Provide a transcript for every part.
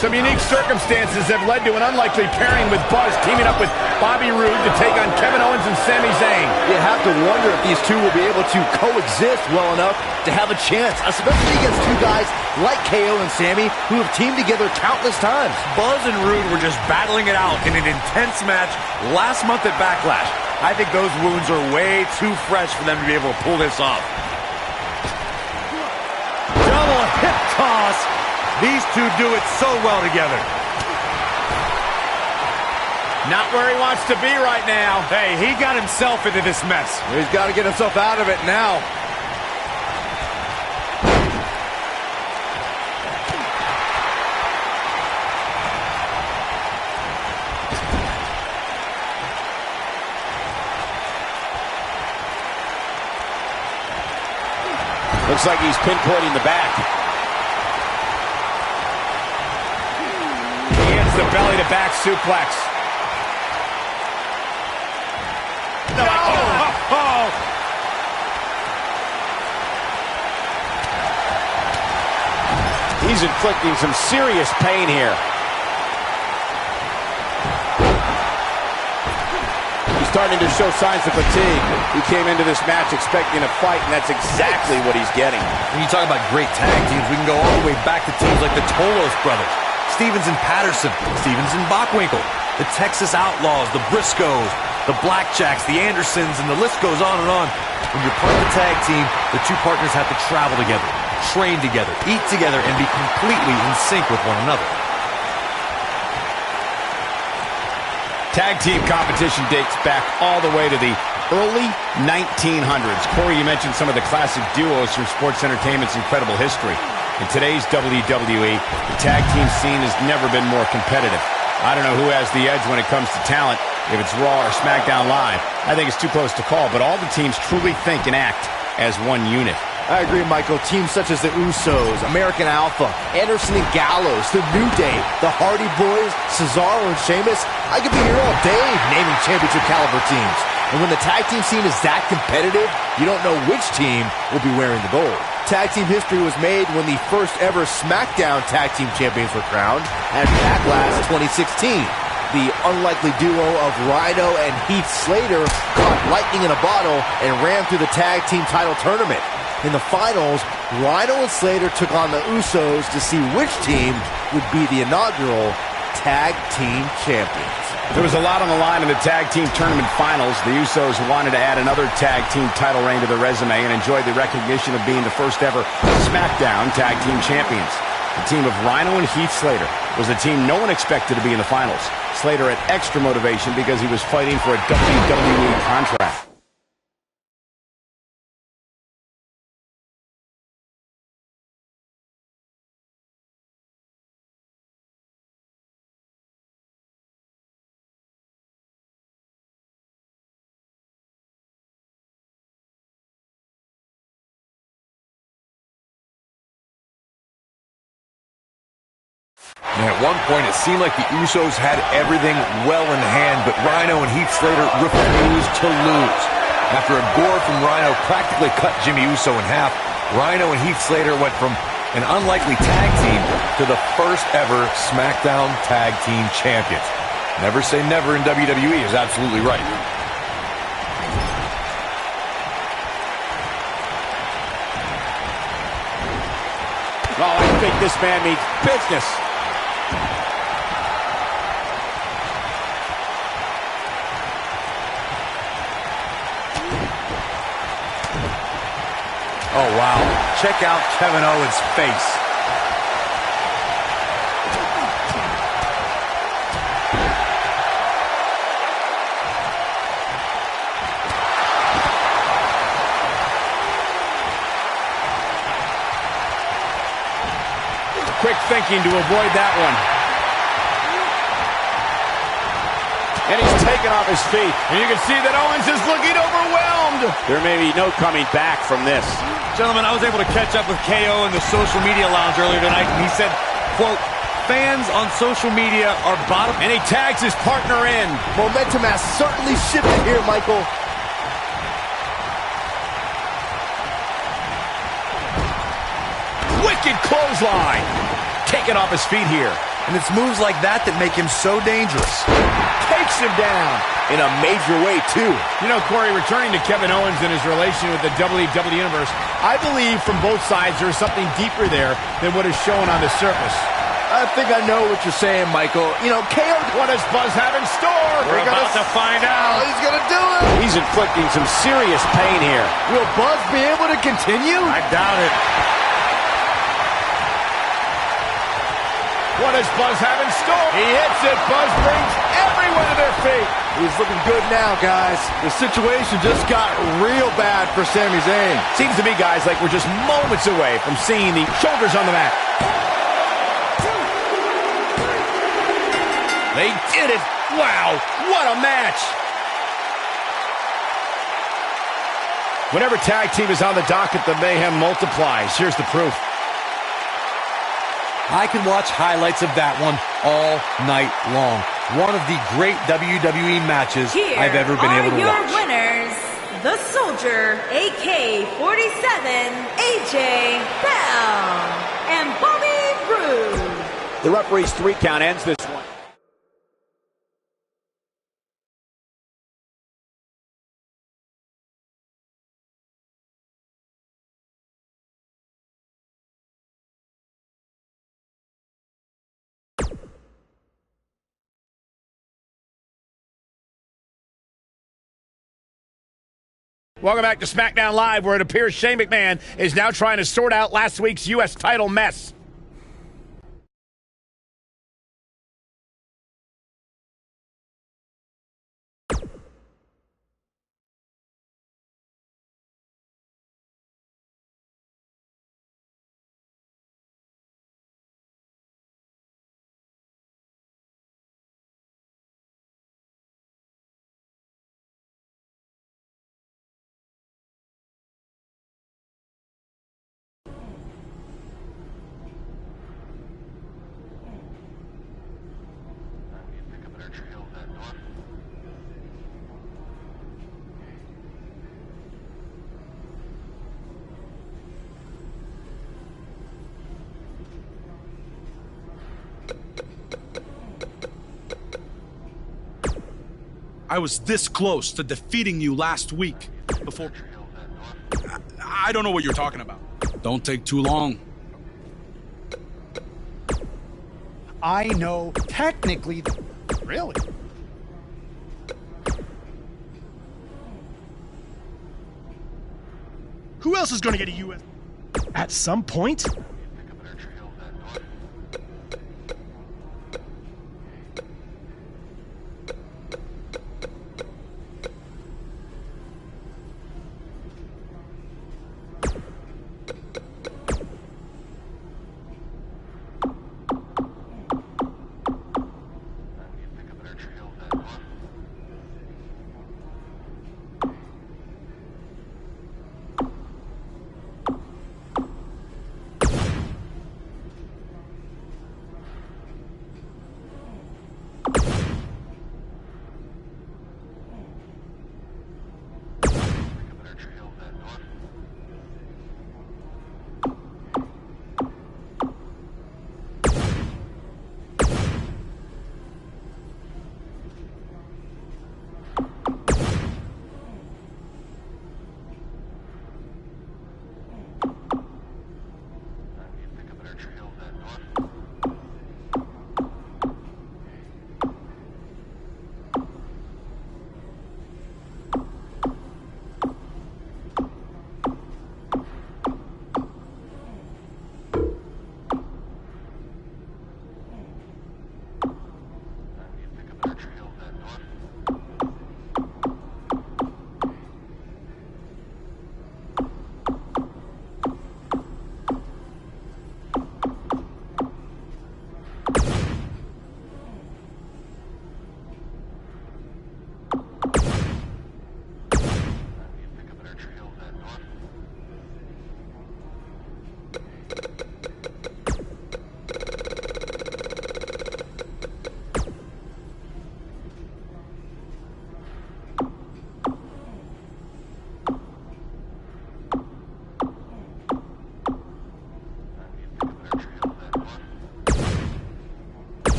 Some unique circumstances have led to an unlikely pairing with Buzz teaming up with Bobby Roode to take on Kevin Owens and Sami Zayn. You have to wonder if these two will be able to coexist well enough to have a chance, especially against two guys like KO and Sami who have teamed together countless times. Buzz and Roode were just battling it out in an intense match last month at Backlash. I think those wounds are way too fresh for them to be able to pull this off. Double hip toss. These two do it so well together. Not where he wants to be right now. Hey, he got himself into this mess. He's got to get himself out of it now. Looks like he's pinpointing the back. The belly-to-back suplex. No. Oh. He's inflicting some serious pain here. He's starting to show signs of fatigue. He came into this match expecting a fight, and that's exactly what he's getting. When you talk about great tag teams, we can go all the way back to teams like the Tolos brothers, Stevens and Patterson, Stevens and Bockwinkel, the Texas Outlaws, the Briscoes, the Blackjacks, the Andersons, and the list goes on and on. When you're part of a tag team, the two partners have to travel together, train together, eat together, and be completely in sync with one another. Tag team competition dates back all the way to the early 1900s. Corey, you mentioned some of the classic duos from sports entertainment's incredible history. In today's WWE, the tag team scene has never been more competitive. I don't know who has the edge when it comes to talent, if it's Raw or SmackDown Live. I think it's too close to call, but all the teams truly think and act as one unit. I agree, Michael. Teams such as the Usos, American Alpha, Anderson and Gallows, the New Day, the Hardy Boys, Cesaro and Sheamus. I could be here all day naming championship caliber teams. And when the tag team scene is that competitive, you don't know which team will be wearing the gold. Tag team history was made when the first ever SmackDown Tag Team Champions were crowned at Backlash 2016. The unlikely duo of Rhino and Heath Slater caught lightning in a bottle and ran through the tag team title tournament. In the finals, Rhino and Slater took on the Usos to see which team would be the inaugural Tag Team Champions. There was a lot on the line in the tag team tournament finals. The Usos wanted to add another tag team title reign to their resume and enjoyed the recognition of being the first ever SmackDown Tag Team Champions. The team of Rhino and Heath Slater was the team no one expected to be in the finals. Slater had extra motivation because he was fighting for a WWE contract. And at one point, it seemed like the Usos had everything well in hand, but Rhino and Heath Slater refused to lose. After a gore from Rhino practically cut Jimmy Uso in half, Rhino and Heath Slater went from an unlikely tag team to the first ever SmackDown Tag Team Champions. Never say never in WWE is absolutely right. Oh, I think this man means business. Oh, wow. Check out Kevin Owens' face. Quick thinking to avoid that one. And he's taken off his feet. And you can see that Owens is looking overwhelmed. There may be no coming back from this. Gentlemen, I was able to catch up with KO in the social media lounge earlier tonight, and he said, quote, fans on social media are bottom. And he tags his partner in. Momentum has certainly shifted here, Michael. Wicked clothesline. Taken off his feet here. And it's moves like that that make him so dangerous. Takes him down in a major way, too. You know, Corey, returning to Kevin Owens and his relation with the WWE Universe, I believe from both sides there's something deeper there than what is shown on the surface. I think I know what you're saying, Michael. You know, KO, what does Buzz have in store? We're about to find out. He's going to do it. He's inflicting some serious pain here. Will Buzz be able to continue? I doubt it. What does Buzz have in store? He hits it. Buzz brings everyone to their feet. He's looking good now, guys. The situation just got real bad for Sami Zayn. Seems to me, guys, like we're just moments away from seeing the shoulders on the mat. They did it. Wow, what a match. Whenever tag team is on the docket, the mayhem multiplies. Here's the proof. I can watch highlights of that one all night long. One of the great WWE matches I've ever been able to watch. Here are your winners, the Soldier, AK-47, AJ Bell, and Bobby Roode. The referee's 3 count ends this one. Welcome back to SmackDown Live, where it appears Shane McMahon is now trying to sort out last week's U.S. title mess. I was this close to defeating you last week before... I don't know what you're talking about. Don't take too long. I know technically... Really? Who else is going to get a U.S. at some point?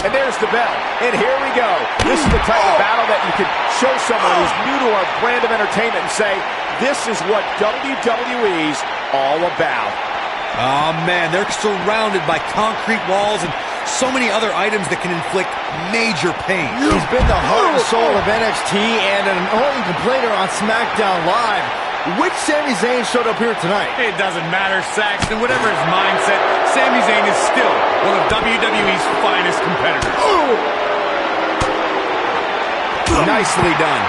And there's the bell. And here we go. This is the type of battle that you can show someone who's new to our brand of entertainment and say, this is what WWE's all about. Oh, man, they're surrounded by concrete walls and so many other items that can inflict major pain. He's been the heart and soul of NXT and an annoying complainer on SmackDown Live. Which Sami Zayn showed up here tonight? It doesn't matter, Saxton. Whatever his mindset, Sami Zayn is still one of WWE's finest competitors. Nicely done.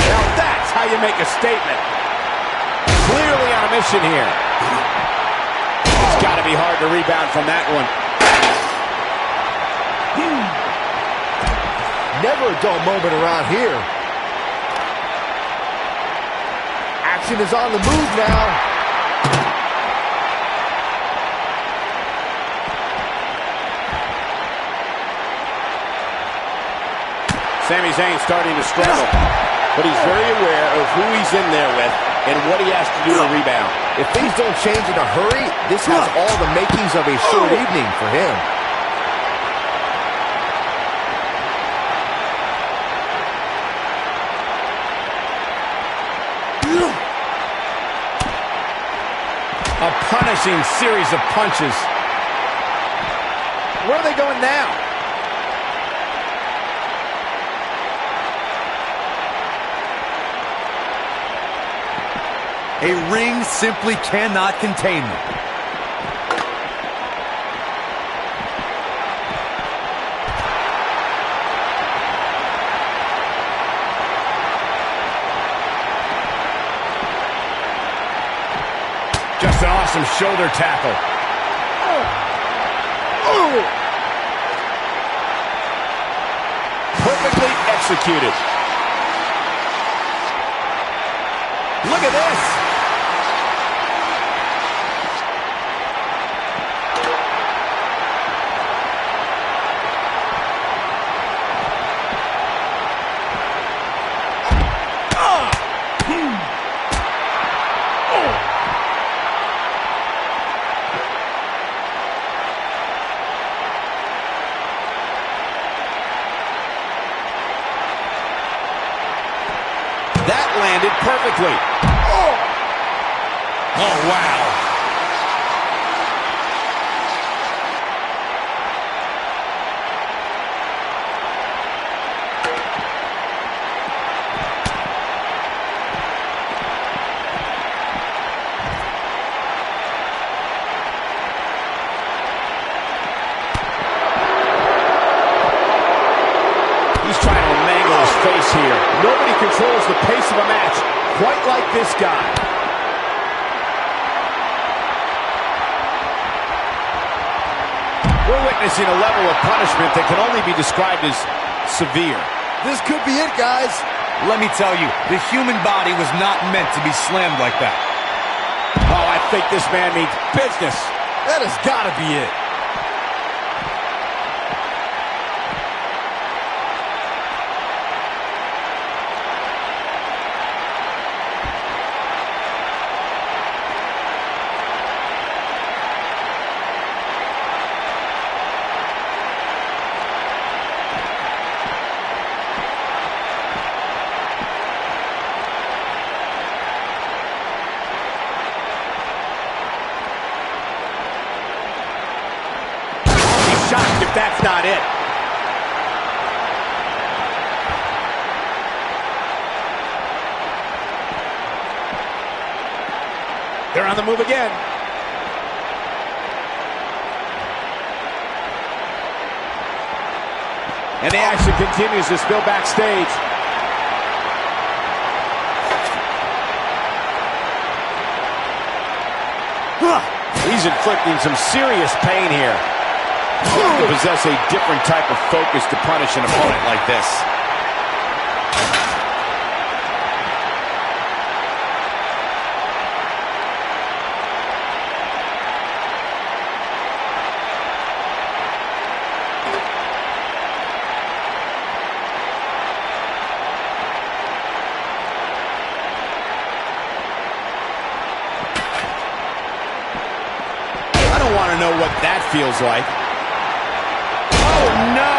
Now that's how you make a statement. Clearly on a mission here. It's got to be hard to rebound from that one. Never a dull moment around here. Action is on the move now. Sami Zayn starting to struggle, but he's very aware of who he's in there with and what he has to do to rebound. If things don't change in a hurry, this has all the makings of a short evening for him. A punishing series of punches. Where are they going now? A ring simply cannot contain them. Just an awesome shoulder tackle. Perfectly executed. Look at this. That landed perfectly. Oh, wow. He's trying to mangle his face here. Nobody controls the pace of a match quite like this guy. We're witnessing a level of punishment that can only be described as severe. This could be it, guys. Let me tell you, the human body was not meant to be slammed like that. Oh, I think this man means business. That has got to be it. Shocked if that's not it. They're on the move again. And the action continues to spill backstage. He's inflicting some serious pain here. To possess a different type of focus to punish an opponent like this. know what that feels like. Oh, no!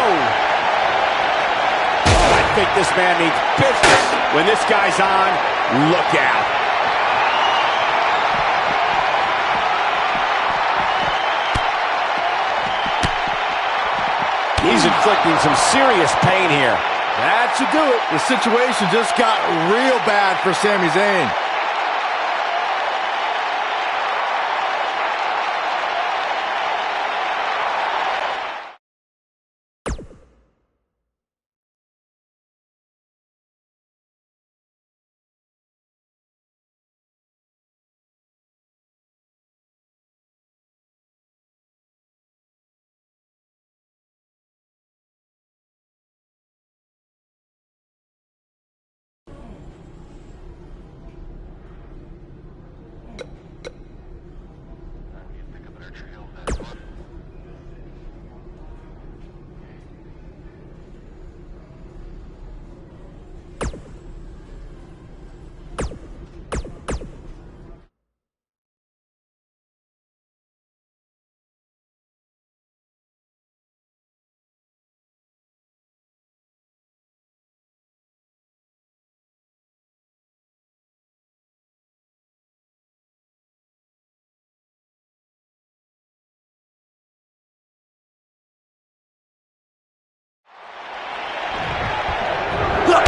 Oh, I think this man needs business. When this guy's on, look out. He's inflicting some serious pain here. That should do it. The situation just got real bad for Sami Zayn.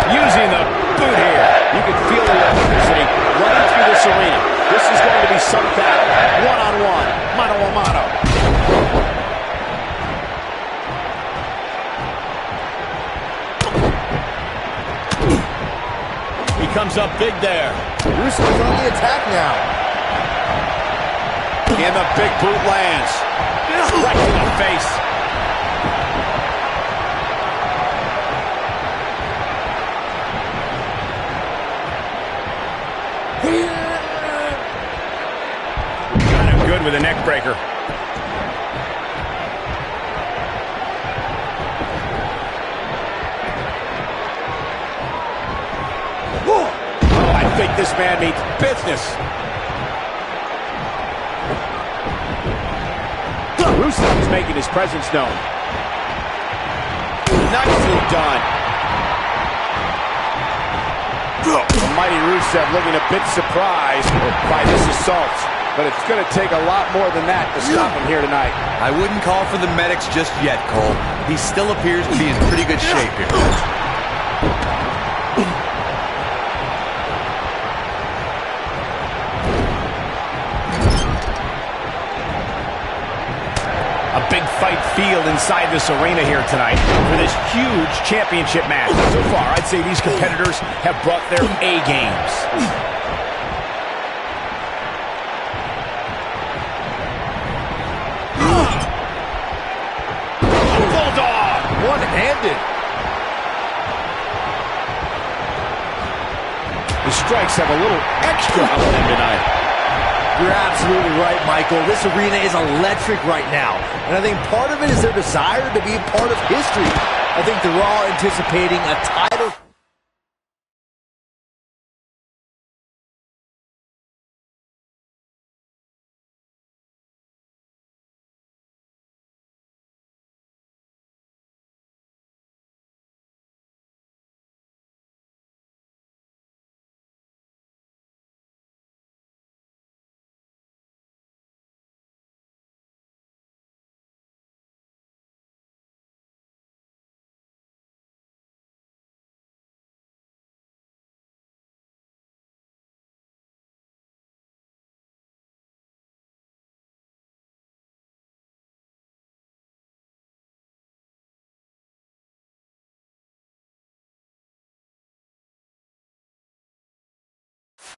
Using the boot here. You can feel the electricity running through this arena. This is going to be some battle. One-on-one. Mano-a-mano. He comes up big there. Rusev's on the attack now. And the big boot lands. Right to the face. Got him good with a neck breaker. Oh, I think this man needs business. Rusev is making his presence known. Nicely done. The mighty Rusev looking a bit surprised by this assault. But it's going to take a lot more than that to stop him here tonight. I wouldn't call for the medics just yet, Cole. He still appears to be in pretty good shape here. A big fight field inside this arena here tonight for this huge championship match. So far, I'd say these competitors have brought their A games. Bulldog! One-handed. The strikes have a little extra on them tonight. You're absolutely right, Michael. This arena is electric right now. And I think part of it is their desire to be a part of history. I think they're all anticipating a title.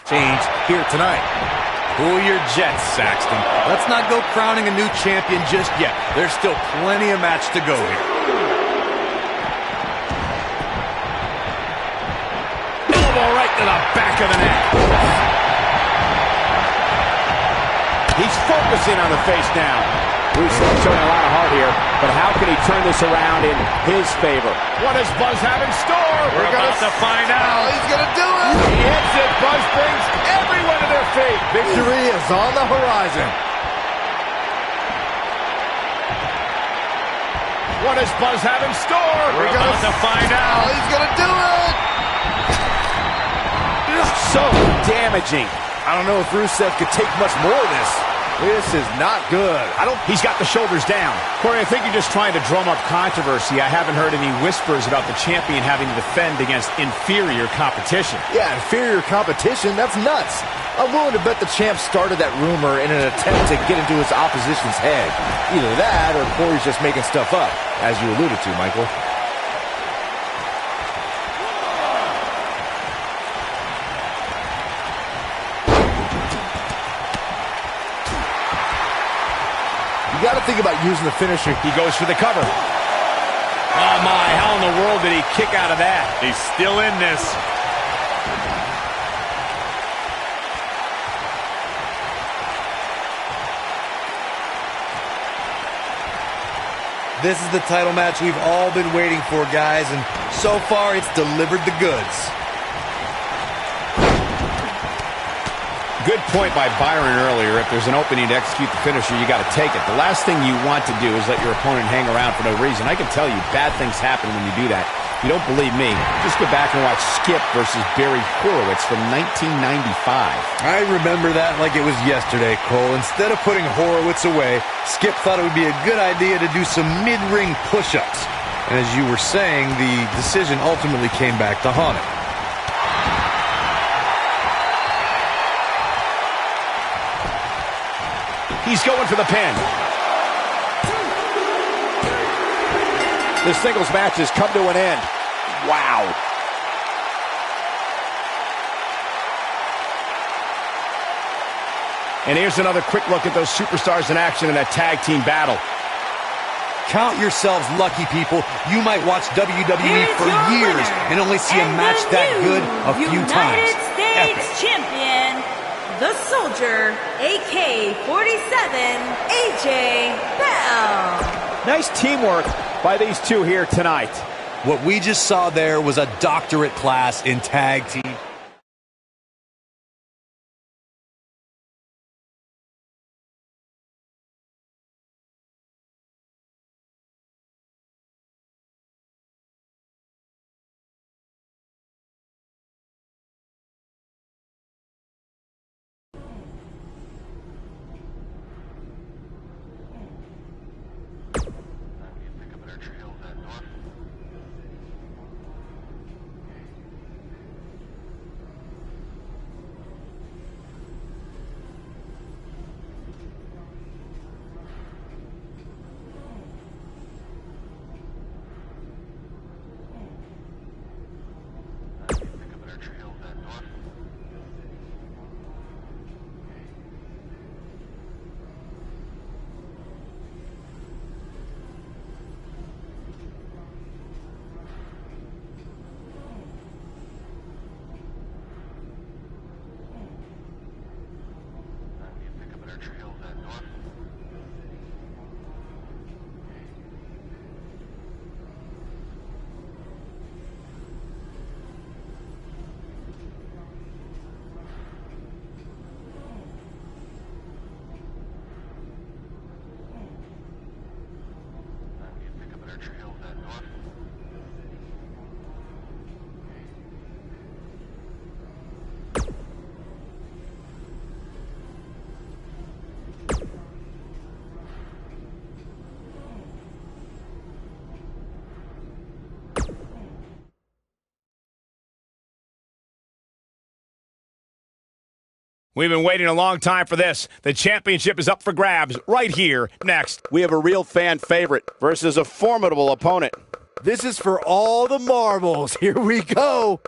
Change here tonight. Cool your jets, Saxton. Let's not go crowning a new champion just yet. There's still plenty of match to go here. Elbow right to the back of the neck. He's focusing on the face now. Rusev showing a lot of heart here, but how can he turn this around in his favor? What does Buzz have in store? We're about to find out. He's going to do it. He hits it. Buzz brings everyone to their feet. Victory is on the horizon. What does Buzz have in store? We're about to find out. Oh, he's going to do it! So damaging. I don't know if Rusev could take much more of this. This is not good. He's got the shoulders down. Corey, I think you're just trying to drum up controversy. I haven't heard any whispers about the champion having to defend against inferior competition. Yeah, inferior competition? That's nuts. I'm willing to bet the champ started that rumor in an attempt to get into his opposition's head. Either that or Corey's just making stuff up, as you alluded to, Michael. You got to think about using the finisher. He goes for the cover. Oh, my. How in the world did he kick out of that? He's still in this. This is the title match we've all been waiting for, guys, and so far it's delivered the goods. Good point by Byron earlier. If there's an opening to execute the finisher, you got to take it. The last thing you want to do is let your opponent hang around for no reason. I can tell you, bad things happen when you do that. If you don't believe me, just go back and watch Skip versus Barry Horowitz from 1995. I remember that like it was yesterday, Cole. Instead of putting Horowitz away, Skip thought it would be a good idea to do some mid-ring push-ups. And as you were saying, the decision ultimately came back to haunt him. He's going for the pin. The singles match has come to an end. Wow. And here's another quick look at those superstars in action in that tag team battle. Count yourselves lucky, people. You might watch WWE for years and only see a match that good a few times. United States Champion, the Soldier, AK-47, AJ Bell. Nice teamwork by these two here tonight. What we just saw there was a doctorate class in tag team. We've been waiting a long time for this. The championship is up for grabs right here, next. We have a real fan favorite versus a formidable opponent. This is for all the marbles. Here we go.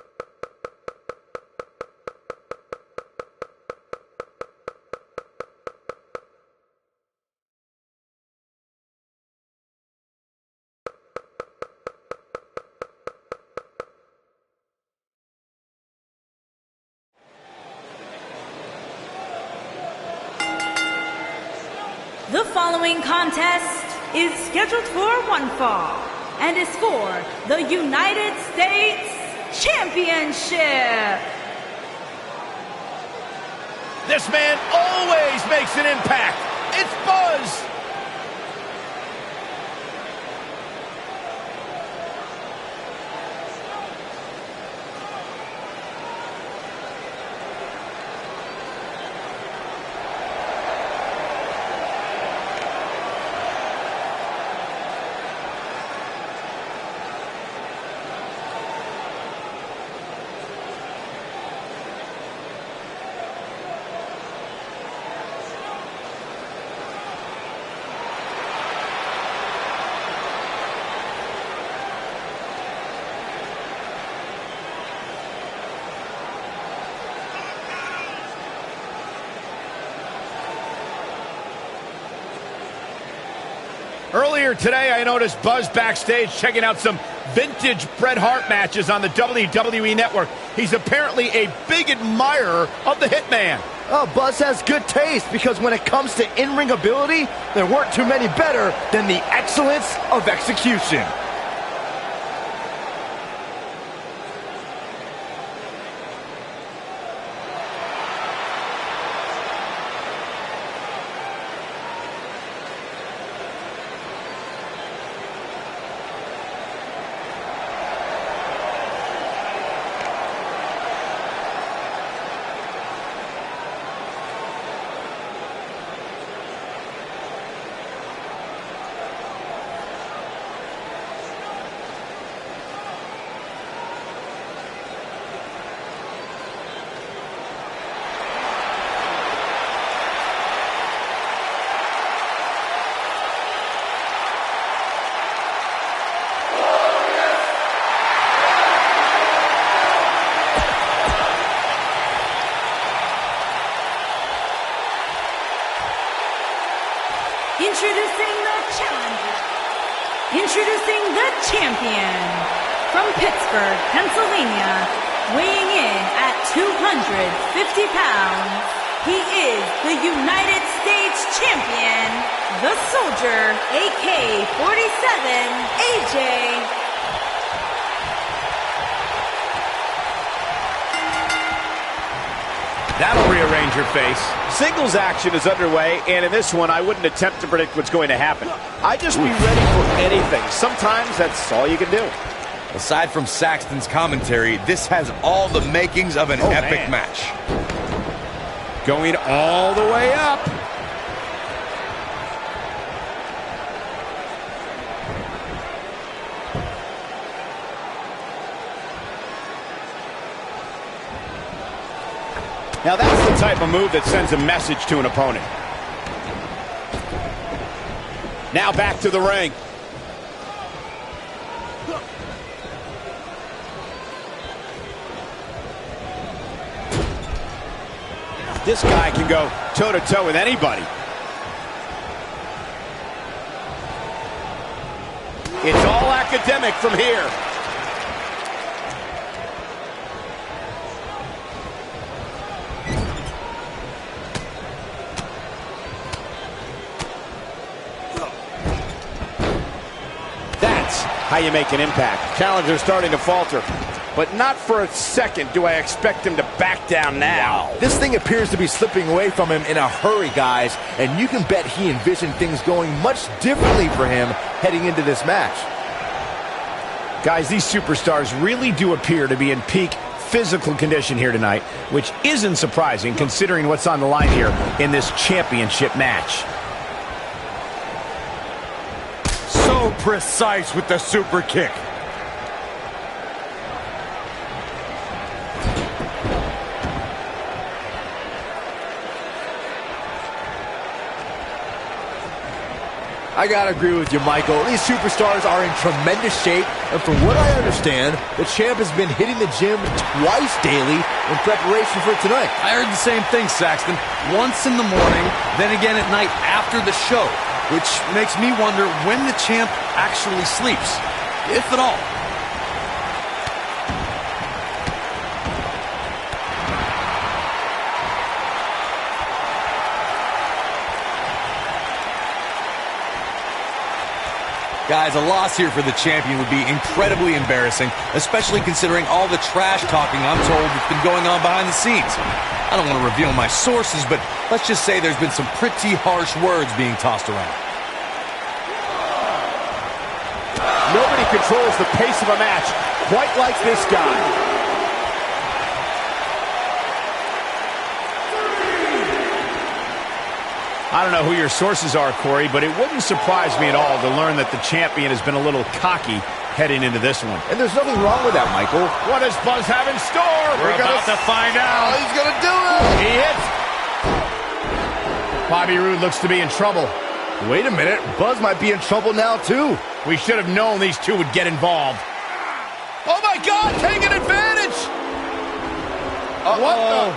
The following contest is scheduled for one fall and is for the United States Championship. This man always makes an impact. It's Buzz. Earlier today, I noticed Buzz backstage checking out some vintage Bret Hart matches on the WWE Network. He's apparently a big admirer of the Hitman. Oh, Buzz has good taste, because when it comes to in-ring ability, there weren't too many better than the excellence of execution. Introducing the challenger. Introducing the champion. From Pittsburgh, Pennsylvania, weighing in at 250 pounds, he is the United States champion, the Soldier, AK-47, AJ. That'll rearrange your face. Singles action is underway, and in this one, I wouldn't attempt to predict what's going to happen. I'd just be ready for anything. Sometimes that's all you can do. Aside from Saxton's commentary, this has all the makings of an epic match. Going all the way up. Now that's the type of move that sends a message to an opponent. Now back to the ring. This guy can go toe-to-toe with anybody. It's all academic from here. That's how you make an impact. Challenger's starting to falter. But not for a second do I expect him to back down now. This thing appears to be slipping away from him in a hurry, guys, and you can bet he envisioned things going much differently for him heading into this match. Guys, these superstars really do appear to be in peak physical condition here tonight, which isn't surprising considering what's on the line here in this championship match. So precise with the super kick. I gotta agree with you, Michael. These superstars are in tremendous shape, and from what I understand, the champ has been hitting the gym twice daily in preparation for tonight. I heard the same thing, Saxton. Once in the morning, then again at night after the show, which makes me wonder when the champ actually sleeps, if at all. Guys, a loss here for the champion would be incredibly embarrassing, especially considering all the trash talking I'm told that's been going on behind the scenes. I don't want to reveal my sources, but let's just say there's been some pretty harsh words being tossed around. Nobody controls the pace of a match quite like this guy. I don't know who your sources are, Corey, but it wouldn't surprise me at all to learn that the champion has been a little cocky heading into this one. And there's nothing wrong with that, Michael. What does Buzz have in store? We're about to find out. He's gonna do it! He hits. Bobby Roode looks to be in trouble. Wait a minute, Buzz might be in trouble now, too. We should have known these two would get involved. Oh, my God, taking advantage! What the?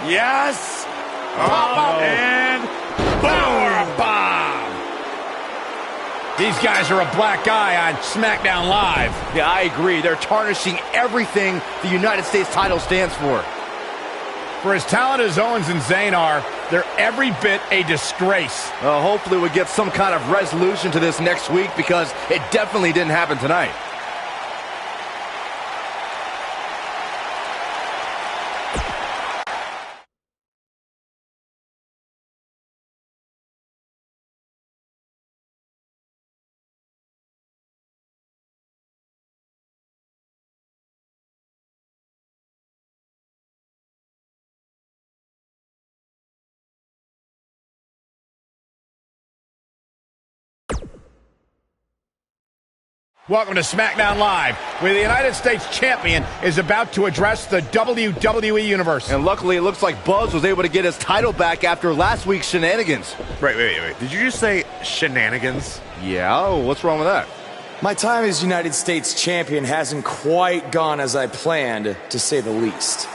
Yes! And power bomb! These guys are a black eye on SmackDown Live. Yeah, I agree. They're tarnishing everything the United States title stands for. For as talented as Owens and Zayn are, they're every bit a disgrace. Hopefully we get some kind of resolution to this next week, because it definitely didn't happen tonight. Welcome to SmackDown Live, where the United States Champion is about to address the WWE Universe. And luckily, it looks like Buzz was able to get his title back after last week's shenanigans. Wait. Did you just say shenanigans? Yeah, what's wrong with that? My time as United States Champion hasn't quite gone as I planned, to say the least.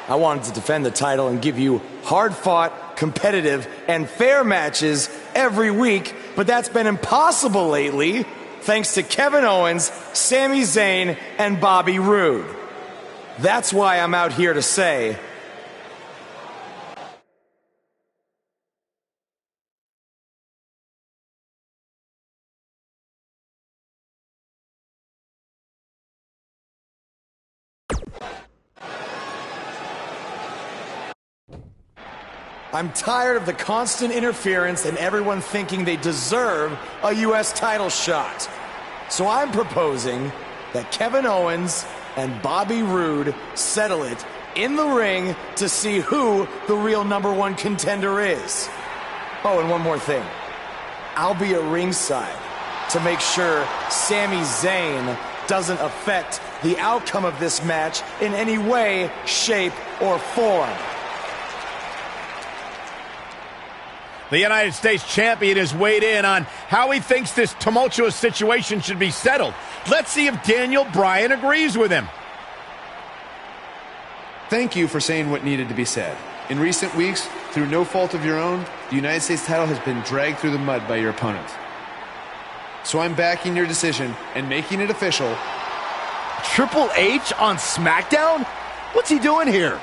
I wanted to defend the title and give you hard-fought, competitive, and fair matches every week, but that's been impossible lately, thanks to Kevin Owens, Sami Zayn, and Bobby Roode. That's why I'm out here to say, I'm tired of the constant interference and everyone thinking they deserve a U.S. title shot. So I'm proposing that Kevin Owens and Bobby Roode settle it in the ring to see who the real #1 contender is. Oh, and one more thing. I'll be at ringside to make sure Sami Zayn doesn't affect the outcome of this match in any way, shape, or form. The United States Champion has weighed in on how he thinks this tumultuous situation should be settled. Let's see if Daniel Bryan agrees with him. Thank you for saying what needed to be said. In recent weeks, through no fault of your own, the United States title has been dragged through the mud by your opponent. So I'm backing your decision and making it official. Triple H on SmackDown? What's he doing here?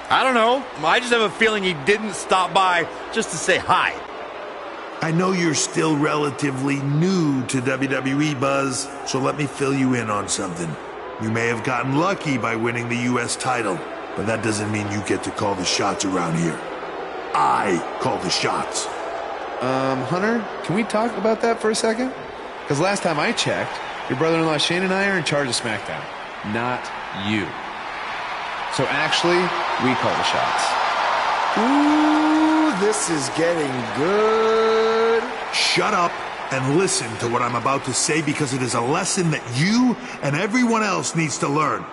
I don't know. I just have a feeling he didn't stop by just to say hi. I know you're still relatively new to WWE, Buzz, so let me fill you in on something. You may have gotten lucky by winning the U.S. title, but that doesn't mean you get to call the shots around here. I call the shots. Hunter, can we talk about that for a second? Because last time I checked, your brother-in-law Shane and I are in charge of SmackDown, not you. So actually, we call the shots. Ooh, this is getting good. Shut up and listen to what I'm about to say, because it is a lesson that you and everyone else needs to learn.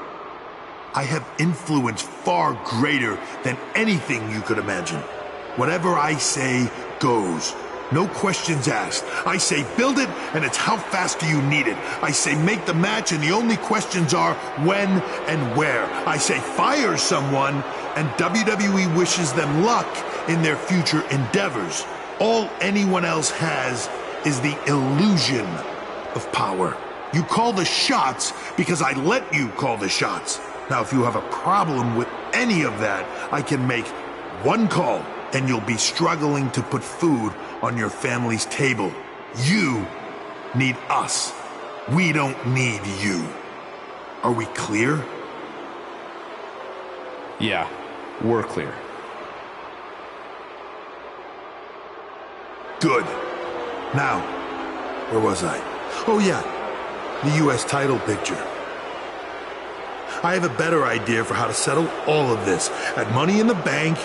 I have influence far greater than anything you could imagine. Whatever I say goes. No questions asked. I say build it, and it's how fast do you need it. I say make the match, and the only questions are when and where. I say fire someone, and WWE wishes them luck in their future endeavors. All anyone else has is the illusion of power. You call the shots because I let you call the shots. Now, if you have a problem with any of that, I can make one call, and you'll be struggling to put food on your family's table. You need us. We don't need you. Are we clear? Yeah, we're clear. Good. Now, where was I? Oh yeah, the U.S. title picture. I have a better idea for how to settle all of this. At Money in the Bank,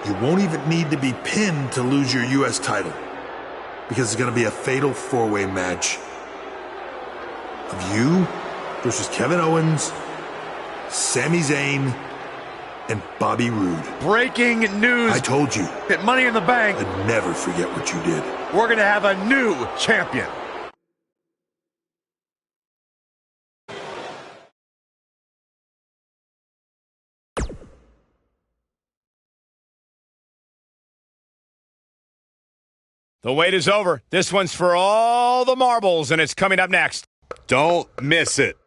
you won't even need to be pinned to lose your U.S. title, because it's going to be a fatal four-way match of you versus Kevin Owens, Sami Zayn, and Bobby Roode. Breaking news. I told you. At Money in the Bank, I'd never forget what you did. we're going to have a new champion. The wait is over. This one's for all the marbles, and it's coming up next. Don't miss it.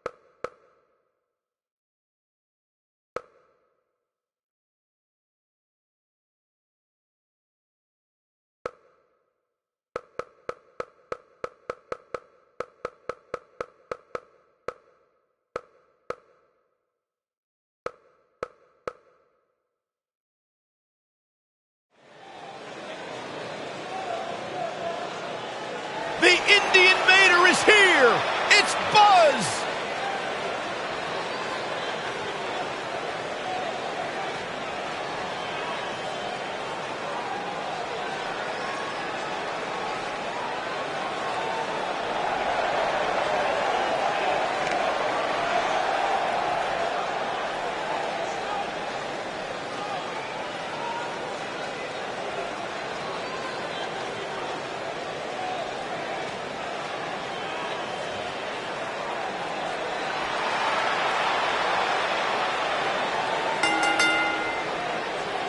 The Indian Invader is here! It's Buzz!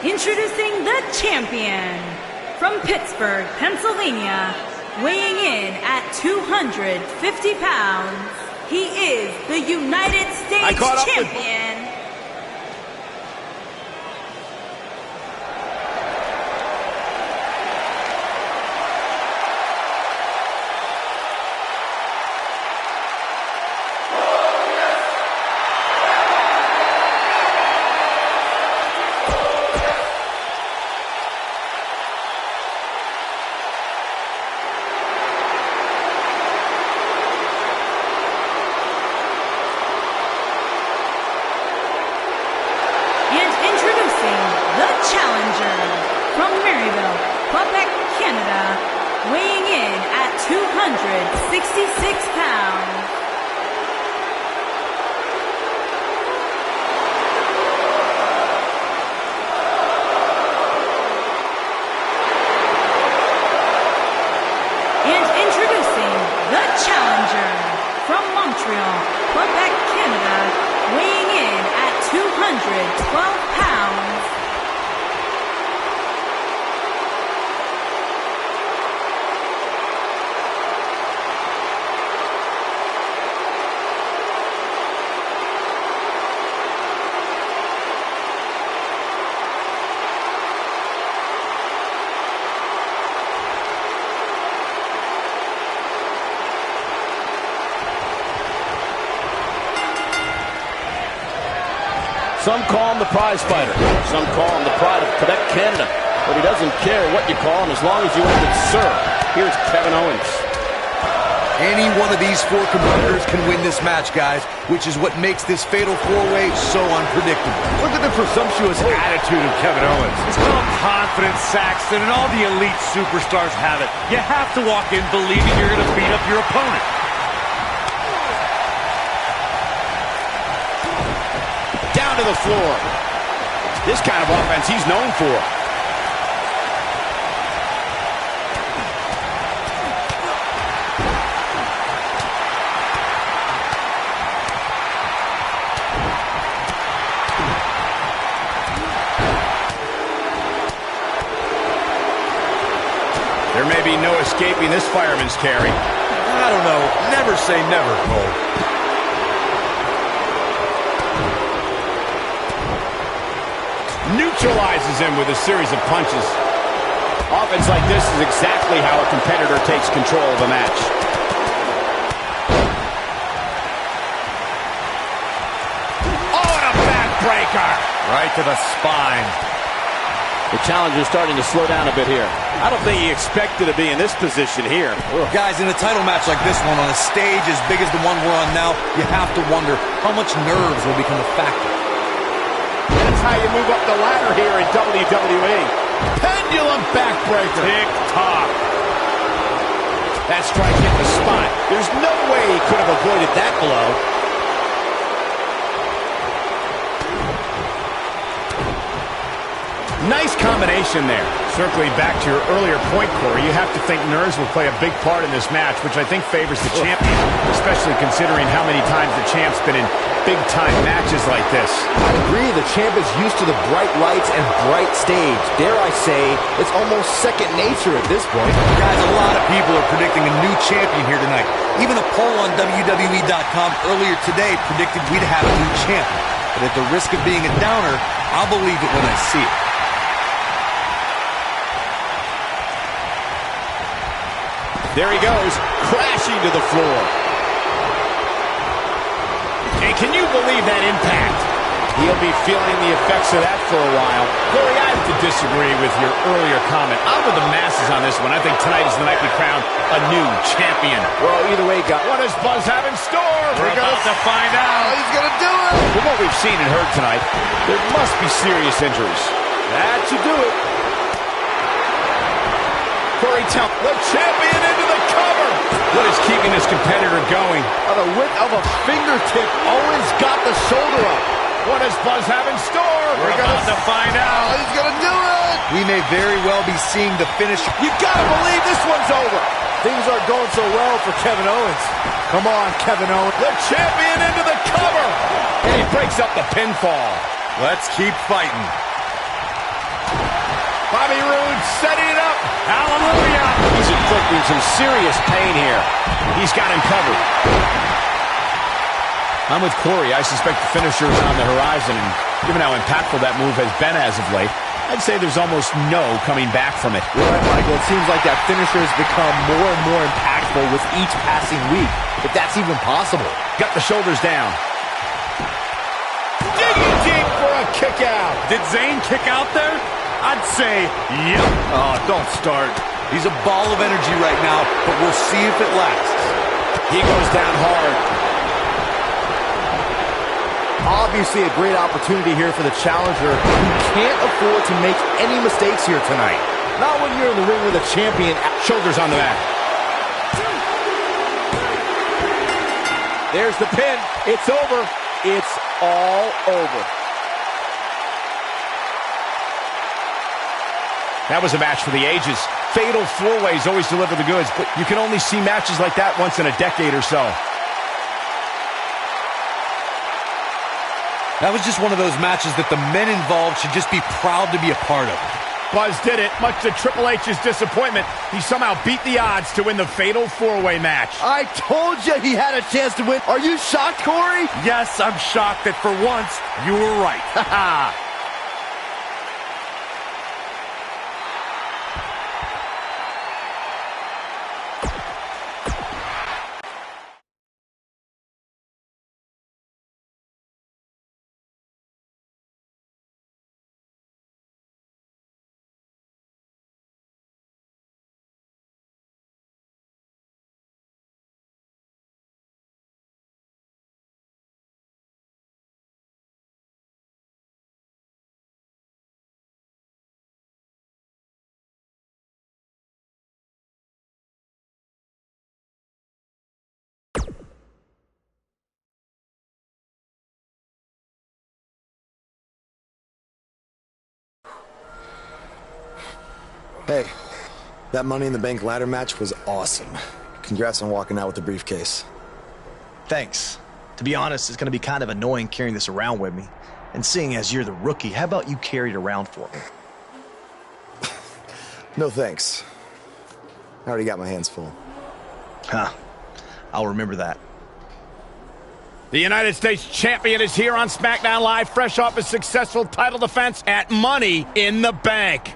Introducing the champion from Pittsburgh, Pennsylvania, weighing in at 250 pounds. He is the United States champion. Weighing in at 266 pounds. And introducing the challenger from Montreal, Quebec, Canada, weighing in at 212 pounds. Some call him the prize fighter. Some call him the pride of Quebec, Canada. But he doesn't care what you call him as long as you end it, sir. Here's Kevin Owens. Any one of these four competitors can win this match, guys, which is what makes this fatal four-way so unpredictable. Look at the presumptuous attitude of Kevin Owens. It's called confidence, Saxton, and all the elite superstars have it. You have to walk in believing you're going to beat up your opponent. Down to the floor. This kind of offense he's known for. There may be no escaping this fireman's carry. I don't know. Never say never, Cole. Neutralizes him with a series of punches. Offense like this is exactly how a competitor takes control of a match. Oh, and a backbreaker! Right to the spine. The challenger's starting to slow down a bit here. I don't think he expected to be in this position here. Ugh. Guys, in a title match like this one, on a stage as big as the one we're on now, you have to wonder how much nerves will become a factor. That's how you move up the ladder here in WWE. Pendulum backbreaker. Tick-tock. That strike hit the spot. There's no way he could have avoided that blow. Nice combination there. Circling back to your earlier point, Corey, you have to think nerves will play a big part in this match, which I think favors the champion, especially considering how many times the champ's been in big-time matches like this. I agree. The champ is used to the bright lights and bright stage. Dare I say, it's almost second nature at this point. Guys, a lot of people are predicting a new champion here tonight. Even a poll on WWE.com earlier today predicted we'd have a new champion. But at the risk of being a downer, I'll believe it when I see it. There he goes, crashing to the floor. And can you believe that impact? He'll be feeling the effects of that for a while. Corey, I have to disagree with your earlier comment. I'm with the masses on this one. I think tonight is the night we crown a new champion. Well, either way, what does Buzz have in store? We're about to find out. He's going to do it. From what we've seen and heard tonight, there must be serious injuries. That should do it. Corey, tell the champion into the cover. What is keeping this competitor going? On the width of a fingertip, Owens got the shoulder up. What does Buzz have in store? We're about to find out. He's going to do it. We may very well be seeing the finish. You got to believe this one's over. Things aren't going so well for Kevin Owens. Come on, Kevin Owens. The champion into the cover. And he breaks up the pinfall. Let's keep fighting. Bobby Roode setting it up. Hallelujah. He's inflicting some serious pain here. He's got him covered. I'm with Corey. I suspect the finisher is on the horizon, and given how impactful that move has been as of late, I'd say there's almost no coming back from it. You're right, Michael. It seems like that finisher has become more and more impactful with each passing week, if that's even possible. Got the shoulders down. Digging deep for a kick out. Did Zayn kick out there? I'd say, yep. Oh, don't start. He's a ball of energy right now, but we'll see if it lasts. He goes down hard. Obviously a great opportunity here for the challenger, who can't afford to make any mistakes here tonight. Not when you're in the ring with a champion. Shoulders on the mat. There's the pin. It's over. It's all over. That was a match for the ages. Fatal four-ways always deliver the goods, but you can only see matches like that once in a decade or so. That was just one of those matches that the men involved should just be proud to be a part of. Buzz did it, much to Triple H's disappointment. He somehow beat the odds to win the fatal four-way match. I told you he had a chance to win. Are you shocked, Corey? Yes, I'm shocked that for once you were right. Hey, that Money in the Bank ladder match was awesome. Congrats on walking out with the briefcase. Thanks. To be honest, it's going to be kind of annoying carrying this around with me. And seeing as you're the rookie, how about you carry it around for me? No thanks. I already got my hands full. Huh. I'll remember that. The United States Champion is here on SmackDown Live, fresh off a successful title defense at Money in the Bank.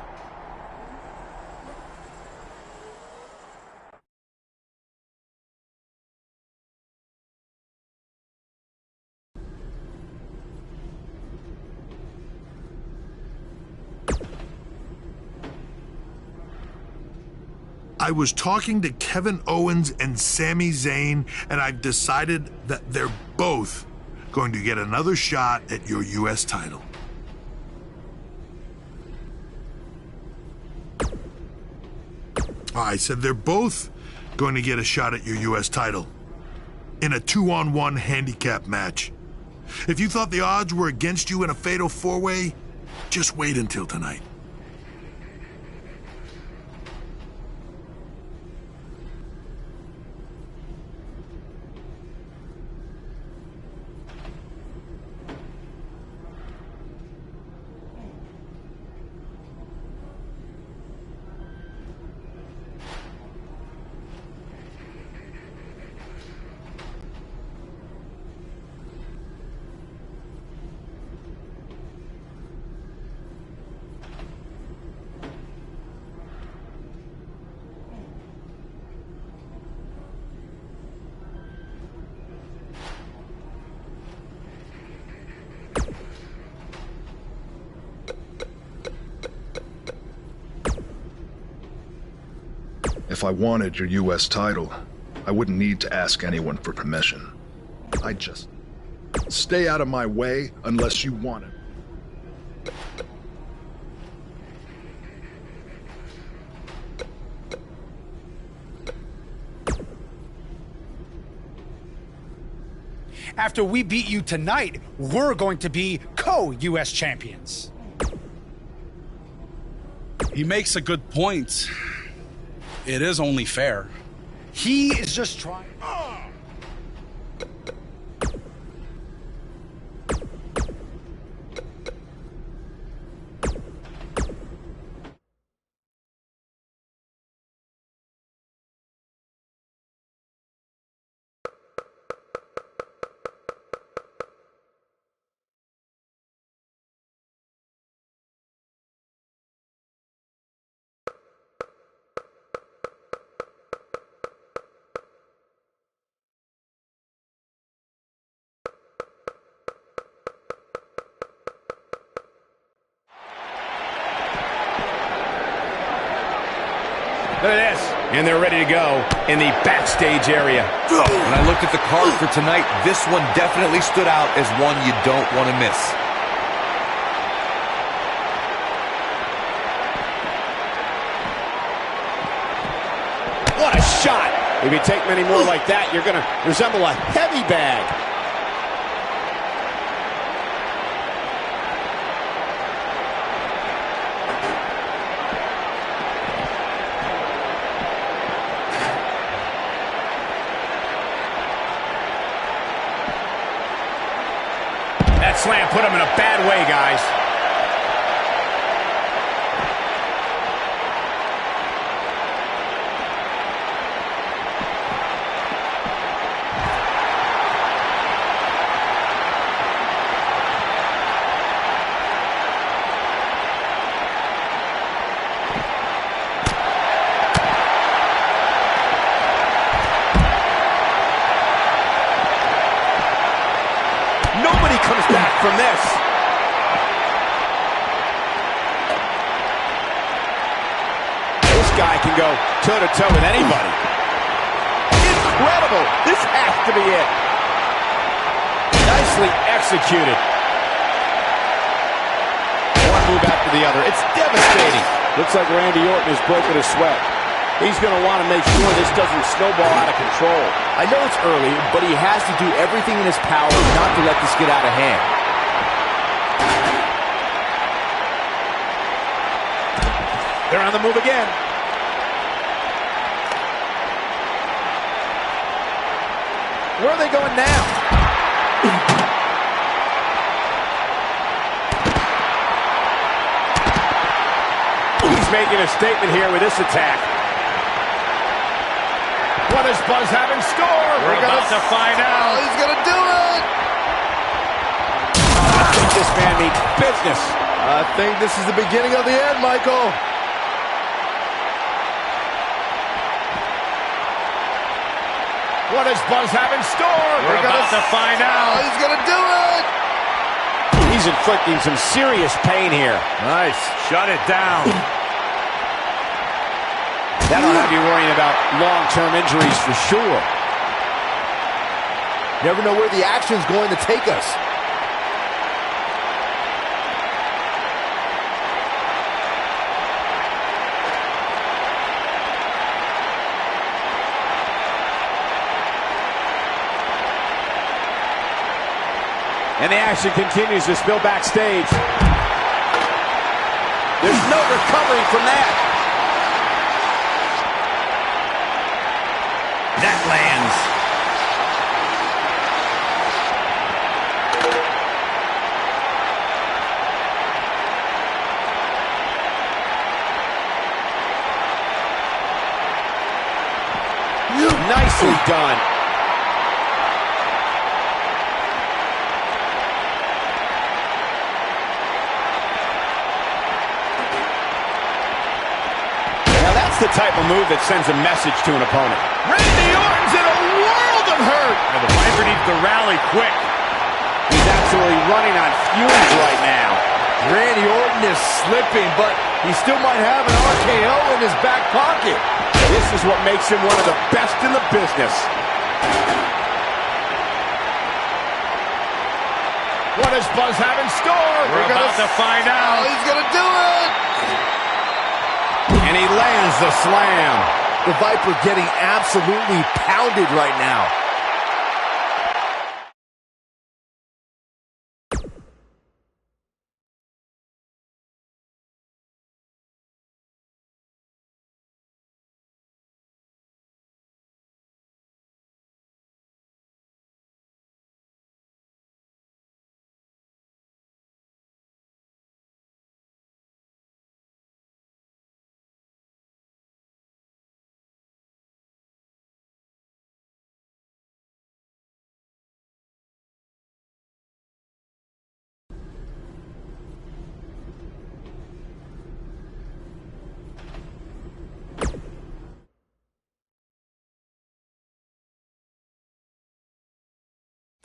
I was talking to Kevin Owens and Sami Zayn, and I've decided that they're both going to get another shot at your U.S. title. I said they're both going to get a shot at your U.S. title in a 2-on-1 handicap match. If you thought the odds were against you in a fatal four-way, just wait until tonight. If I wanted your U.S. title, I wouldn't need to ask anyone for permission. I'd just stay out of my way unless you want it. After we beat you tonight, we're going to be co-U.S. champions. He makes a good point. It is only fair. He is just trying... Look at this. And they're ready to go in the backstage area. When I looked at the card for tonight, this one definitely stood out as one you don't want to miss. What a shot. If you take many more like that, you're going to resemble a heavy bag. That slam put him in a bad way, guys. Nobody comes back from this. This guy can go toe-to-toe with anybody. Incredible. This has to be it. Nicely executed. One move after the other. It's devastating. Looks like Randy Orton has broken a sweat. He's going to want to make sure this doesn't snowball out of control. I know it's early, but he has to do everything in his power not to let this get out of hand. They're on the move again. Where are they going now? He's making a statement here with this attack. What does Buzz have in store? We're about to find out. He's going to do it! I think this man needs business. I think this is the beginning of the end, Michael. What does Buzz have in store? We're about to find out. He's going to do it! He's inflicting some serious pain here. Nice. Shut it down. That'll have you worrying about long-term injuries for sure. Never know where the action's going to take us. And the action continues to spill backstage. There's no recovering from that. That lands. Nicely done. Now that's the type of move that sends a message to an opponent. Randy Orton's in a world of hurt. And the Viper needs to rally quick. He's absolutely running on fumes right now. Randy Orton is slipping, but He still might have an RKO in his back pocket. This is what makes him one of the best in the business. What does Buzz have in store? We're about to find out. Oh, he's gonna do it! And he lands the slam. The Viper getting absolutely pounded right now.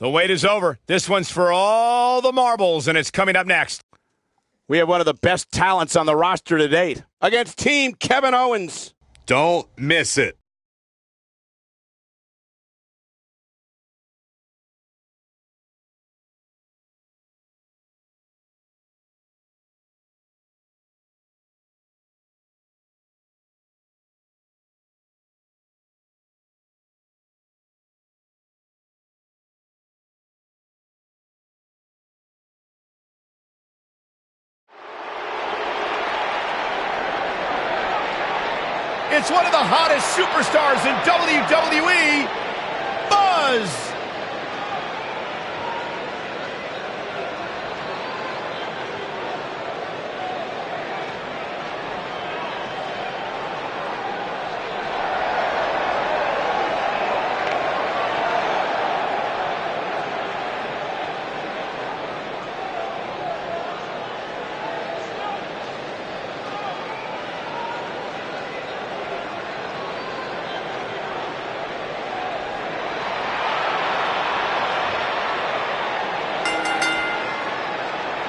The wait is over. This one's for all the marbles, and it's coming up next. We have one of the best talents on the roster to date against Team Kevin Owens. Don't miss it. It's one of the hottest superstars in WWE, Buzz.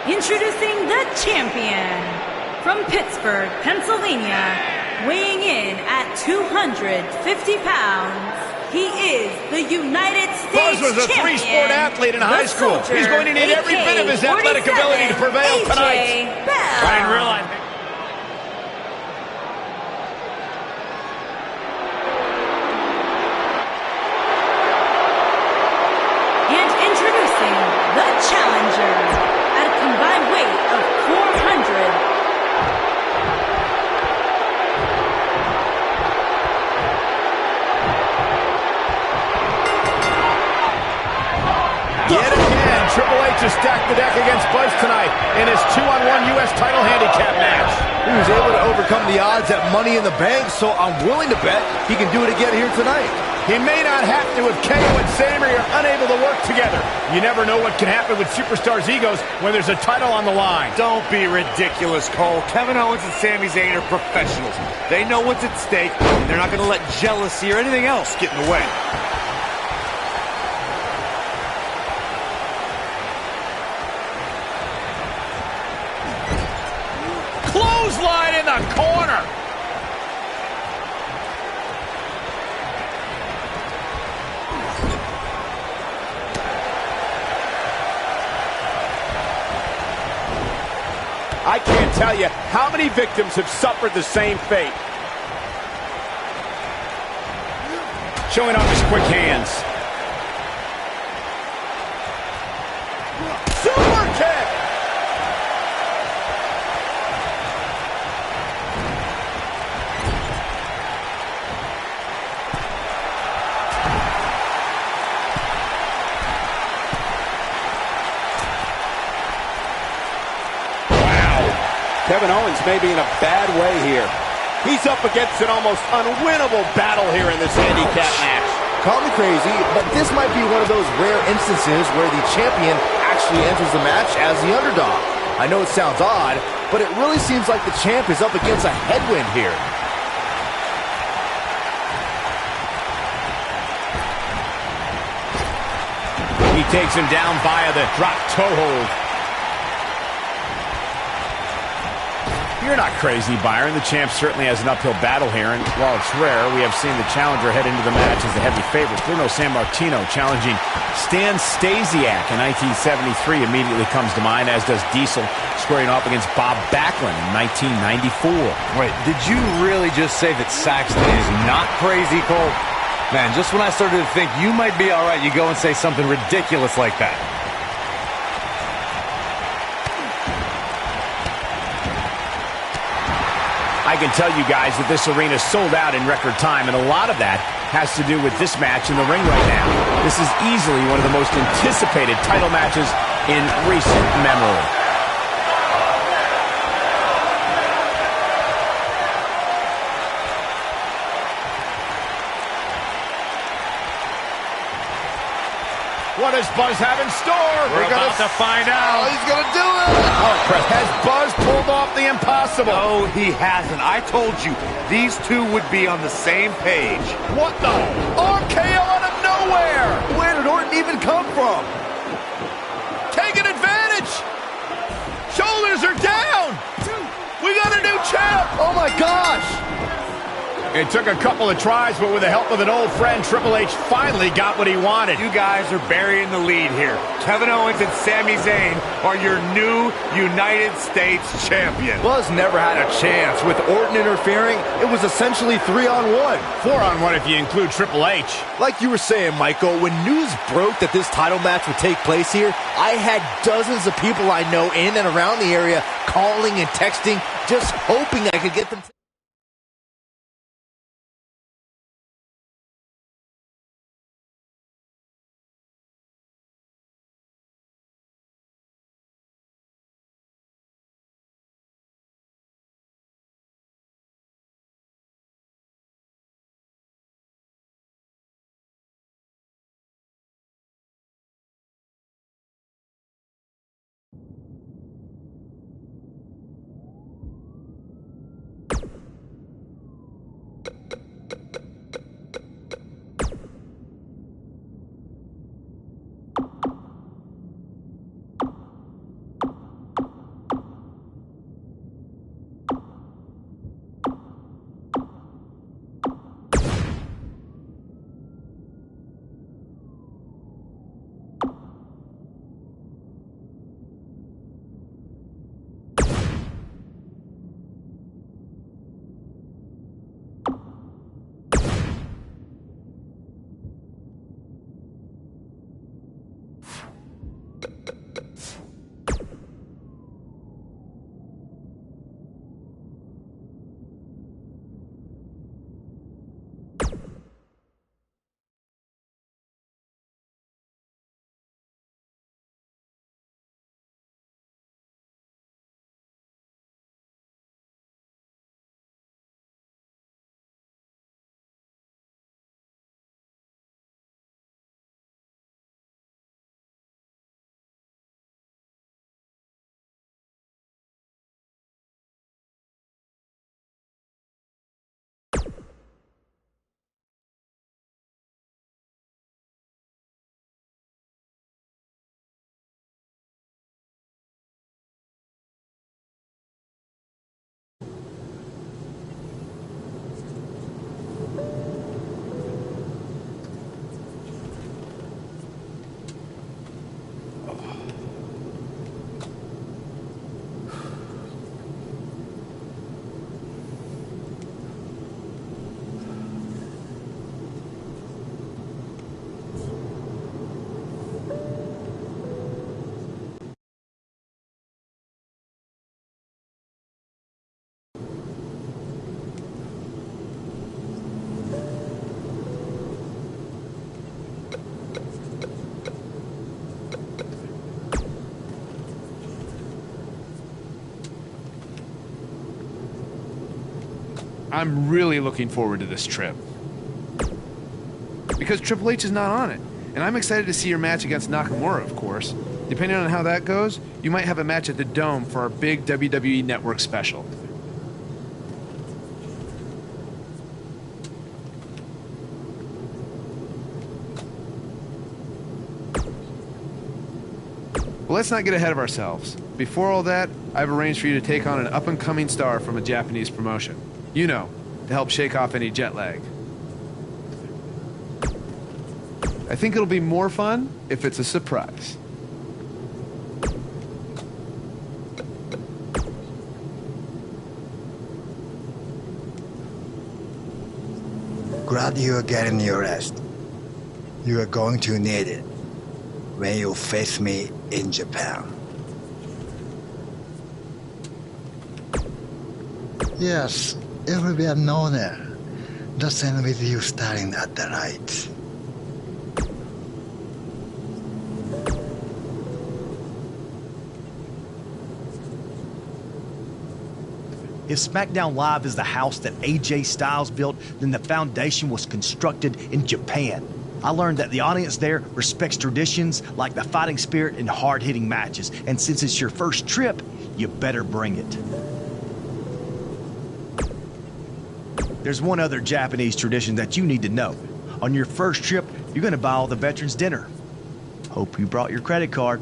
Introducing the champion from Pittsburgh, Pennsylvania, weighing in at 250 pounds. He is the United States Buzz was a champion, three-sport athlete in high school. soldier, He's going to need every bit of his athletic ability to prevail AJ tonight. Bell. I didn't realize. And introducing the challenger at a combined weight of 400. Yet again, Triple H has stacked the deck against Buzz tonight in his 2-on-1 U.S. title handicap match. He was able to overcome the odds at Money in the Bank, so I'm willing to bet he can do it again here tonight. He may not have to if KO and Sammy are unable to work together. You never know what can happen with superstars' egos when there's a title on the line. Don't be ridiculous, Cole. Kevin Owens and Sami Zayn are professionals. They know what's at stake, and they're not going to let jealousy or anything else get in the way. Clothesline in the corner. I can't tell you how many victims have suffered the same fate. Showing off his quick hands. Super kick. Kevin Owens may be in a bad way here. He's up against an almost unwinnable battle here in this handicap match. Call me crazy, but this might be one of those rare instances where the champion actually enters the match as the underdog. I know it sounds odd, but it really seems like the champ is up against a headwind here. He takes him down via the drop toe hold. You're not crazy, Byron. The champ certainly has an uphill battle here, and while it's rare, we have seen the challenger head into the match as the heavy favorite. Bruno Sammartino challenging Stan Stasiak in 1973 immediately comes to mind, as does Diesel squaring off against Bob Backlund in 1994. Wait, did you really just say that Saxton is not crazy, Cole? Man, just when I started to think you might be all right, you go and say something ridiculous like that. I can tell you guys that this arena sold out in record time, and a lot of that has to do with this match in the ring right now. This is easily one of the most anticipated title matches in recent memory. What does Buzz have in store? We're about to find out. Oh, he's going to do it. Oh, has Buzz pulled off the impossible? No, he hasn't. I told you, these two would be on the same page. What the? RKO out of nowhere! Where did Orton even come from? Taking advantage! Shoulders are down! We got a new champ! Oh, my gosh! It took a couple of tries, but with the help of an old friend, Triple H finally got what he wanted. You guys are burying the lead here. Kevin Owens and Sami Zayn are your new United States champion. Buzz never had a chance. With Orton interfering, it was essentially 3-on-1. 4-on-1 if you include Triple H. Like you were saying, Michael, when news broke that this title match would take place here, I had dozens of people I know in and around the area calling and texting, just hoping I could get them to I'm really looking forward to this trip. Because Triple H is not on it. And I'm excited to see your match against Nakamura, of course. Depending on how that goes, you might have a match at the Dome for our big WWE Network special. But let's not get ahead of ourselves. Before all that, I've arranged for you to take on an up-and-coming star from a Japanese promotion. You know, to help shake off any jet lag. I think it'll be more fun if it's a surprise. Glad you are getting your rest. You are going to need it when you face me in Japan. Yes, it will be an honor. Just end with you staring at the lights. If SmackDown Live is the house that AJ Styles built, then the foundation was constructed in Japan. I learned that the audience there respects traditions like the fighting spirit and hard-hitting matches. And since it's your first trip, you better bring it. There's one other Japanese tradition that you need to know. On your first trip, you're going to buy all the veterans dinner. Hope you brought your credit card.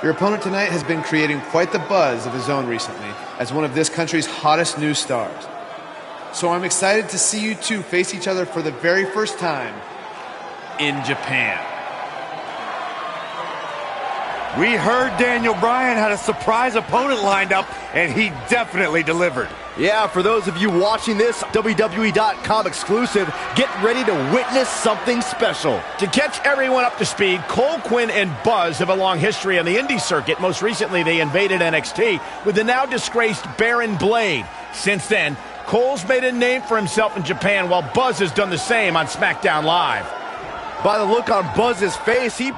Your opponent tonight has been creating quite the buzz of his own recently as one of this country's hottest new stars. So I'm excited to see you two face each other for the very first time in Japan. We heard Daniel Bryan had a surprise opponent lined up, and he definitely delivered. Yeah, for those of you watching this WWE.com exclusive, get ready to witness something special. To catch everyone up to speed, Cole, Quinn, and Buzz have a long history on the indie circuit. Most recently, they invaded NXT with the now disgraced Baron Blade. Since then, Cole's made a name for himself in Japan, while Buzz has done the same on SmackDown Live. By the look on Buzz's face, he...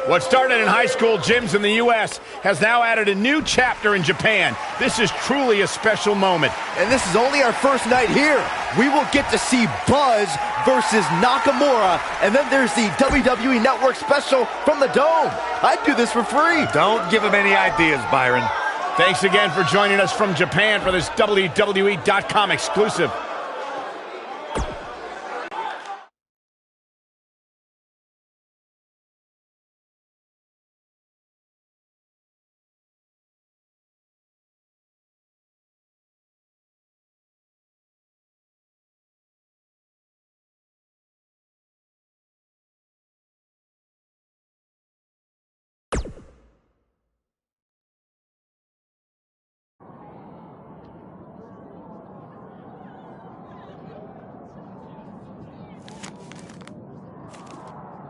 What started in high school gyms in the U.S. has now added a new chapter in Japan. This is truly a special moment. And this is only our first night here. We will get to see Buzz versus Nakamura, and then there's the WWE Network special from the Dome. I'd do this for free. Don't give him any ideas, Byron. Thanks again for joining us from Japan for this WWE.com exclusive.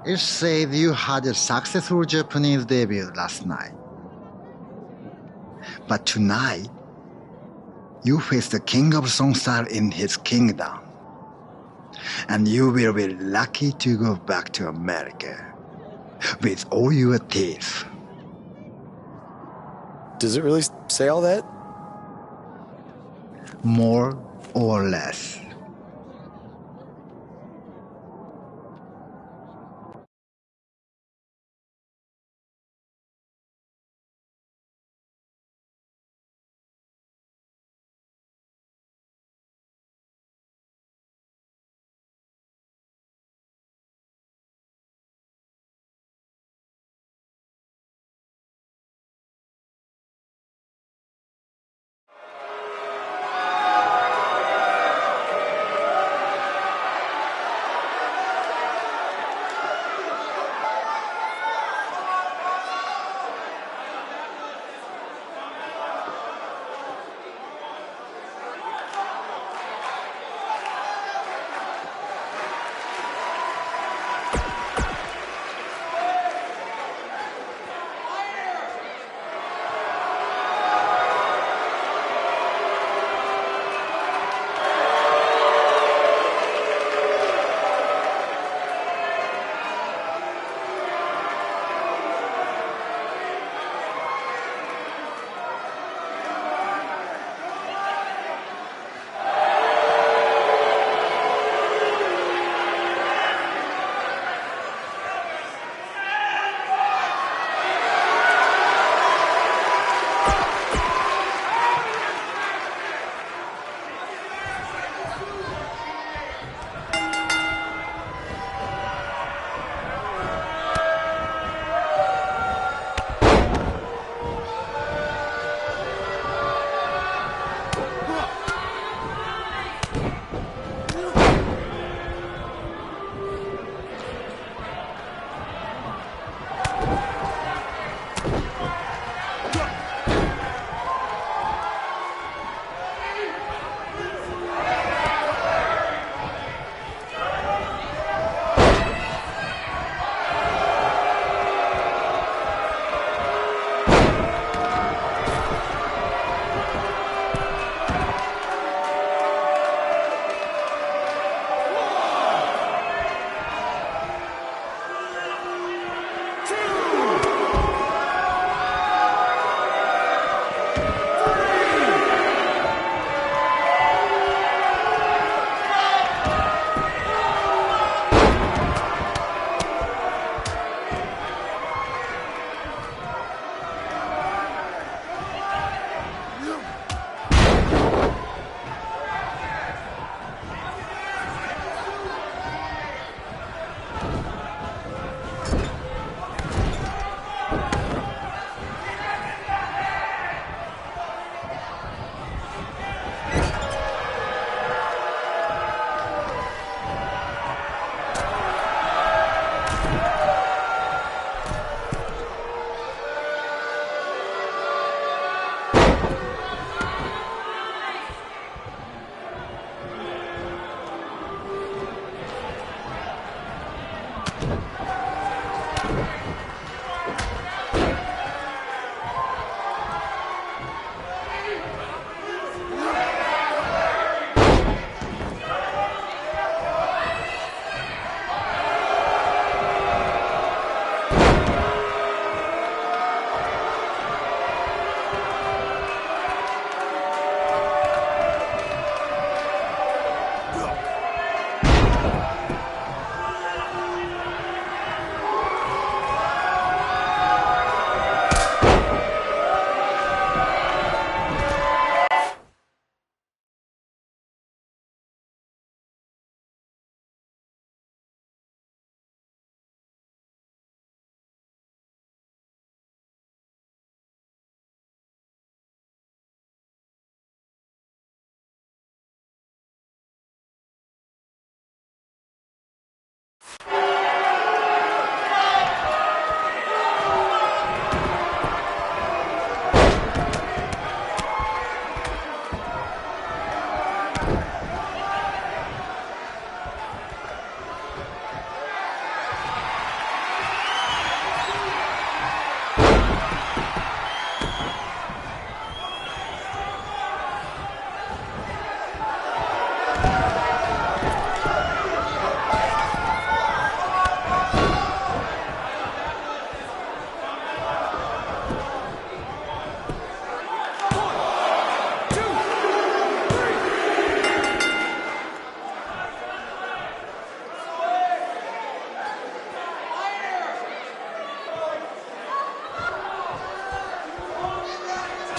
It said you had a successful Japanese debut last night. But tonight, you face the king of Songstar in his kingdom. And you will be lucky to go back to America with all your teeth. Does it really say all that? More or less.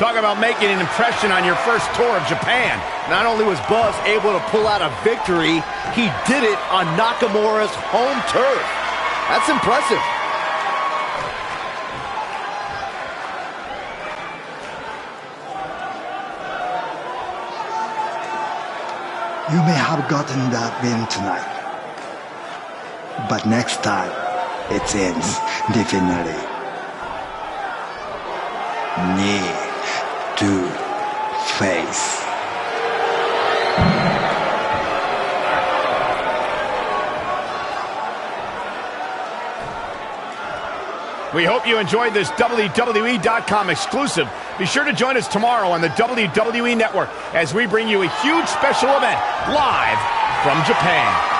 Talk about making an impression on your first tour of Japan. Not only was Buzz able to pull out a victory, he did it on Nakamura's home turf. That's impressive. You may have gotten that win tonight, but next time it ends differently. Knee to face. We hope you enjoyed this WWE.com exclusive. Be sure to join us tomorrow on the WWE Network as we bring you a huge special event live from Japan.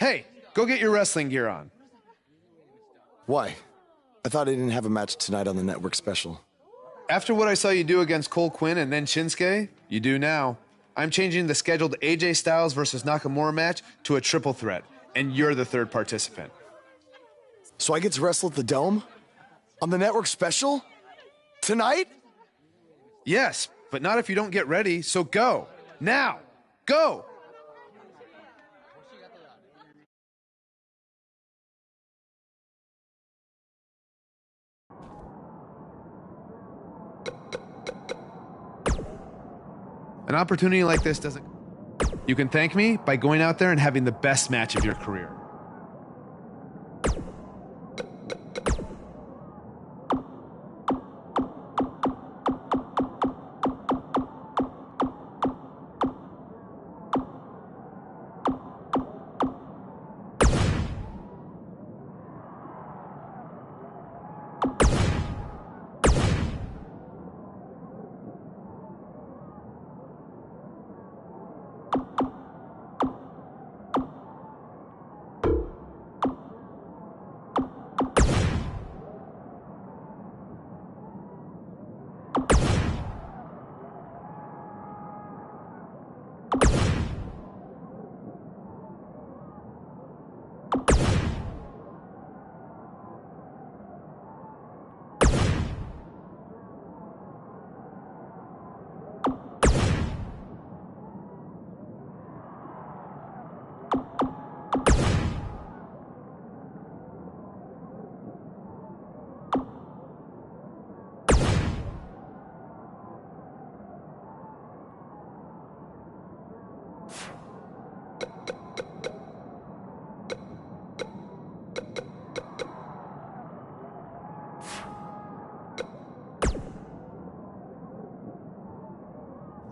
Hey, go get your wrestling gear on. Why? I thought I didn't have a match tonight on the network special. After what I saw you do against Cole Quinn and then Shinsuke, you do now. I'm changing the scheduled AJ Styles versus Nakamura match to a triple threat, and you're the third participant. So I get to wrestle at the Dome? On the network special? Tonight? Yes, but not if you don't get ready, so go. Now, go! An opportunity like this doesn't... You can thank me by going out there and having the best match of your career.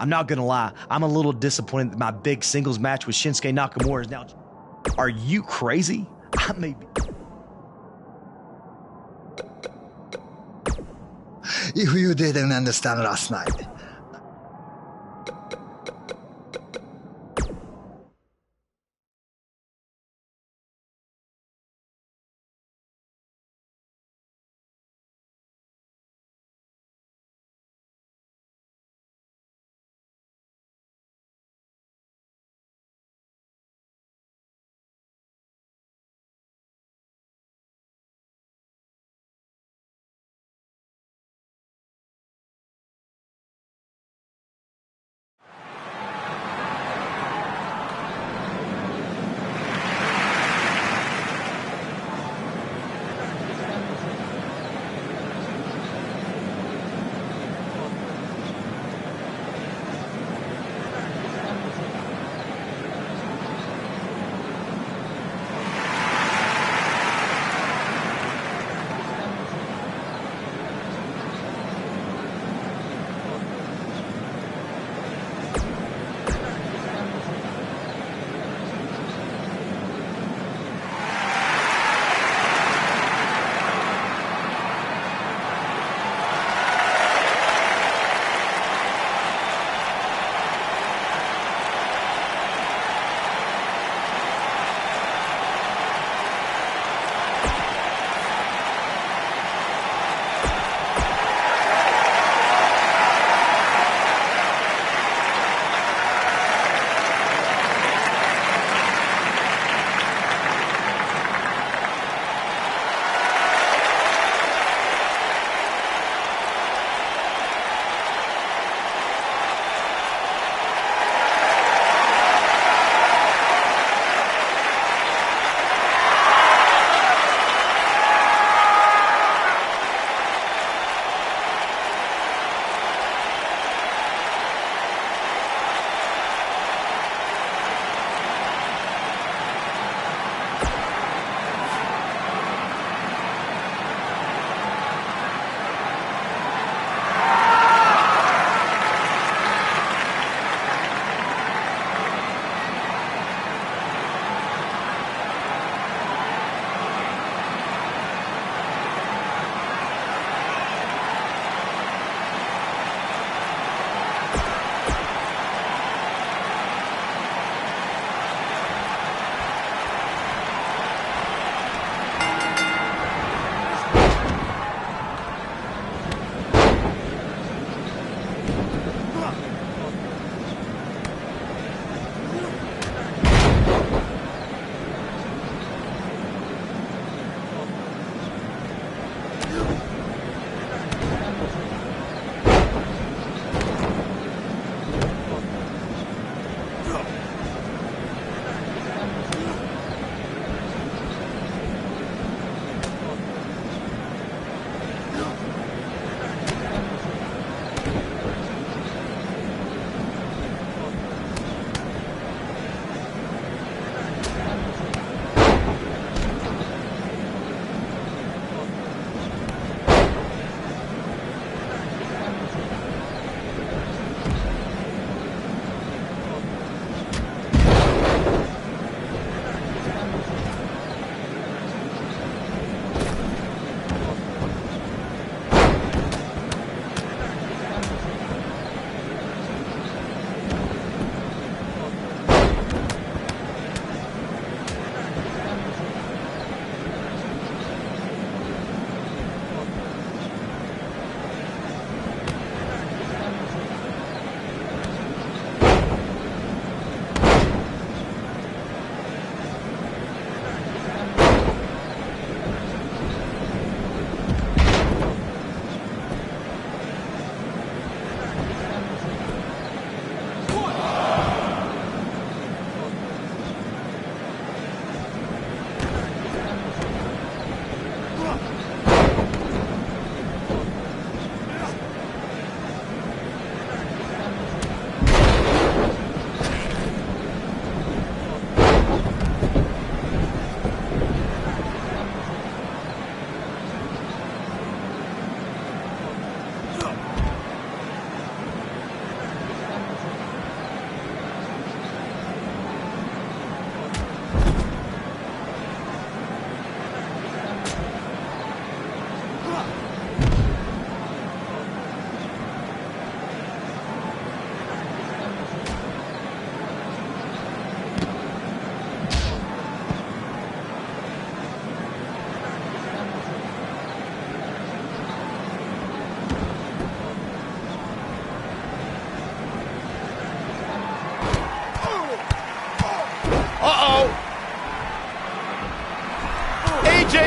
I'm not gonna lie, I'm a little disappointed that my big singles match with Shinsuke Nakamura is now... Are you crazy? I may be... If you didn't understand last night,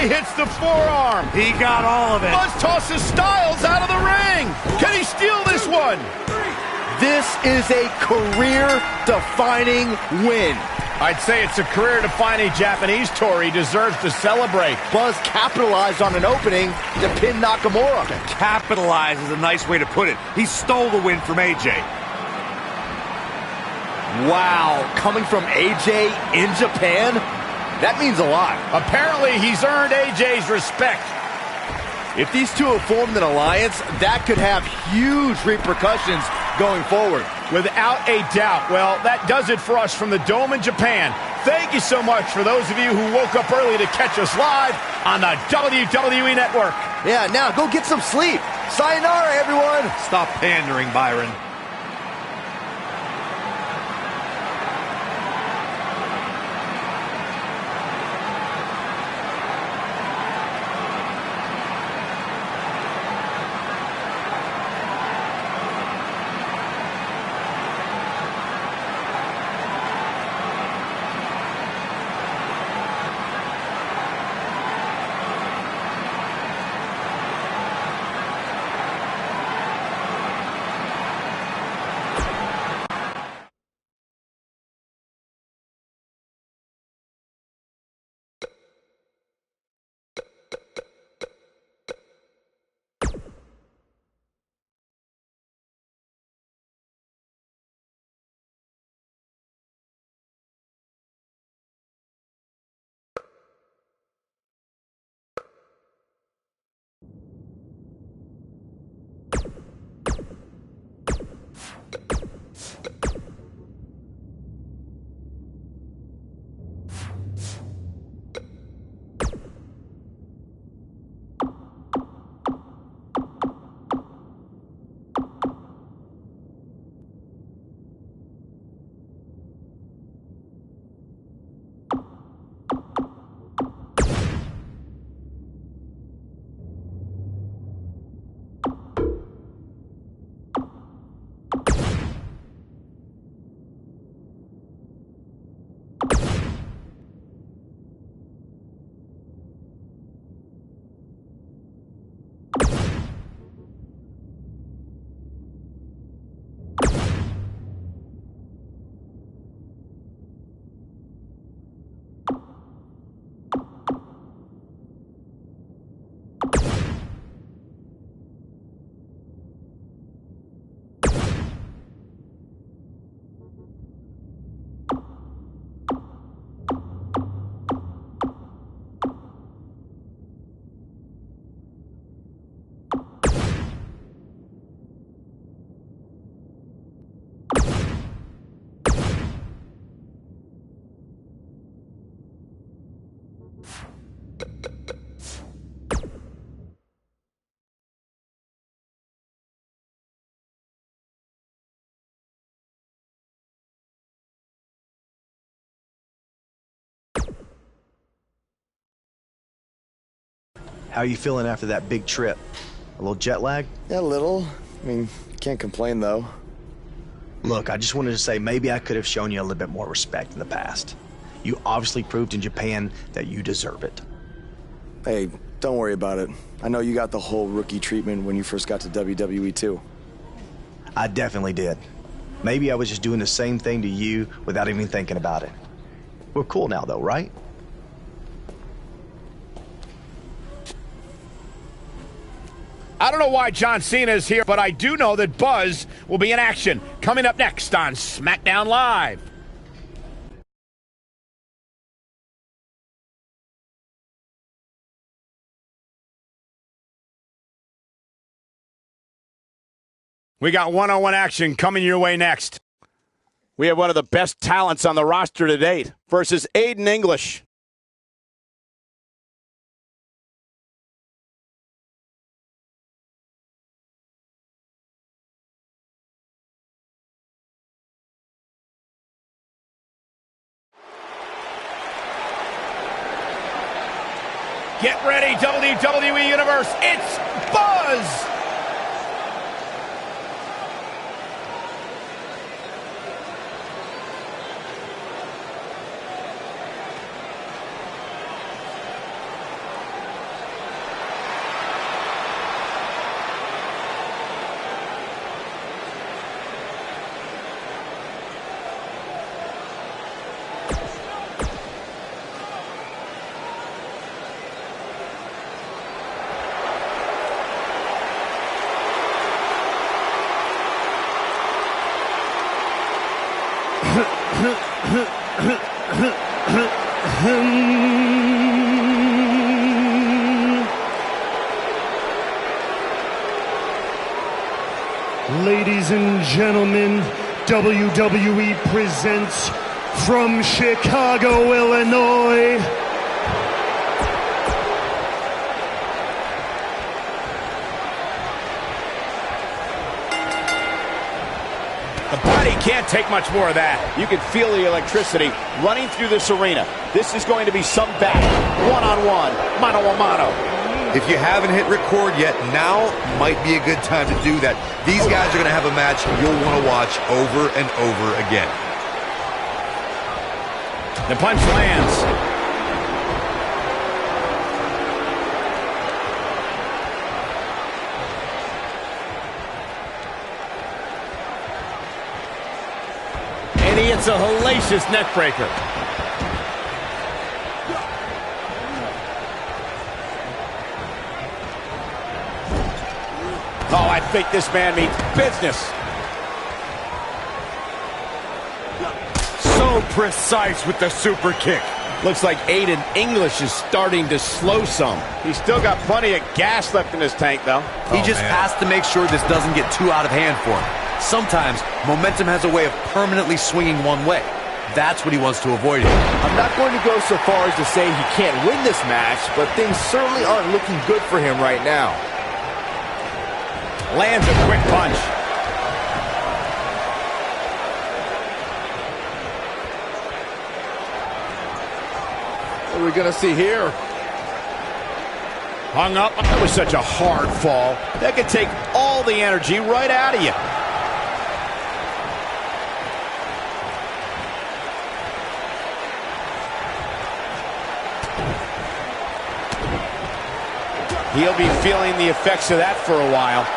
he hits the forearm. He got all of it. Buzz tosses Styles out of the ring. Can he steal this one? This is a career-defining win. I'd say it's a career-defining Japanese tour. He deserves to celebrate. Buzz capitalized on an opening to pin Nakamura. Capitalize is a nice way to put it. He stole the win from AJ. Wow, coming from AJ in Japan? That means a lot. Apparently, he's earned AJ's respect. If these two have formed an alliance, that could have huge repercussions going forward. Without a doubt. Well, that does it for us from the Dome in Japan. Thank you so much for those of you who woke up early to catch us live on the WWE Network. Yeah, now go get some sleep. Sayonara, everyone. Stop pandering, Byron. How are you feeling after that big trip? A little jet lag? Yeah, a little. I mean, can't complain, though. Look, I just wanted to say maybe I could have shown you a little bit more respect in the past. You obviously proved in Japan that you deserve it. Hey, don't worry about it. I know you got the whole rookie treatment when you first got to WWE, too. I definitely did. Maybe I was just doing the same thing to you without even thinking about it. We're cool now, though, right? I don't know why John Cena is here, but I do know that Buzz will be in action coming up next on SmackDown Live. We got one-on-one action coming your way next. We have one of the best talents on the roster to date versus Aiden English. Get ready, WWE Universe. It's Buzz! Ladies and gentlemen, WWE presents from Chicago, Illinois, the body can't take much more of that. You can feel the electricity running through this arena. This is going to be some battle. One-on-one, mano-a-mano. If you haven't hit record yet, now might be a good time to do that. These guys are going to have a match you'll want to watch over and over again. The punch lands. And he hits a hellacious neck breaker. Oh, I think this man means business. So precise with the super kick. Looks like Aiden English is starting to slow some. He's still got plenty of gas left in his tank, though. He just has to make sure this doesn't get too out of hand for him. Sometimes momentum has a way of permanently swinging one way. That's what he wants to avoid here. I'm not going to go so far as to say he can't win this match, but things certainly aren't looking good for him right now. Lands a quick punch. What are we going to see here? Hung up. That was such a hard fall. That could take all the energy right out of you. He'll be feeling the effects of that for a while.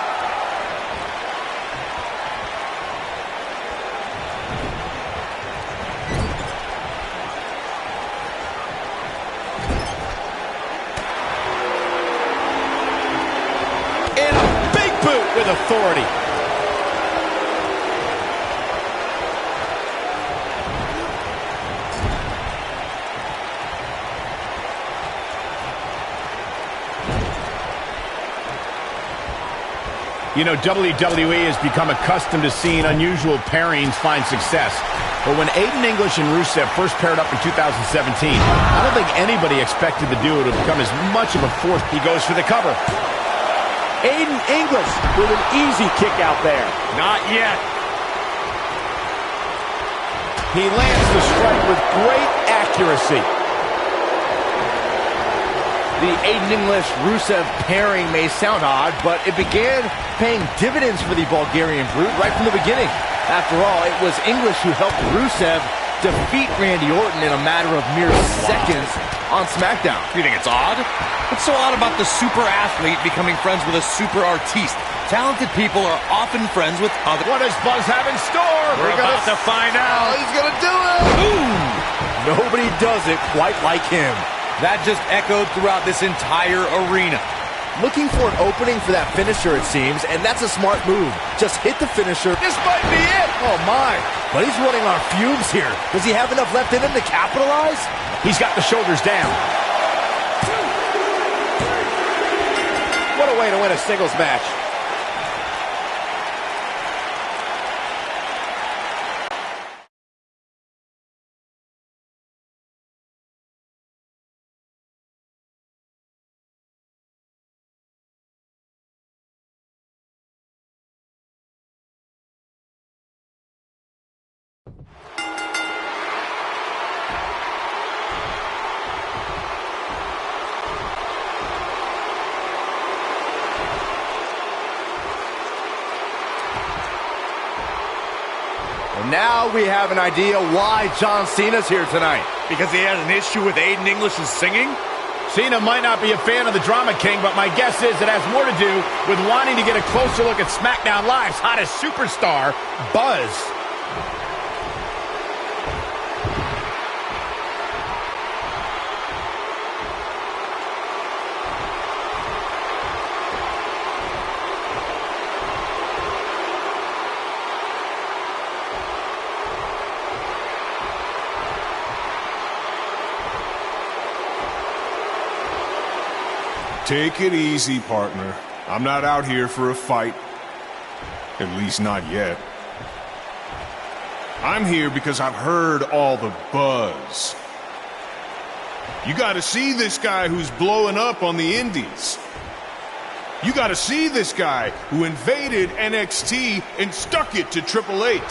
With authority. You know, WWE has become accustomed to seeing unusual pairings find success. But when Aiden English and Rusev first paired up in 2017, I don't think anybody expected the duo to become as much of a force. He goes for the cover. Aiden English with an easy kick out there. Not yet. He lands the strike with great accuracy. The Aiden English-Rusev pairing may sound odd, but it began paying dividends for the Bulgarian Brute right from the beginning. After all, it was English who helped Rusev defeat Randy Orton in a matter of mere seconds on SmackDown. You think it's odd? What's so odd about the super athlete becoming friends with a super artiste? Talented people are often friends with other... What does Buzz have in store? We're about to find out. He's going to do it! Boom! Nobody does it quite like him. That just echoed throughout this entire arena. Looking for an opening for that finisher, it seems, and that's a smart move. Just hit the finisher. This might be it! Oh, my. But he's running on fumes here. Does he have enough left in him to capitalize? He's got the shoulders down. What a way to win a singles match. And now we have an idea why John Cena's here tonight. Because he has an issue with Aiden English's singing? Cena might not be a fan of the Drama King, but my guess is it has more to do with wanting to get a closer look at SmackDown Live's hottest superstar, Buzz. Take it easy, partner. I'm not out here for a fight. At least not yet. I'm here because I've heard all the buzz. You gotta see this guy who's blowing up on the indies. You gotta see this guy who invaded NXT and stuck it to Triple H.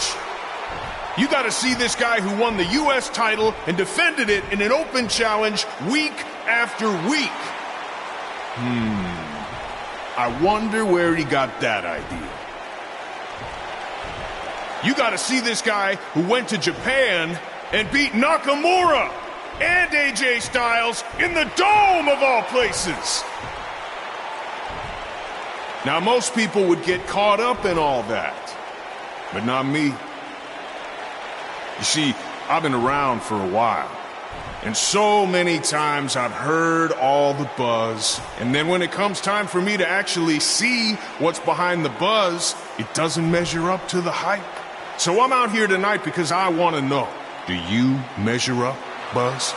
You gotta see this guy who won the US title and defended it in an open challenge week after week. I wonder where he got that idea. You gotta see this guy who went to Japan and beat Nakamura and AJ Styles in the Dome of all places. Now, most people would get caught up in all that, but not me. You see, I've been around for a while, and so many times I've heard all the buzz, and then when it comes time for me to actually see what's behind the buzz, it doesn't measure up to the hype. So I'm out here tonight because I want to know, do you measure up, Buzz?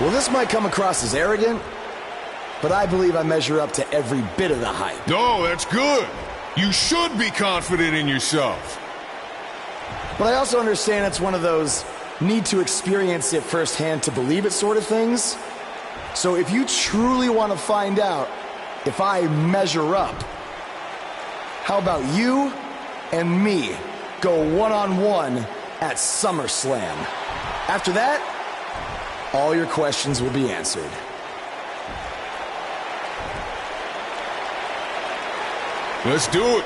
Well, this might come across as arrogant, but I believe I measure up to every bit of the hype. No, that's good. You should be confident in yourself. But I also understand it's one of those need to experience it firsthand to believe it sort of things. So if you truly want to find out if I measure up, how about you and me go one-on-one at SummerSlam? After that, all your questions will be answered. Let's do it.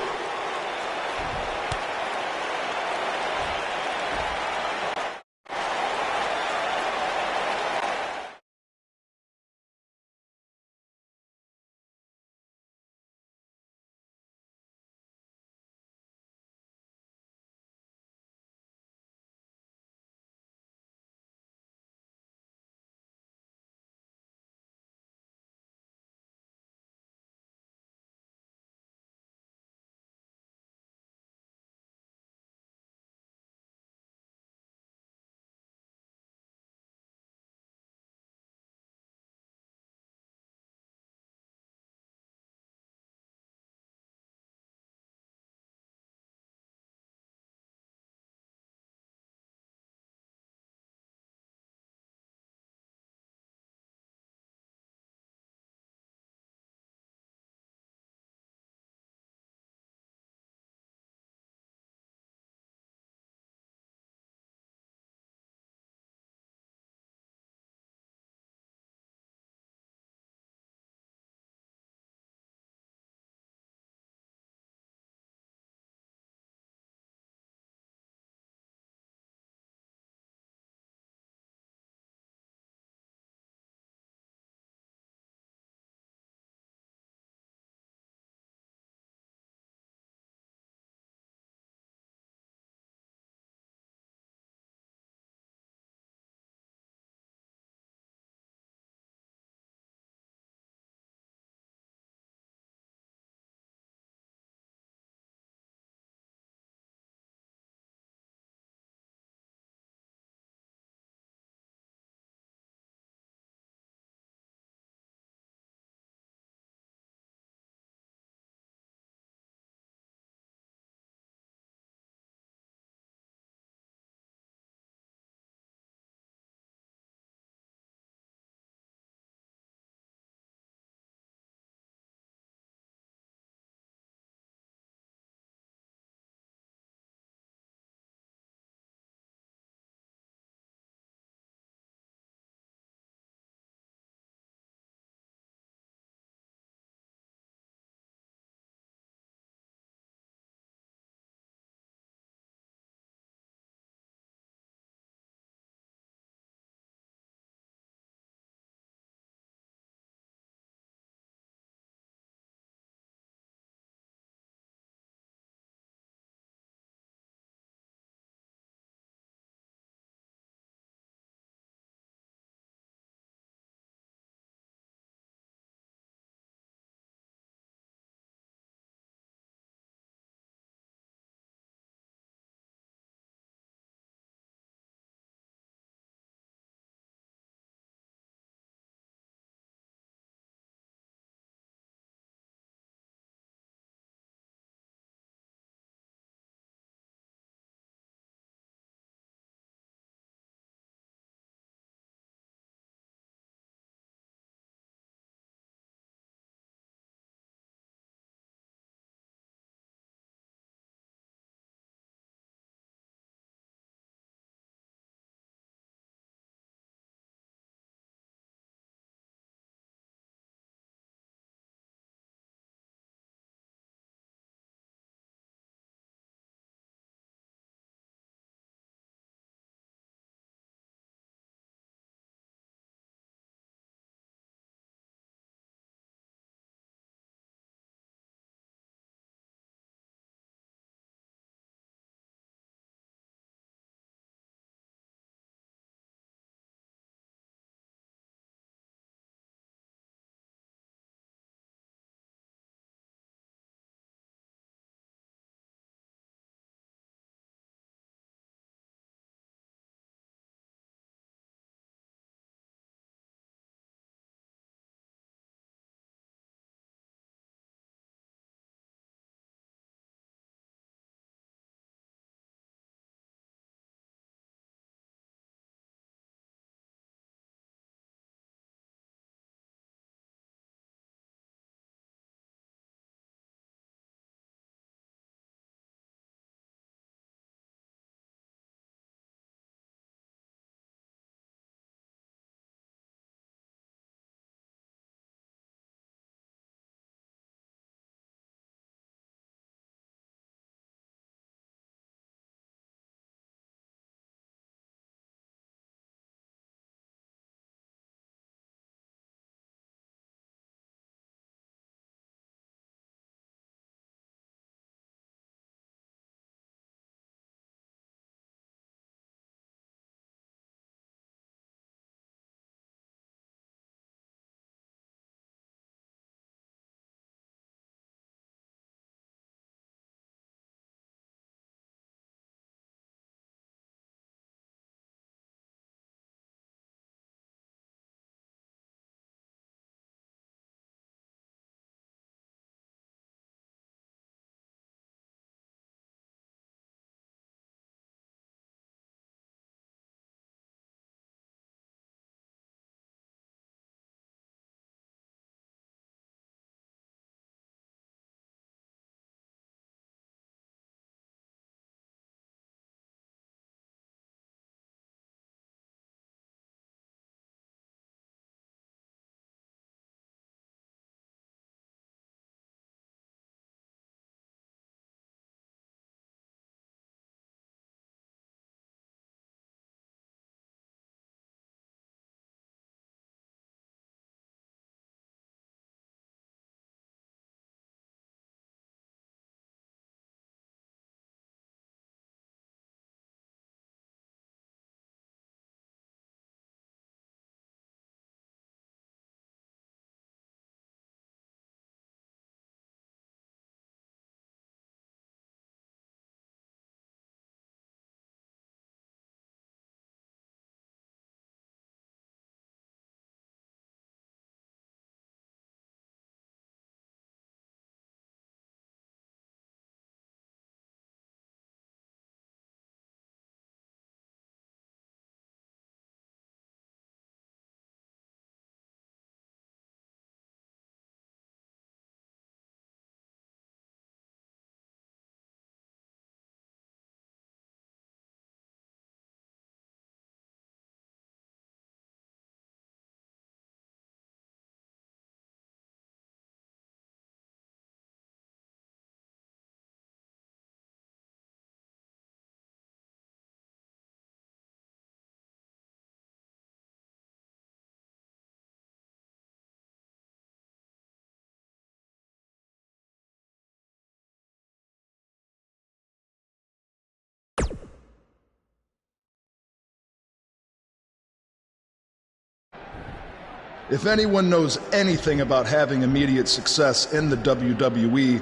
If anyone knows anything about having immediate success in the WWE,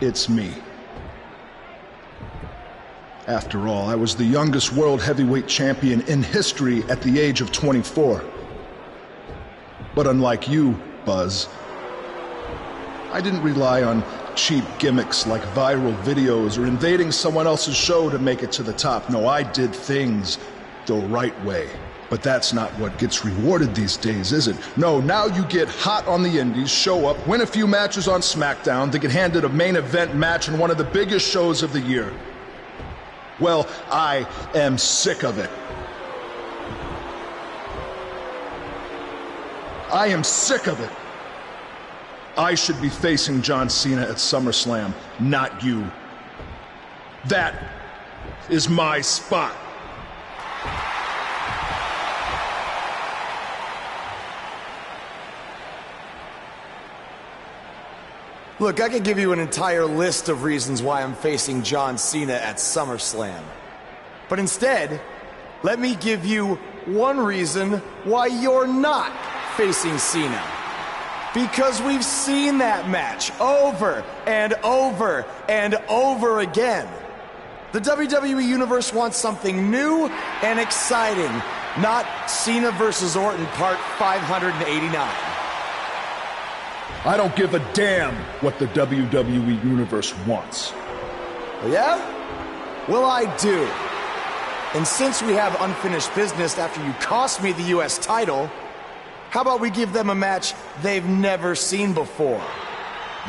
it's me. After all, I was the youngest world heavyweight champion in history at the age of 24. But unlike you, Buzz, I didn't rely on cheap gimmicks like viral videos or invading someone else's show to make it to the top. No, I did things the right way. But that's not what gets rewarded these days, is it? No, now you get hot on the indies, show up, win a few matches on SmackDown, then get handed a main event match in one of the biggest shows of the year. Well, I am sick of it. I am sick of it. I should be facing John Cena at SummerSlam, not you. That is my spot. Look, I could give you an entire list of reasons why I'm facing John Cena at SummerSlam. But instead, let me give you one reason why you're not facing Cena. Because we've seen that match over and over and over again. The WWE Universe wants something new and exciting, not Cena versus Orton Part 589. I don't give a damn what the WWE Universe wants. Yeah? Well, I do. And since we have unfinished business after you cost me the US title, how about we give them a match they've never seen before?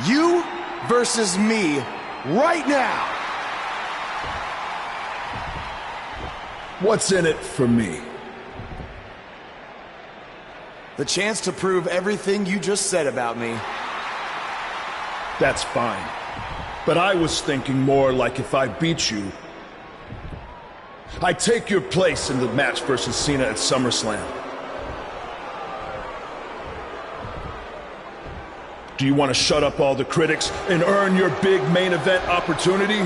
You versus me right now. What's in it for me? The chance to prove everything you just said about me. That's fine. But I was thinking more like if I beat you, I take your place in the match versus Cena at SummerSlam. Do you want to shut up all the critics and earn your big main event opportunity?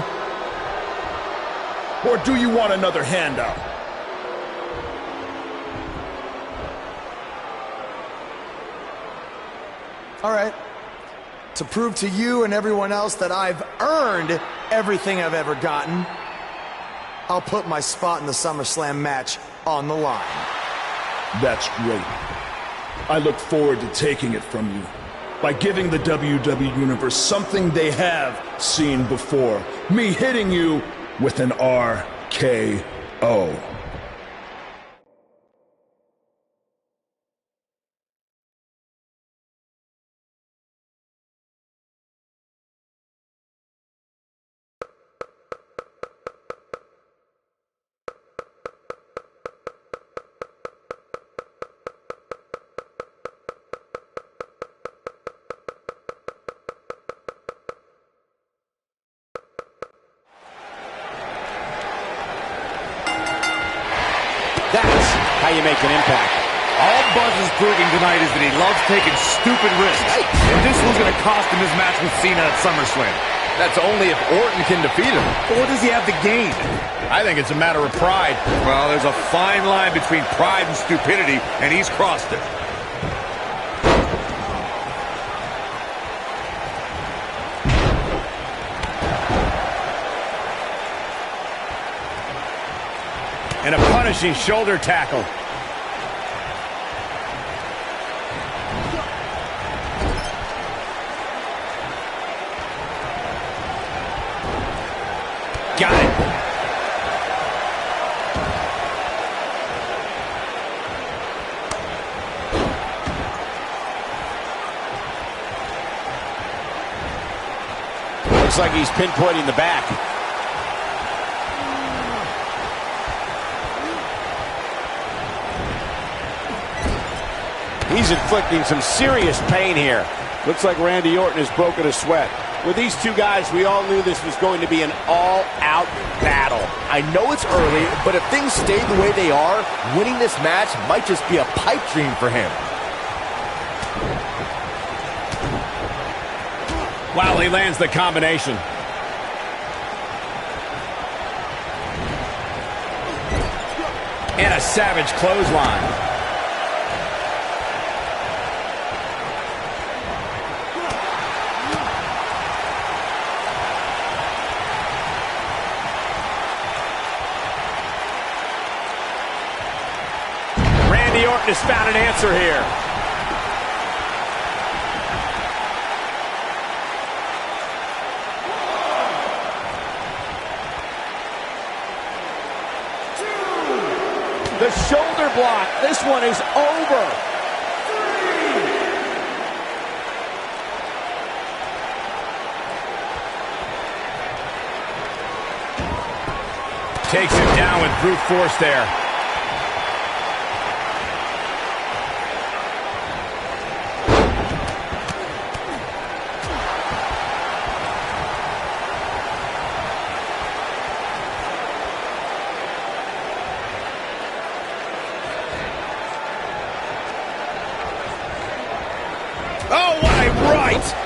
Or do you want another handout? All right. To prove to you and everyone else that I've earned everything I've ever gotten, I'll put my spot in the SummerSlam match on the line. That's great. I look forward to taking it from you by giving the WWE Universe something they have seen before. Me hitting you with an RKO. That's how you make an impact. All Buzz is proving tonight is that he loves taking stupid risks. And this one's going to cost him his match with Cena at SummerSlam. That's only if Orton can defeat him. But what does he have to gain? I think it's a matter of pride. Well, there's a fine line between pride and stupidity, and he's crossed it. And a punishing shoulder tackle. Got it. Looks like he's pinpointing the back. He's inflicting some serious pain here. Looks like Randy Orton has broken a sweat. With these two guys, we all knew this was going to be an all-out battle. I know it's early, but if things stay the way they are, winning this match might just be a pipe dream for him. Wow, he lands the combination. And a savage clothesline. Randy Orton has found an answer here. The shoulder block. This one is over. 3. Takes him down with brute force there.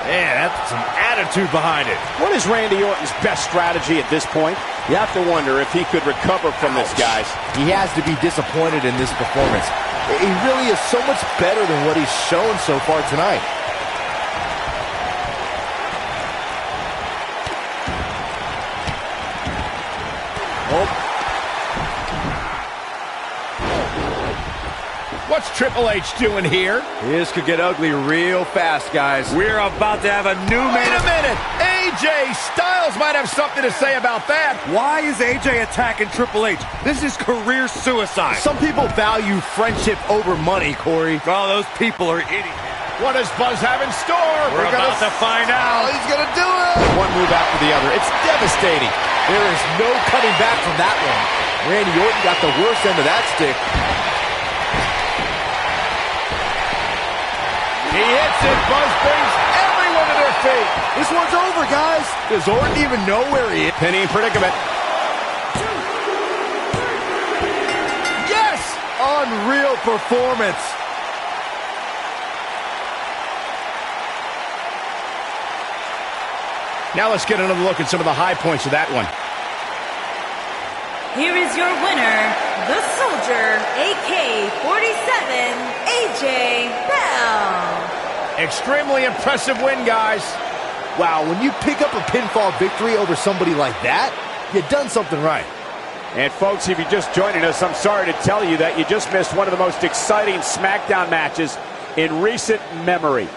Man, that's some attitude behind it. What is Randy Orton's best strategy at this point? You have to wonder if he could recover from this, guys. He has to be disappointed in this performance. He really is so much better than what he's shown so far tonight. What's Triple H doing here? This could get ugly real fast, guys. We're about to have a new man. Wait a minute! AJ Styles might have something to say about that. Why is AJ attacking Triple H? This is career suicide. Some people value friendship over money, Corey. Oh, those people are idiots. What does Buzz have in store? We're about to find out. Oh, he's going to do it. One move after the other. It's devastating. There is no coming back from that one. Randy Orton got the worst end of that stick. He hits it. Buzz brings everyone to their feet. This one's over, guys. Does Orton even know where he is? Penny predicament. Yes! Unreal performance. Now let's get another look at some of the high points of that one. Here is your winner, the Soldier, AK-47, AJ Bell. Extremely impressive win, guys. Wow, when you pick up a pinfall victory over somebody like that, you've done something right. And folks, if you're just joining us, I'm sorry to tell you that you just missed one of the most exciting SmackDown matches in recent memory.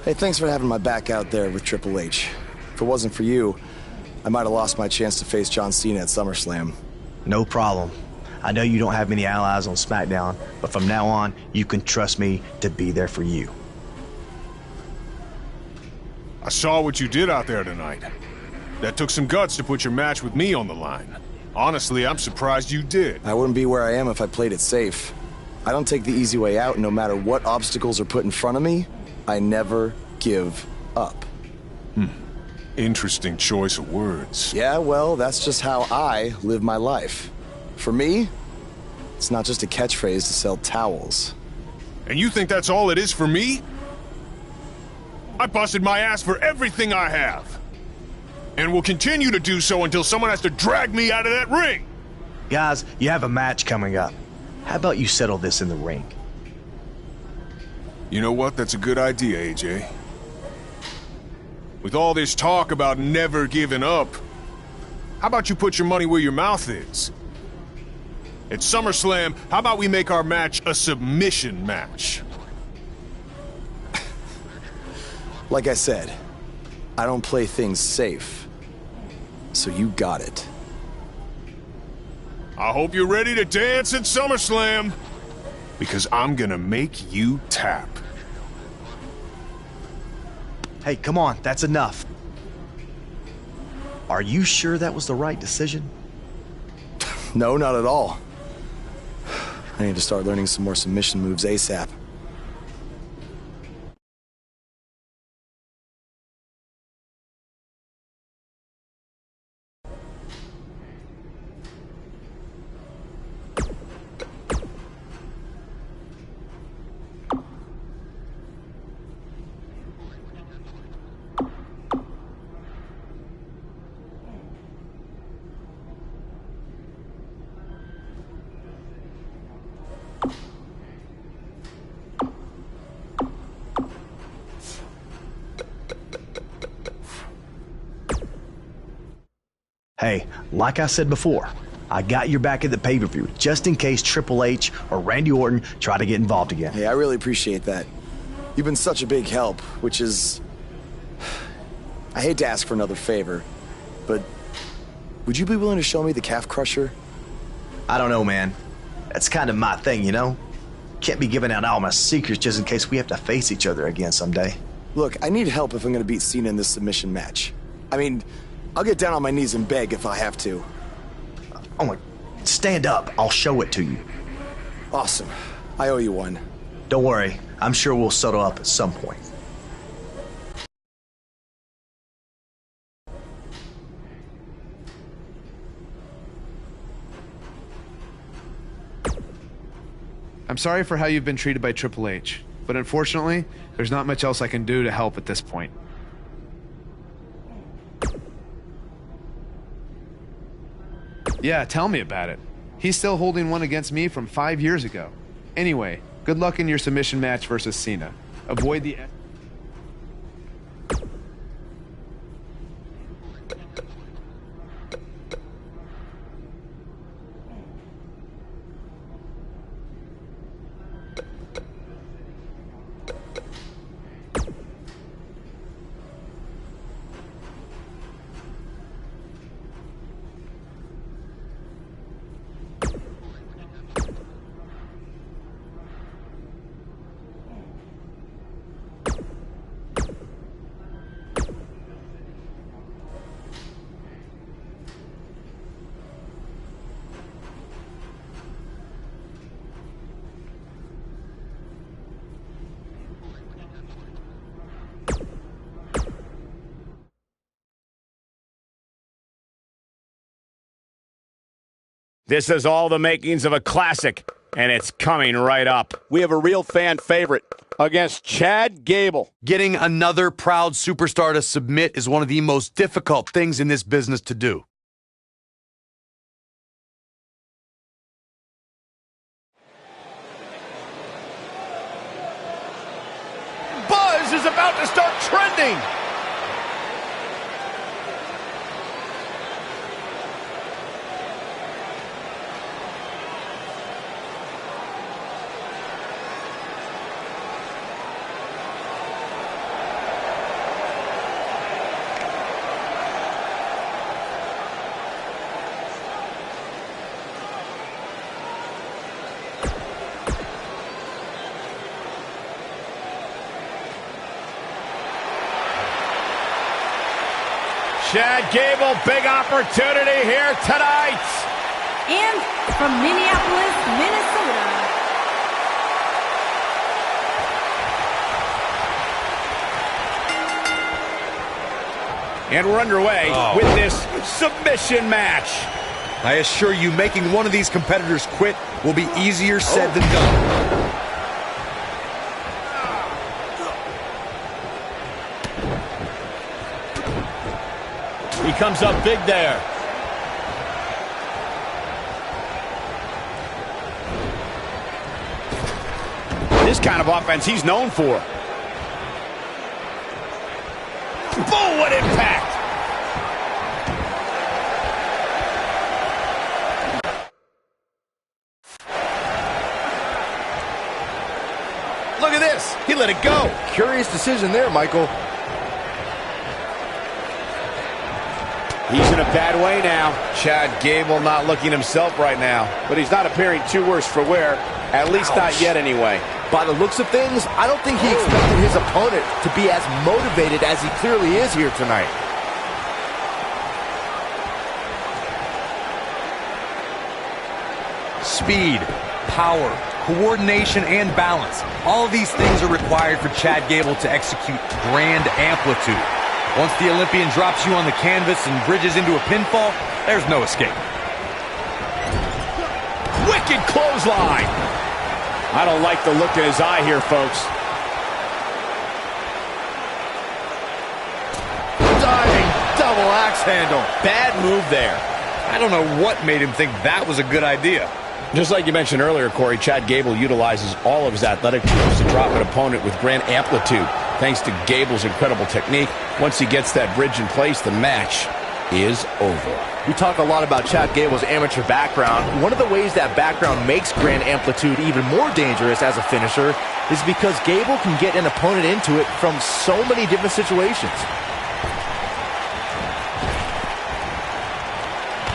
Hey, thanks for having my back out there with Triple H. If it wasn't for you, I might have lost my chance to face John Cena at SummerSlam. No problem. I know you don't have many allies on SmackDown, but from now on, you can trust me to be there for you. I saw what you did out there tonight. That took some guts to put your match with me on the line. Honestly, I'm surprised you did. I wouldn't be where I am if I played it safe. I don't take the easy way out, no matter what obstacles are put in front of me. I never give up. Interesting choice of words. Yeah, well, that's just how I live my life. For me, it's not just a catchphrase to sell towels. And you think that's all it is for me? I busted my ass for everything I have. And will continue to do so until someone has to drag me out of that ring. Guys, you have a match coming up. How about you settle this in the ring? You know what? That's a good idea, AJ. With all this talk about never giving up, how about you put your money where your mouth is? At SummerSlam, how about we make our match a submission match? Like I said, I don't play things safe. So you got it. I hope you're ready to dance at SummerSlam, because I'm gonna make you tap. Hey, come on, that's enough. Are you sure that was the right decision? No, not at all. I need to start learning some more submission moves ASAP. Hey, like I said before, I got your back at the pay-per-view, just in case Triple H or Randy Orton try to get involved again. Hey, I really appreciate that. You've been such a big help, which is... I hate to ask for another favor, but would you be willing to show me the calf crusher? I don't know, man. That's kind of my thing, you know? Can't be giving out all my secrets just in case we have to face each other again someday. Look, I need help if I'm gonna beat Cena in this submission match. I mean, I'll get down on my knees and beg if I have to. Oh my... Stand up. I'll show it to you. Awesome. I owe you one. Don't worry. I'm sure we'll settle up at some point. I'm sorry for how you've been treated by Triple H, but unfortunately, there's not much else I can do to help at this point. Yeah, tell me about it. He's still holding one against me from 5 years ago. Anyway, good luck in your submission match versus Cena. Avoid the... This is all the makings of a classic, and it's coming right up. We have a real fan favorite against Chad Gable. Getting another proud superstar to submit is one of the most difficult things in this business to do. Buzz is about to start trending. Chad Gable, big opportunity here tonight. And from Minneapolis, Minnesota, and we're underway with this submission match. I assure you, making one of these competitors quit will be easier said than done. He comes up big there. This kind of offense he's known for. Boom, what impact! Look at this. He let it go. Curious decision there, Michael. He's in a bad way now. Chad Gable not looking himself right now. But he's not appearing too worse for wear. At least not yet anyway. By the looks of things, I don't think he expected his opponent to be as motivated as he clearly is here tonight. Speed, power, coordination, and balance. All of these things are required for Chad Gable to execute grand amplitude. Once the Olympian drops you on the canvas and bridges into a pinfall, there's no escape. Wicked clothesline. I don't like the look in his eye here, folks. Diving double axe handle. Bad move there. I don't know what made him think that was a good idea. Just like you mentioned earlier, Corey, Chad Gable utilizes all of his athletic tools to drop an opponent with grand amplitude. Thanks to Gable's incredible technique, once he gets that bridge in place, the match is over. We talk a lot about Chad Gable's amateur background. One of the ways that background makes Grand Amplitude even more dangerous as a finisher is because Gable can get an opponent into it from so many different situations.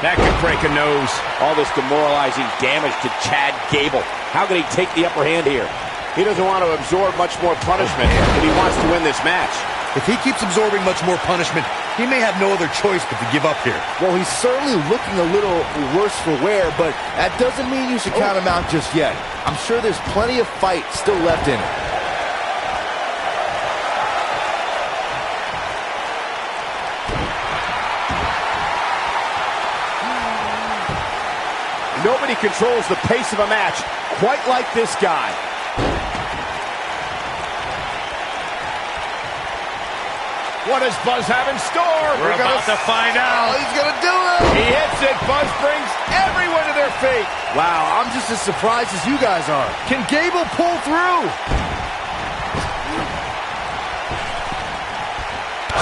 That could break a nose. All this demoralizing damage to Chad Gable. How can he take the upper hand here? He doesn't want to absorb much more punishment if he wants to win this match. If he keeps absorbing much more punishment, he may have no other choice but to give up here. Well, he's certainly looking a little worse for wear, but that doesn't mean you should count him out just yet. I'm sure there's plenty of fight still left in him. Nobody controls the pace of a match quite like this guy. What does Buzz have in store? We're about to find out. He's going to do it. He hits it. Buzz brings everyone to their feet. Wow, I'm just as surprised as you guys are. Can Gable pull through?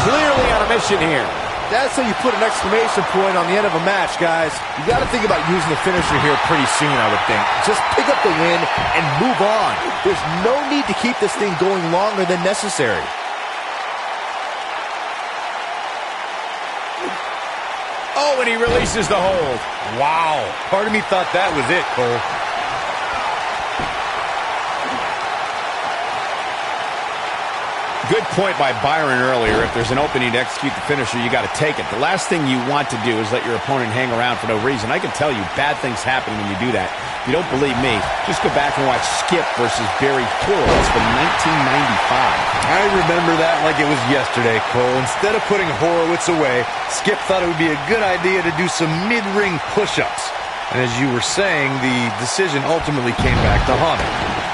Clearly on a mission here. That's how you put an exclamation point on the end of a match, guys. You got to think about using the finisher here pretty soon, I would think. Just pick up the win and move on. There's no need to keep this thing going longer than necessary. Oh, and he releases the hold. Wow. Part of me thought that was it, Cole. Good point by Byron earlier. If there's an opening to execute the finisher, you got to take it. The last thing you want to do is let your opponent hang around for no reason. I can tell you bad things happen when you do that. If you don't believe me, just go back and watch Skip versus Barry Horowitz from 1995. I remember that like it was yesterday, Cole. Instead of putting Horowitz away, Skip thought it would be a good idea to do some mid-ring push-ups. And as you were saying, the decision ultimately came back to haunt him.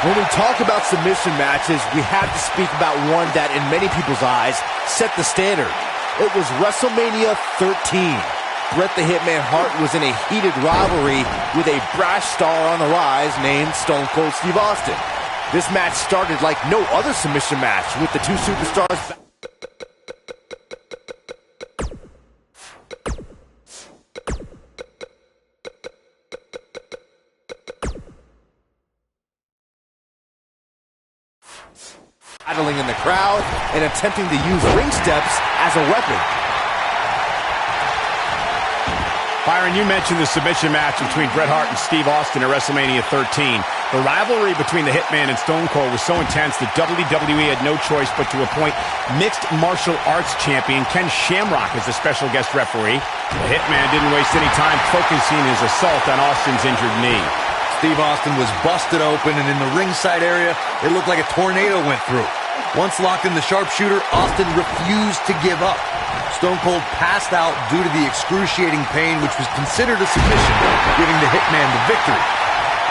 When we talk about submission matches, we have to speak about one that, in many people's eyes, set the standard. It was WrestleMania 13. Bret the Hitman Hart was in a heated rivalry with a brash star on the rise named Stone Cold Steve Austin. This match started like no other submission match, with the two superstars battling in the crowd and attempting to use ring steps as a weapon. Byron, you mentioned the submission match between Bret Hart and Steve Austin at WrestleMania 13. The rivalry between the Hitman and Stone Cold was so intense that WWE had no choice but to appoint mixed martial arts champion Ken Shamrock as the special guest referee. The Hitman didn't waste any time focusing his assault on Austin's injured knee. Steve Austin was busted open, and in the ringside area, it looked like a tornado went through. Once locked in the sharpshooter, Austin refused to give up. Stone Cold passed out due to the excruciating pain, which was considered a submission, giving the Hitman the victory.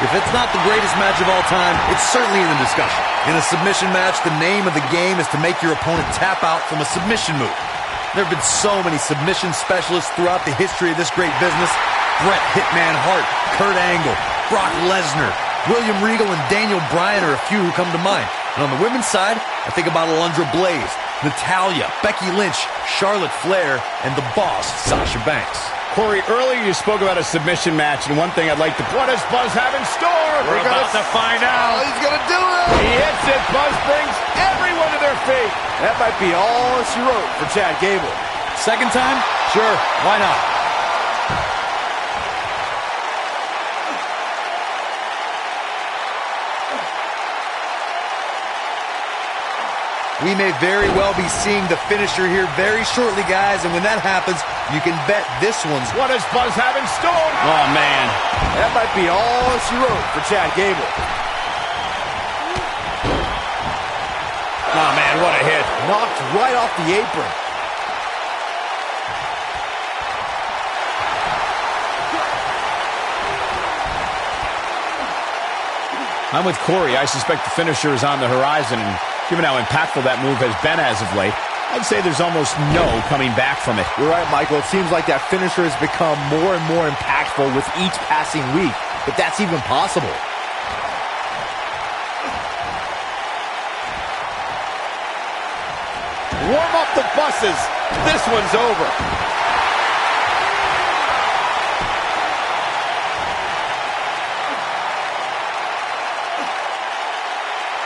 If it's not the greatest match of all time, it's certainly in the discussion. In a submission match, the name of the game is to make your opponent tap out from a submission move. There have been so many submission specialists throughout the history of this great business. Bret Hitman Hart, Kurt Angle, Brock Lesnar, William Regal, and Daniel Bryan are a few who come to mind. And on the women's side, I think about Alundra Blaze, Natalya, Becky Lynch, Charlotte Flair, and the boss, Sasha Banks. Corey, earlier you spoke about a submission match, and one thing I'd like to... What does Buzz have in store? We're about to find out. He's going to do it. He hits it. Buzz brings everyone to their feet. That might be all she wrote for Chad Gable. Second time? Sure, why not? We may very well be seeing the finisher here very shortly, guys, and when that happens, you can bet this one's... What does Buzz have in store? Oh, man. That might be all she wrote for Chad Gable. Oh, man, what a hit. Knocked right off the apron. I'm with Corey. I suspect the finisher is on the horizon, and given how impactful that move has been as of late, I'd say there's almost no coming back from it. You're right, Michael. It seems like that finisher has become more and more impactful with each passing week, but that's even possible. Warm up the buses. This one's over.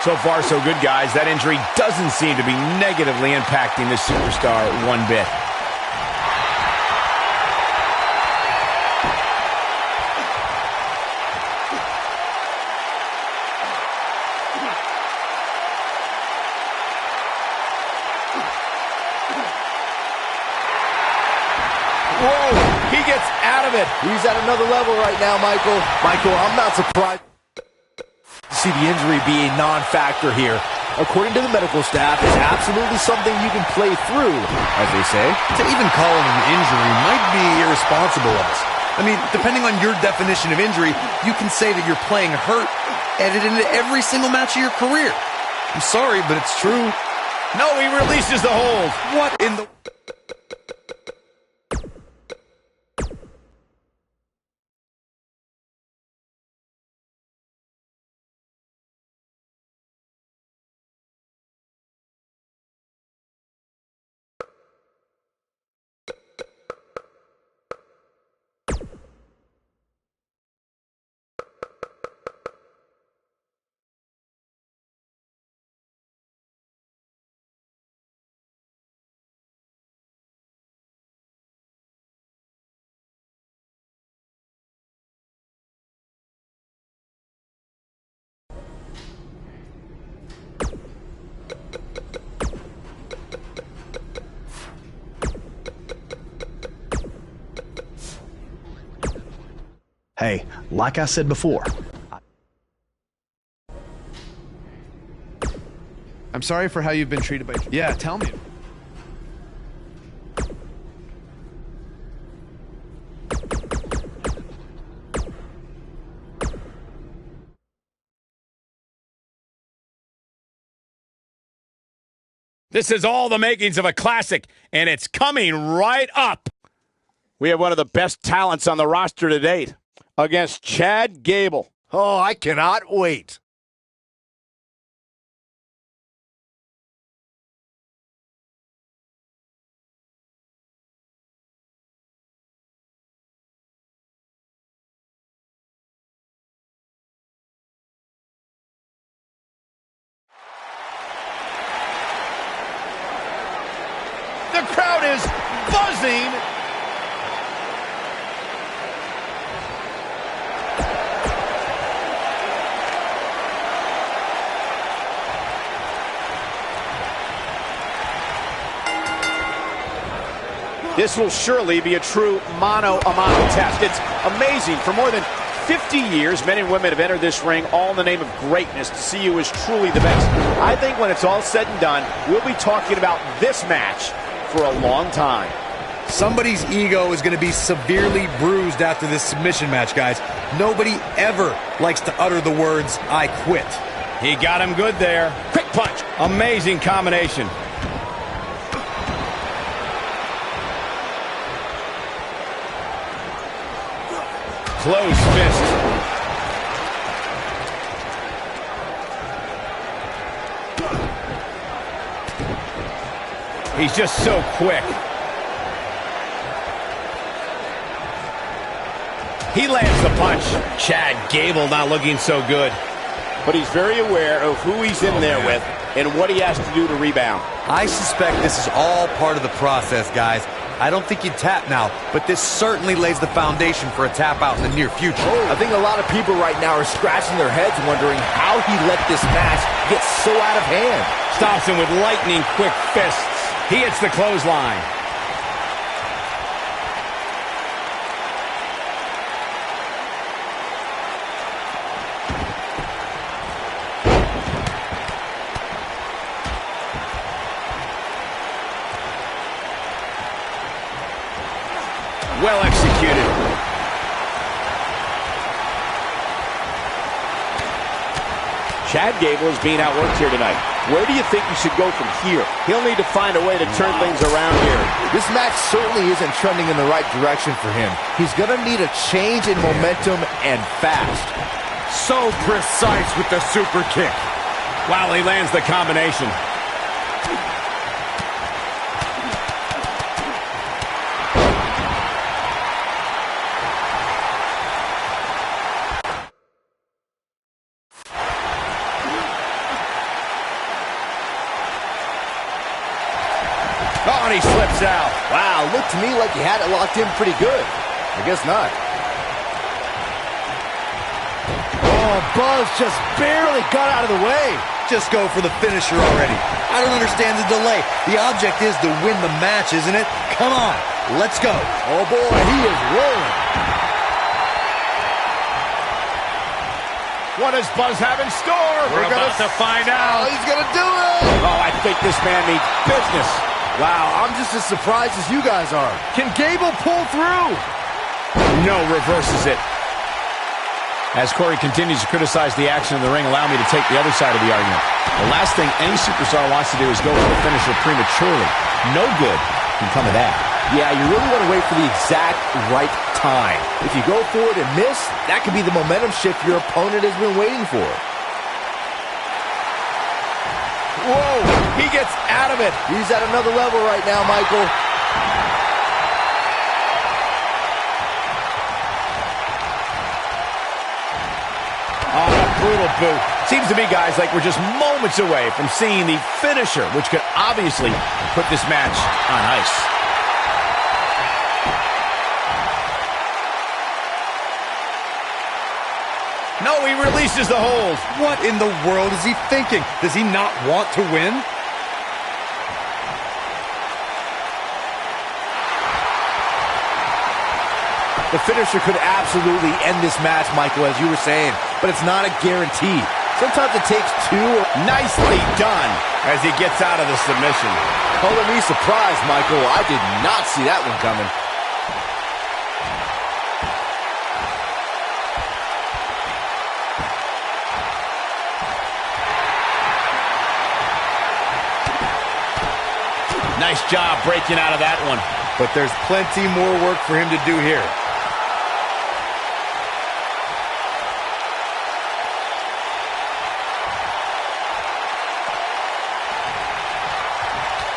So far, so good, guys. That injury doesn't seem to be negatively impacting this superstar one bit. Whoa, he gets out of it. He's at another level right now, Michael. Michael, I'm not surprised to see the injury be a non-factor here. According to the medical staff, it's absolutely something you can play through, as they say. To even call it an injury might be irresponsible of us. I mean, depending on your definition of injury, you can say that you're playing hurt, added into every single match of your career. I'm sorry, but it's true. No, he releases the hold. What in the... Hey, like I said before, I'm sorry for how you've been treated by... Yeah, tell me. This is all the makings of a classic, and it's coming right up. We have one of the best talents on the roster to date against Chad Gable. Oh, I cannot wait. The crowd is buzzing. This will surely be a true mano-a-mano test. It's amazing. For more than 50 years, men and women have entered this ring all in the name of greatness to see who is truly the best. I think when it's all said and done, we'll be talking about this match for a long time. Somebody's ego is going to be severely bruised after this submission match, guys. Nobody ever likes to utter the words, "I quit." He got him good there. Quick punch. Amazing combination. Close fist. He's just so quick. He lands the punch. Chad Gable not looking so good. But he's very aware of who he's in there with and what he has to do to rebound. I suspect this is all part of the process, guys. I don't think he'd tap now, but this certainly lays the foundation for a tap out in the near future. I think a lot of people right now are scratching their heads wondering how he let this match get so out of hand. Stops him with lightning quick fists. He hits the clothesline. Well executed. Chad Gable is being outworked here tonight. Where do you think you should go from here? He'll need to find a way to turn things around here. This match certainly isn't trending in the right direction for him. He's going to need a change in momentum and fast. So precise with the super kick. Wow, he lands the combination. Wow, looked to me like he had it locked in pretty good. I guess not. Oh, Buzz just barely got out of the way. Just go for the finisher already. I don't understand the delay. The object is to win the match, isn't it? Come on, let's go. Oh boy, he is rolling. What does Buzz have in store? We're about to find out. Oh, he's gonna do it. Oh, I think this man means business. Wow, I'm just as surprised as you guys are. Can Gable pull through? No, reverses it. As Corey continues to criticize the action in the ring, allow me to take the other side of the argument. The last thing any superstar wants to do is go for the finisher prematurely. No good can come of that. Yeah, you really want to wait for the exact right time. If you go for it and miss, that could be the momentum shift your opponent has been waiting for. Whoa, he gets out of it. He's at another level right now, Michael. Oh, a brutal boot. Seems to me, guys, like we're just moments away from seeing the finisher, which could obviously put this match on ice. No, he releases the hold. What in the world is he thinking? Does he not want to win? The finisher could absolutely end this match, Michael, as you were saying, but it's not a guarantee. Sometimes it takes two. Nicely done as he gets out of the submission. Color me surprised, Michael. I did not see that one coming. Nice job breaking out of that one. But there's plenty more work for him to do here.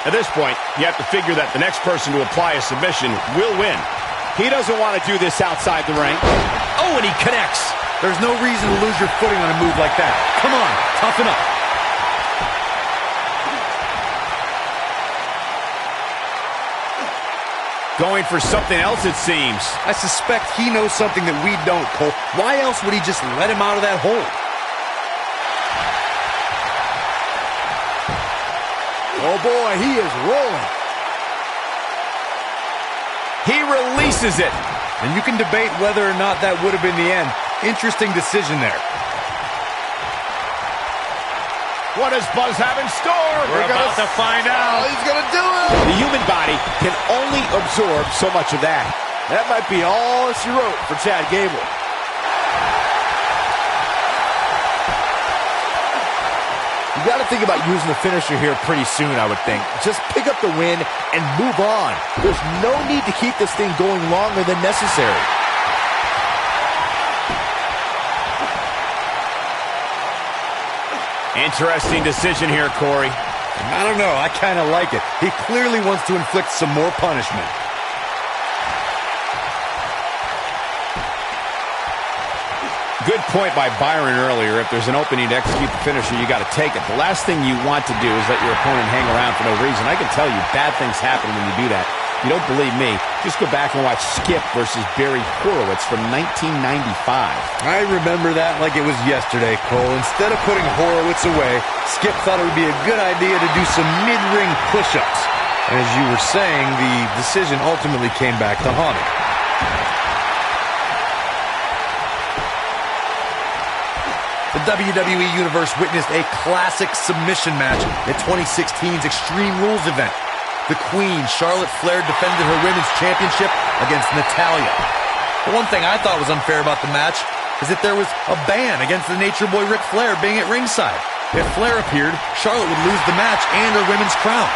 At this point, you have to figure that the next person to apply a submission will win. He doesn't want to do this outside the ring. Oh, and he connects. There's no reason to lose your footing on a move like that. Come on, toughen up. Going for something else, it seems. I suspect he knows something that we don't, Cole. Why else would he just let him out of that hole? Oh boy, he is rolling. He releases it. And you can debate whether or not that would have been the end. Interesting decision there. What does Buzz have in store? We're about to find out. Oh, he's going to do it. The human body can only absorb so much of that. That might be all she wrote for Chad Gable. You got to think about using the finisher here pretty soon, I would think. Just pick up the win and move on. There's no need to keep this thing going longer than necessary. Interesting decision here, Corey. I don't know. I kind of like it. He clearly wants to inflict some more punishment. Good point by Byron earlier. If there's an opening to execute the finisher, you got to take it. The last thing you want to do is let your opponent hang around for no reason. I can tell you bad things happen when you do that. If you don't believe me, just go back and watch Skip versus Barry Horowitz from 1995. I remember that like it was yesterday, Cole. Instead of putting Horowitz away, Skip thought it would be a good idea to do some mid-ring push-ups. As you were saying, the decision ultimately came back to haunt him. The WWE Universe witnessed a classic submission match at 2016's Extreme Rules event. The Queen, Charlotte Flair, defended her Women's Championship against Natalya. The one thing I thought was unfair about the match is that there was a ban against the Nature Boy Ric Flair being at ringside. If Flair appeared, Charlotte would lose the match and her women's crown.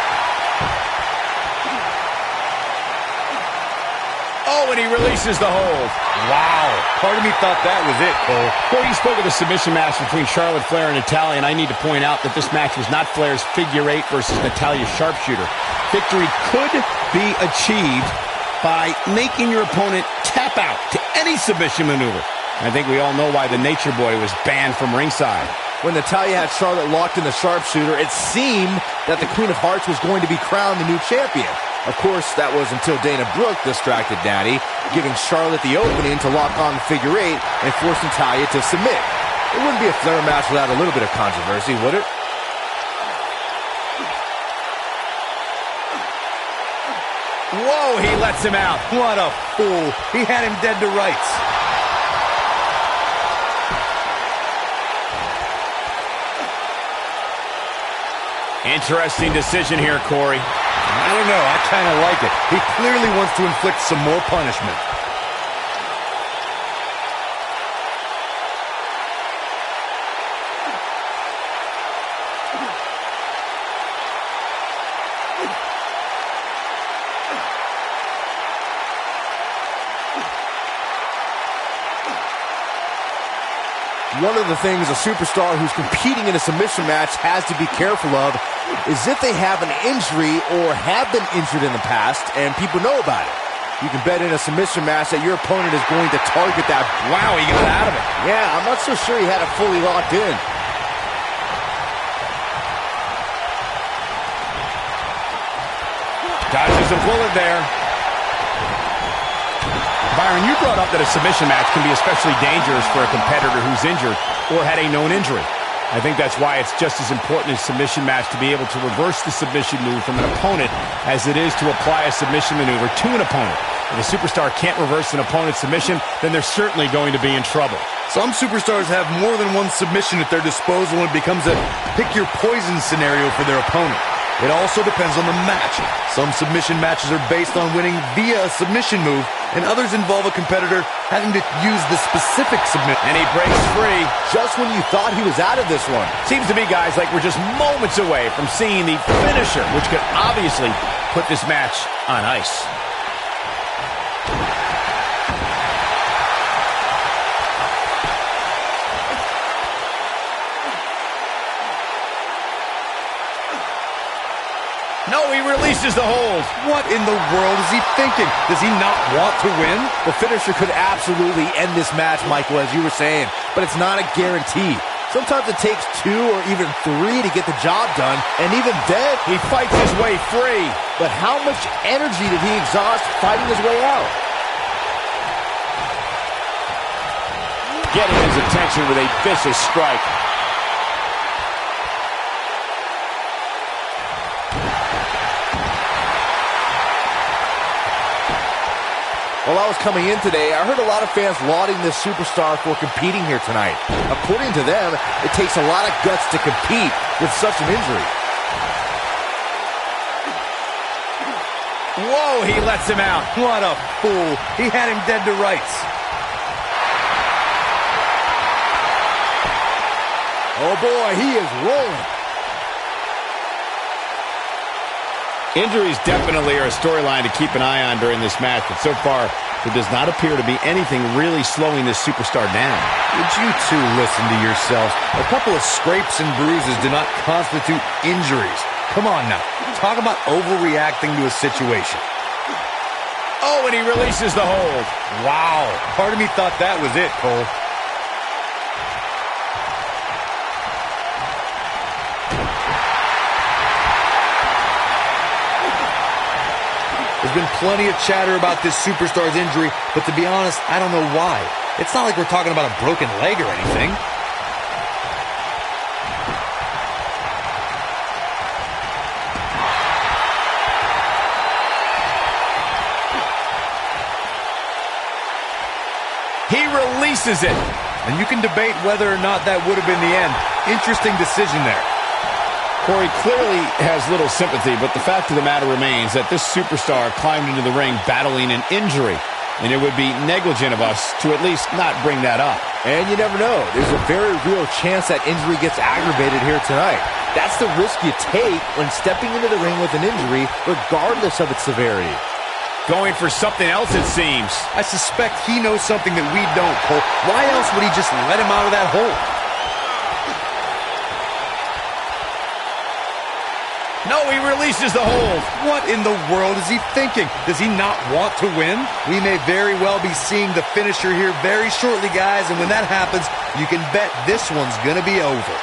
Oh, and he releases the hold. Wow. Part of me thought that was it, Cole. Corey, you spoke of the submission match between Charlotte Flair and Natalya, and I need to point out that this match was not Flair's figure eight versus Natalya's sharpshooter. Victory could be achieved by making your opponent tap out to any submission maneuver. I think we all know why the Nature Boy was banned from ringside. When Natalya had Charlotte locked in the sharpshooter, it seemed that the Queen of Hearts was going to be crowned the new champion. Of course, that was until Dana Brooke distracted Natty, giving Charlotte the opening to lock on the figure 8 and force Natalya to submit. It wouldn't be a Flair match without a little bit of controversy, would it? Whoa, he lets him out. What a fool. He had him dead to rights. Interesting decision here, Corey. I don't know. I kind of like it. He clearly wants to inflict some more punishment. One of the things a superstar who's competing in a submission match has to be careful of is if they have an injury or have been injured in the past and people know about it. You can bet in a submission match that your opponent is going to target that. Wow, he got out of it. Yeah, I'm not so sure he had it fully locked in. Dodges a bullet there. Byron, you brought up that a submission match can be especially dangerous for a competitor who's injured or had a known injury. I think that's why it's just as important in a submission match to be able to reverse the submission move from an opponent as it is to apply a submission maneuver to an opponent. If a superstar can't reverse an opponent's submission, then they're certainly going to be in trouble. Some superstars have more than one submission at their disposal and it becomes a pick-your-poison scenario for their opponent. It also depends on the match. Some submission matches are based on winning via a submission move, and others involve a competitor having to use the specific submission. And he breaks free just when you thought he was out of this one. Seems to be, guys, like we're just moments away from seeing the finisher, which could obviously put this match on ice. No, he releases the hold. What in the world is he thinking? Does he not want to win? The finisher could absolutely end this match, Michael, as you were saying, but it's not a guarantee. Sometimes it takes 2 or even 3 to get the job done, and even then, he fights his way free. But how much energy did he exhaust fighting his way out? Getting his attention with a vicious strike. While I was coming in today, I heard a lot of fans lauding this superstar for competing here tonight. According to them, it takes a lot of guts to compete with such an injury. Whoa, he lets him out. What a fool. He had him dead to rights. Oh boy, he is rolling. Injuries definitely are a storyline to keep an eye on during this match, but so far, there does not appear to be anything really slowing this superstar down. Would you two listen to yourselves? A couple of scrapes and bruises do not constitute injuries. Come on now. Talk about overreacting to a situation. Oh, and he releases the hold. Wow. Part of me thought that was it, Cole. There's been plenty of chatter about this superstar's injury, but to be honest, I don't know why. It's not like we're talking about a broken leg or anything. He releases it. And you can debate whether or not that would have been the end. Interesting decision there. Corey clearly has little sympathy, but the fact of the matter remains that this superstar climbed into the ring battling an injury, and it would be negligent of us to at least not bring that up. And you never know. There's a very real chance that injury gets aggravated here tonight. That's the risk you take when stepping into the ring with an injury, regardless of its severity. Going for something else, it seems. I suspect he knows something that we don't, Cole. Why else would he just let him out of that hole? No, he releases the hold. What in the world is he thinking? Does he not want to win? We may very well be seeing the finisher here very shortly, guys, and when that happens, you can bet this one's going to be over.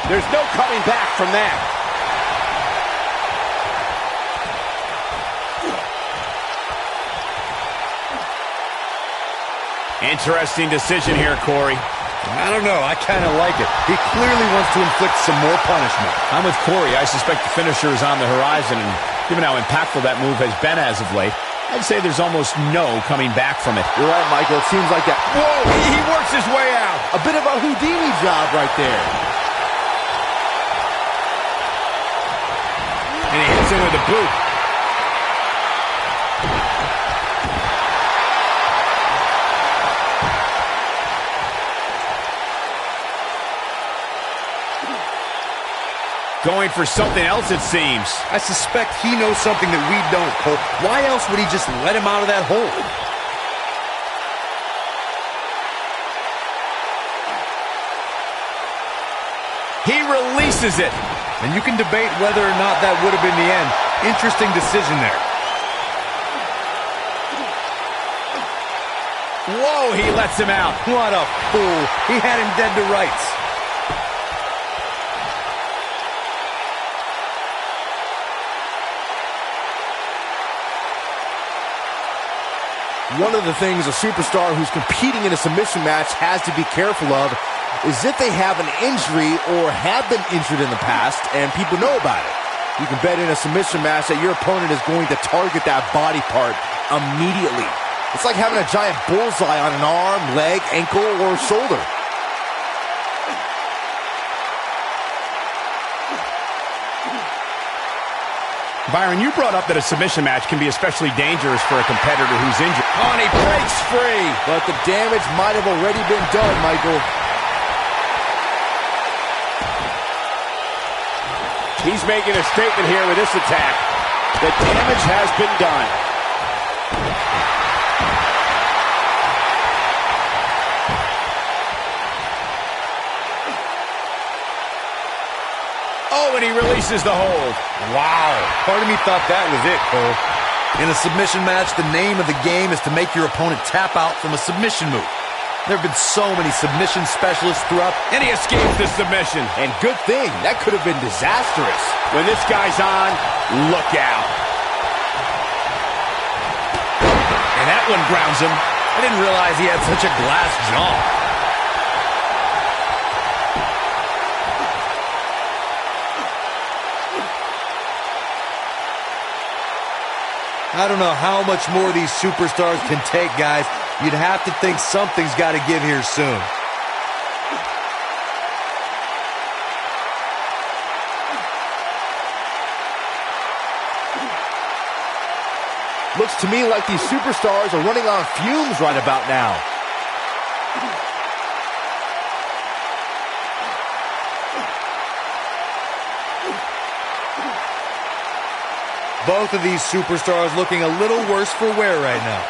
There's no coming back from that. Interesting decision here, Corey. I don't know. I kind of like it. He clearly wants to inflict some more punishment. I'm with Corey. I suspect the finisher is on the horizon, and given how impactful that move has been as of late, I'd say there's almost no coming back from it. You're right, Michael. It seems like that. Whoa, he works his way out. A bit of a Houdini job right there. And he hits him with a boot. Going for something else, it seems. I suspect he knows something that we don't, Cole. Why else would he just let him out of that hole? He releases it. And you can debate whether or not that would have been the end. Interesting decision there. Whoa, he lets him out. What a fool. He had him dead to rights. One of the things a superstar who's competing in a submission match has to be careful of is if they have an injury or have been injured in the past and people know about it. You can bet in a submission match that your opponent is going to target that body part immediately. It's like having a giant bullseye on an arm, leg, ankle, or shoulder. Byron, you brought up that a submission match can be especially dangerous for a competitor who's injured. Oh, and he breaks free. But the damage might have already been done, Michael. He's making a statement here with this attack. The damage has been done. Oh, and he releases the hold. Wow. Part of me thought that was it, Cole. In a submission match, the name of the game is to make your opponent tap out from a submission move. There have been so many submission specialists throughout. And he escapes the submission. And good thing. That could have been disastrous. When this guy's on, look out. And that one grounds him. I didn't realize he had such a glass jaw. I don't know how much more these superstars can take, guys. You'd have to think something's got to give here soon. Looks to me like these superstars are running on fumes right about now. Both of these superstars looking a little worse for wear right now.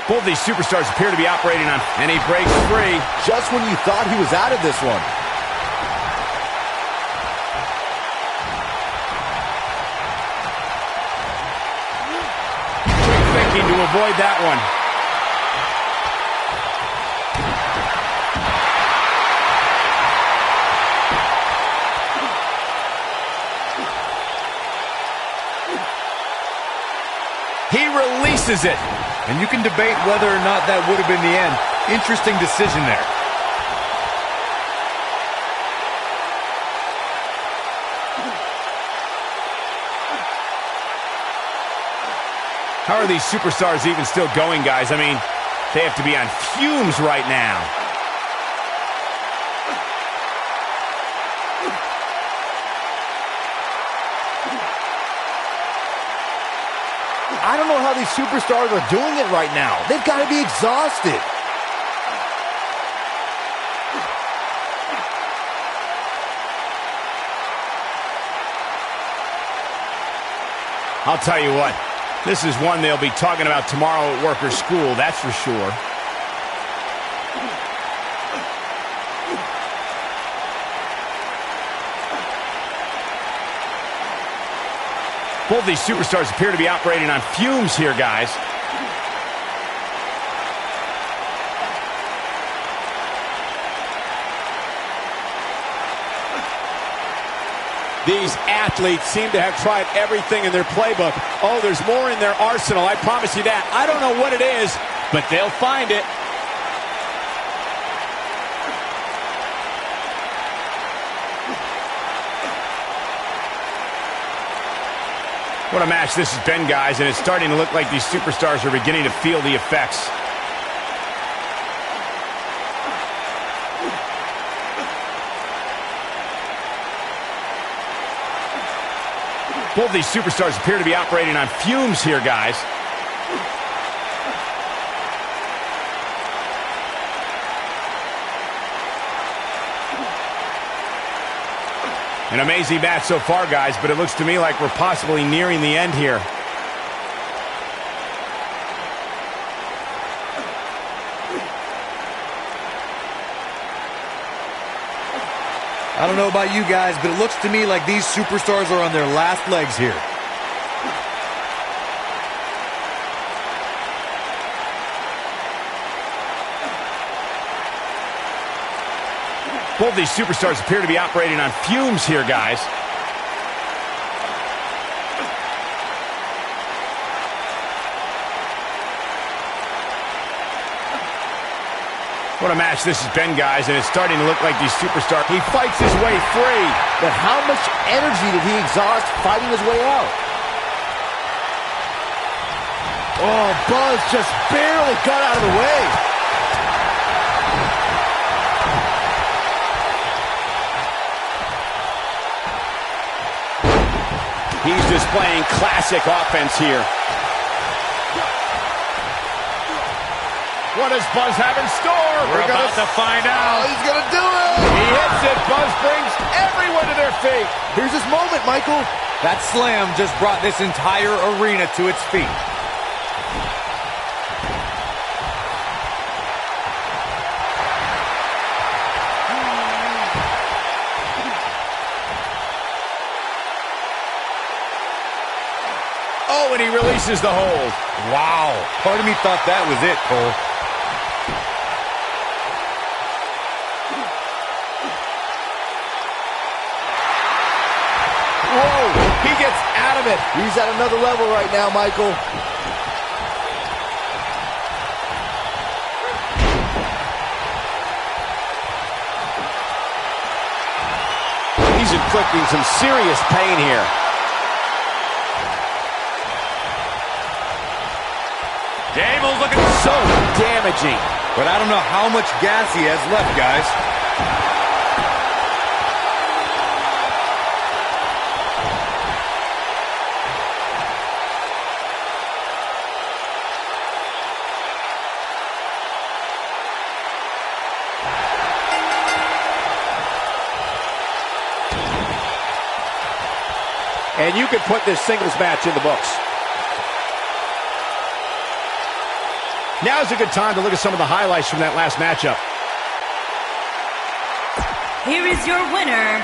Both these superstars appear to be operating on, and he breaks free. Just when you thought he was out of this one. Quick thinking to avoid that one. He releases it. And you can debate whether or not that would have been the end. Interesting decision there. How are these superstars even still going, guys? I mean, they have to be on fumes right now. I don't know how these superstars are doing it right now. They've got to be exhausted. I'll tell you what, this is one they'll be talking about tomorrow at work or school, that's for sure. Both these superstars appear to be operating on fumes here, guys. These athletes seem to have tried everything in their playbook. Oh, there's more in their arsenal, I promise you that. I don't know what it is, but they'll find it. What a match this has been, guys, and it's starting to look like these superstars are beginning to feel the effects. Both these superstars appear to be operating on fumes here, guys. An amazing match so far, guys, but it looks to me like we're possibly nearing the end here. I don't know about you guys, but it looks to me like these superstars are on their last legs here. Both these superstars appear to be operating on fumes here, guys. What a match this has been, guys, and it's starting to look like these superstars. He fights his way free, but how much energy did he exhaust fighting his way out? Oh, Buzz just barely got out of the way. He's displaying classic offense here. What does Buzz have in store? We're about to find out. Oh, he's going to do it. He hits it. Buzz brings everyone to their feet. Here's his moment, Michael. That slam just brought this entire arena to its feet. Oh, and he releases the hold. Wow. Part of me thought that was it, Cole. Whoa, he gets out of it. He's at another level right now, Michael. He's inflicting some serious pain here. Gable's looking so damaging. But I don't know how much gas he has left, guys. And you could put this singles match in the books. Now is a good time to look at some of the highlights from that last matchup. Here is your winner,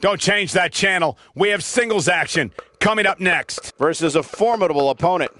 Don't change that channel. We have singles action coming up next. Versus a formidable opponent.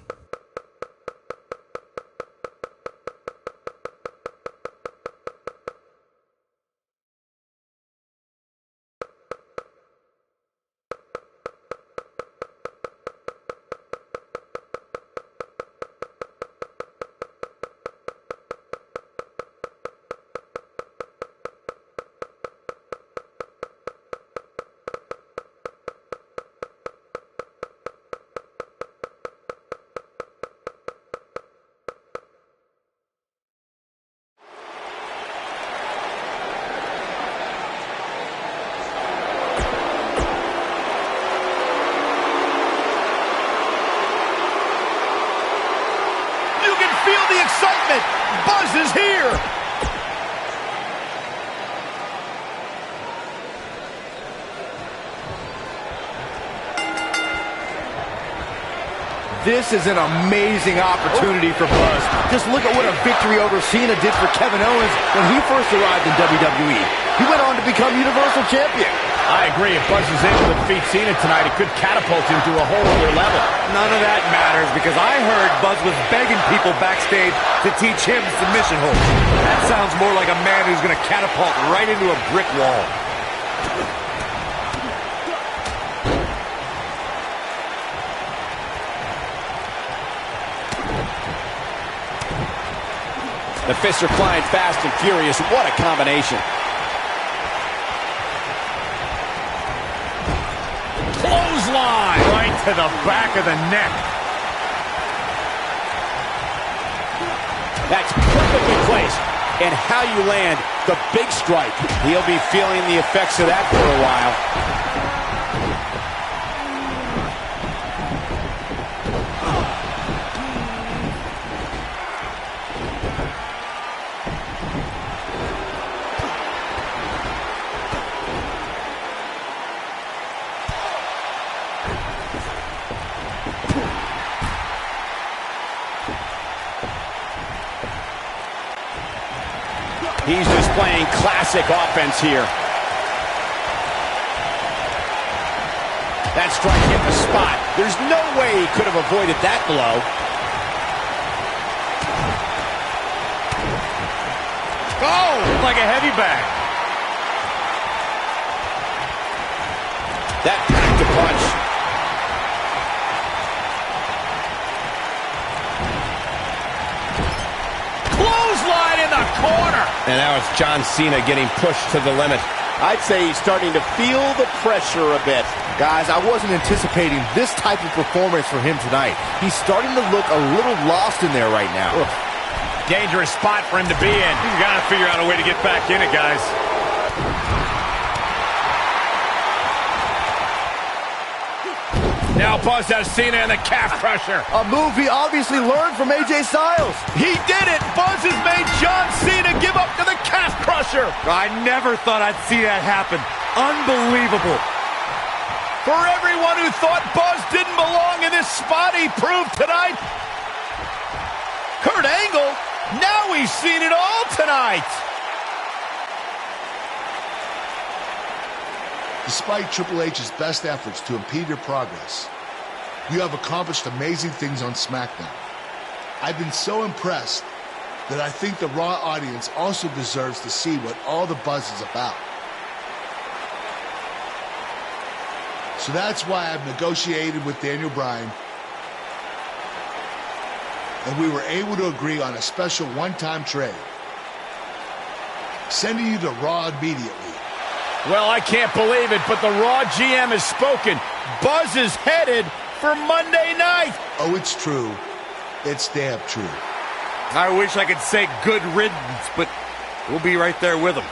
Excitement! Buzz is here! This is an amazing opportunity for Buzz. Just look at what a victory over Cena did for Kevin Owens when he first arrived in WWE. He went on to become Universal Champion. I agree. If Buzz is able to defeat Cena tonight, it could catapult him to a whole other level. None of that matters because I heard Buzz was begging people backstage to teach him submission holds. That sounds more like a man who's going to catapult right into a brick wall. The fists are flying fast and furious. What a combination. Clothesline right to the back of the neck. That's perfectly placed. And how you land the big strike. He'll be feeling the effects of that for a while. He's displaying classic offense here. That strike hit the spot. There's no way he could have avoided that blow. Oh, like a heavy bag. That packed a punch. Clothesline in the corner. And now it's John Cena getting pushed to the limit. I'd say he's starting to feel the pressure a bit. Guys, I wasn't anticipating this type of performance from him tonight. He's starting to look a little lost in there right now. Dangerous spot for him to be in. He's got to figure out a way to get back in it, guys. Now Buzz has Cena in the calf crusher. A move he obviously learned from AJ Styles. He did it. Buzz has made John Cena give up to the calf crusher. I never thought I'd see that happen. Unbelievable. For everyone who thought Buzz didn't belong in this spot, he proved tonight. Kurt Angle, now he's seen it all tonight. Despite Triple H's best efforts to impede your progress, you have accomplished amazing things on SmackDown. I've been so impressed that I think the Raw audience also deserves to see what all the buzz is about. So that's why I've negotiated with Daniel Bryan, and we were able to agree on a special one-time trade, sending you to Raw immediately. Well, I can't believe it, but the Raw GM has spoken. Buzz is headed for Monday night. Oh, it's true. It's damn true. I wish I could say good riddance, but we'll be right there with him.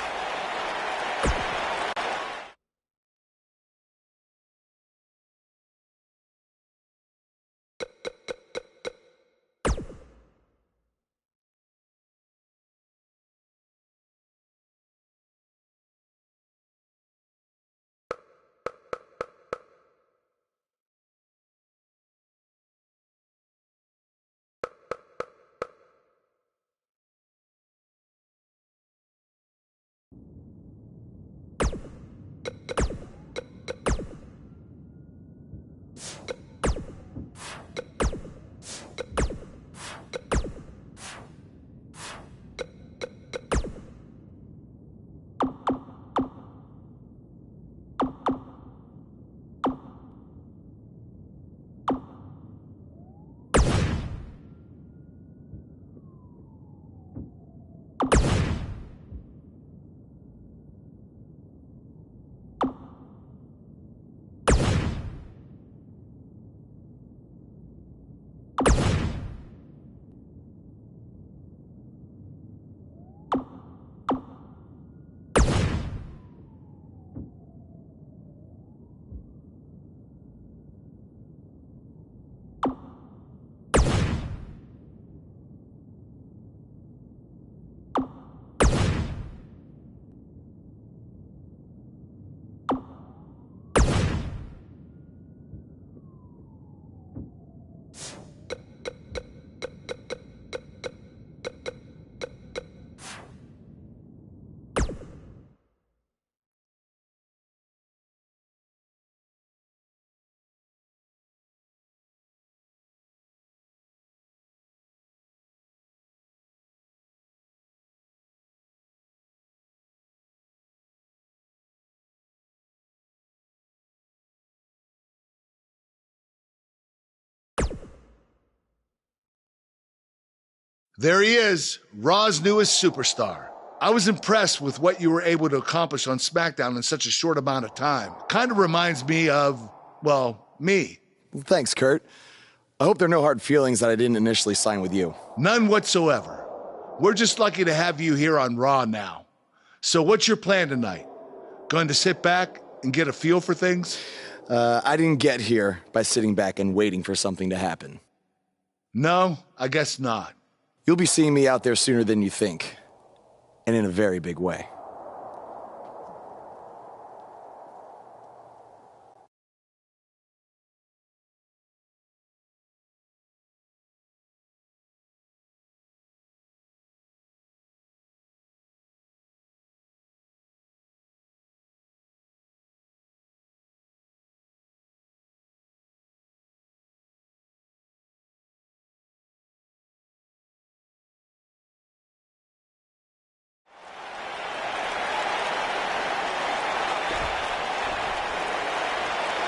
There he is, Raw's newest superstar. I was impressed with what you were able to accomplish on SmackDown in such a short amount of time. Kind of reminds me of, well, me. Thanks, Kurt. I hope there are no hard feelings that I didn't initially sign with you. None whatsoever. We're just lucky to have you here on Raw now. So what's your plan tonight? Going to sit back and get a feel for things? I didn't get here by sitting back and waiting for something to happen. No, I guess not. You'll be seeing me out there sooner than you think. And in a very big way.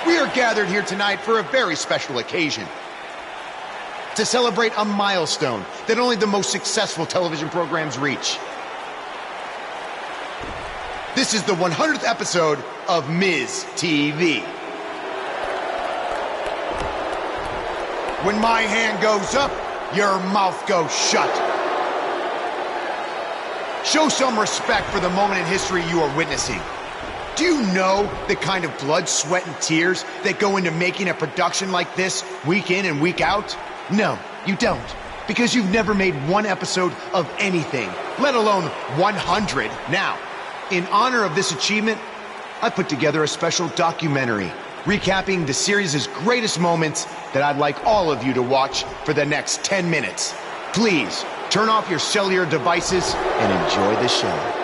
We are gathered here tonight for a very special occasion. To celebrate a milestone that only the most successful television programs reach. This is the 100th episode of Miz TV. When my hand goes up, your mouth goes shut. Show some respect for the moment in history you are witnessing. Do you know the kind of blood, sweat, and tears that go into making a production like this week in and week out? No, you don't. Because you've never made one episode of anything, let alone 100. Now, in honor of this achievement, I put together a special documentary recapping the series' greatest moments that I'd like all of you to watch for the next 10 minutes. Please, turn off your cellular devices and enjoy the show.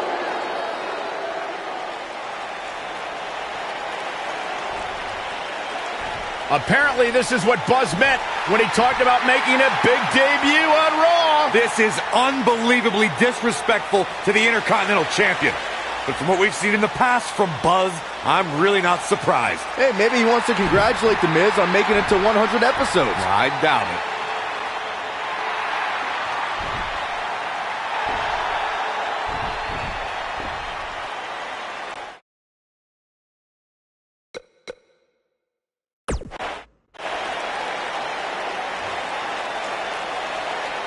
Apparently, this is what Buzz meant when he talked about making a big debut on Raw. This is unbelievably disrespectful to the Intercontinental Champion. But from what we've seen in the past from Buzz, I'm really not surprised. Hey, maybe he wants to congratulate The Miz on making it to 100 episodes. I doubt it.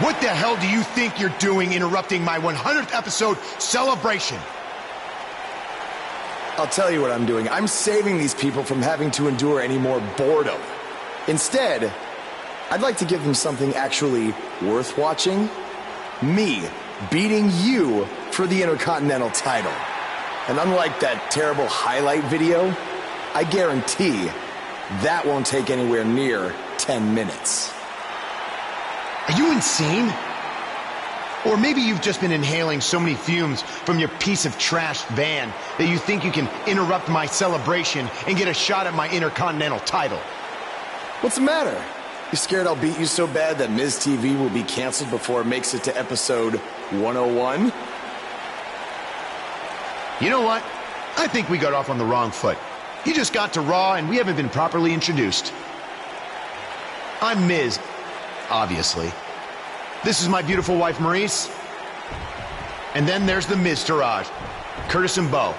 What the hell do you think you're doing interrupting my 100th episode celebration? I'll tell you what I'm doing. I'm saving these people from having to endure any more boredom. Instead, I'd like to give them something actually worth watching. Me beating you for the Intercontinental title. And unlike that terrible highlight video, I guarantee that won't take anywhere near 10 minutes. Are you insane? Or maybe you've just been inhaling so many fumes from your piece of trash van that you think you can interrupt my celebration and get a shot at my Intercontinental title. What's the matter? You scared I'll beat you so bad that Miz TV will be canceled before it makes it to episode 101? You know what? I think we got off on the wrong foot. You just got to Raw and we haven't been properly introduced. I'm Miz. Obviously. This is my beautiful wife, Maurice. And then there's the Miztourage, Curtis and Bo.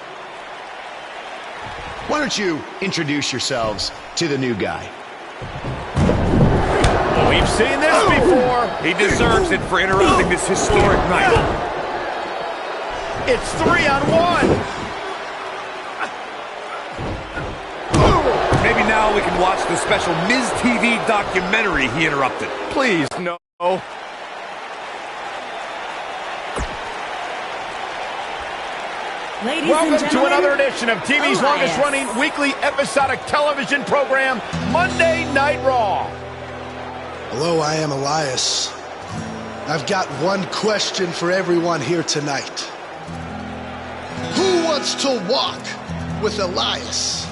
Why don't you introduce yourselves to the new guy? We've seen this before. He deserves it for interrupting this historic night. It's 3-on-1. Maybe now we can watch the special Miz TV documentary he interrupted. Please, no. Ladies Welcome and gentlemen, to another edition of TV's Elias. longest-running weekly episodic television program, Monday Night Raw. Hello, I am Elias. I've got one question for everyone here tonight. Who wants to walk with Elias?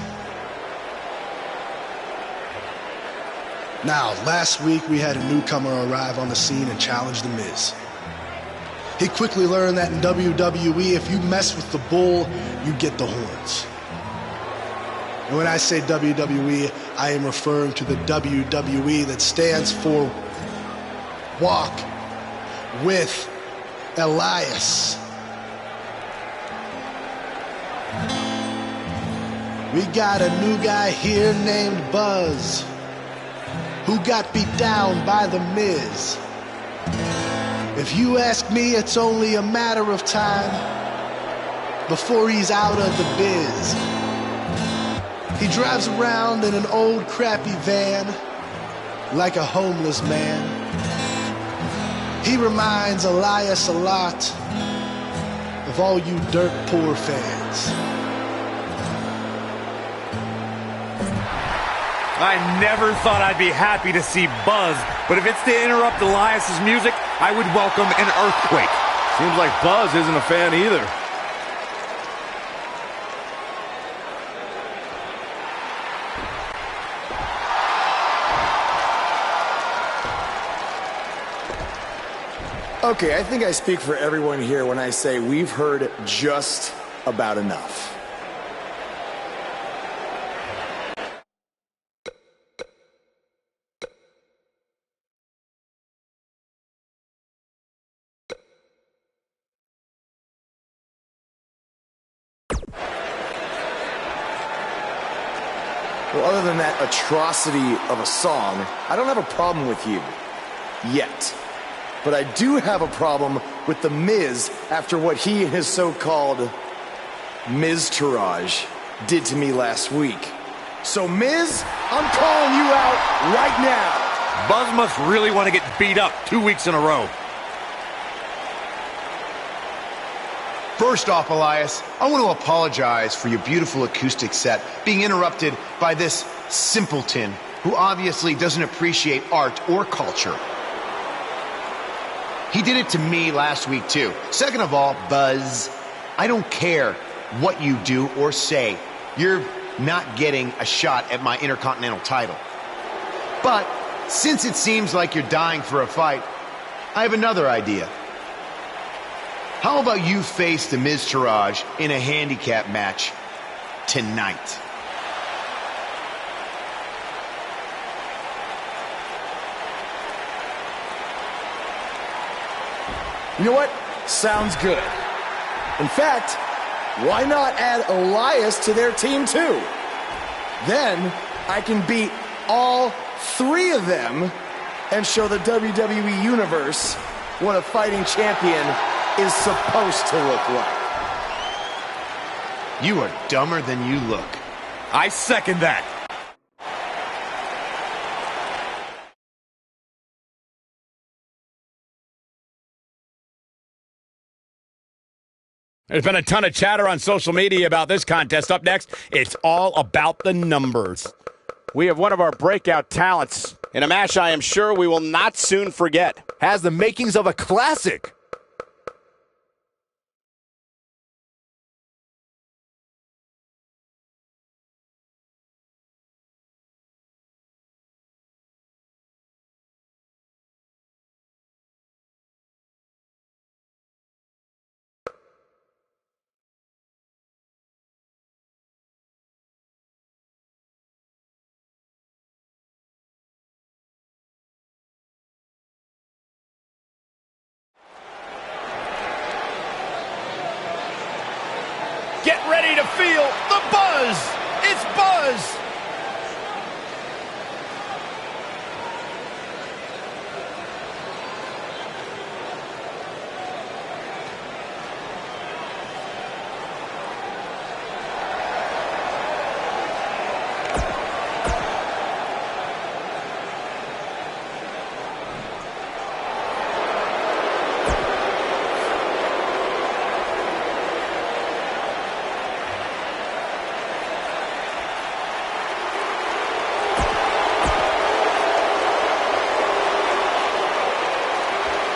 Now, last week we had a newcomer arrive on the scene and challenge The Miz. He quickly learned that in WWE, if you mess with the bull, you get the horns. And when I say WWE, I am referring to the WWE that stands for Walk with Elias. We got a new guy here named Buzz, who got beat down by The Miz. If you ask me, it's only a matter of time before he's out of the biz. He drives around in an old crappy van like a homeless man. He reminds Elias a lot of all you dirt poor fans. I never thought I'd be happy to see Buzz, but if it's to interrupt Elias's music, I would welcome an earthquake. Seems like Buzz isn't a fan either. Okay, I think I speak for everyone here when I say we've heard just about enough. Well, other than that atrocity of a song, I don't have a problem with you. Yet. But I do have a problem with The Miz after what he and his so-called Miz-tourage did to me last week. So, Miz, I'm calling you out right now. Buzz must really want to get beat up 2 weeks in a row. First off, Elias, I want to apologize for your beautiful acoustic set being interrupted by this simpleton who obviously doesn't appreciate art or culture. He did it to me last week, too. Second of all, Buzz, I don't care what you do or say. You're not getting a shot at my Intercontinental title. But since it seems like you're dying for a fight, I have another idea. How about you face the Miz-tourage in a handicap match tonight? You know what? Sounds good. In fact, why not add Elias to their team too? Then I can beat all three of them and show the WWE Universe what a fighting champion is supposed to look like. You are dumber than you look. I second that. There's been a ton of chatter on social media about this contest. Up next, it's all about the numbers. We have one of our breakout talents in a match I am sure we will not soon forget. Has the makings of a classic. Get ready to feel the buzz. It's Buzz.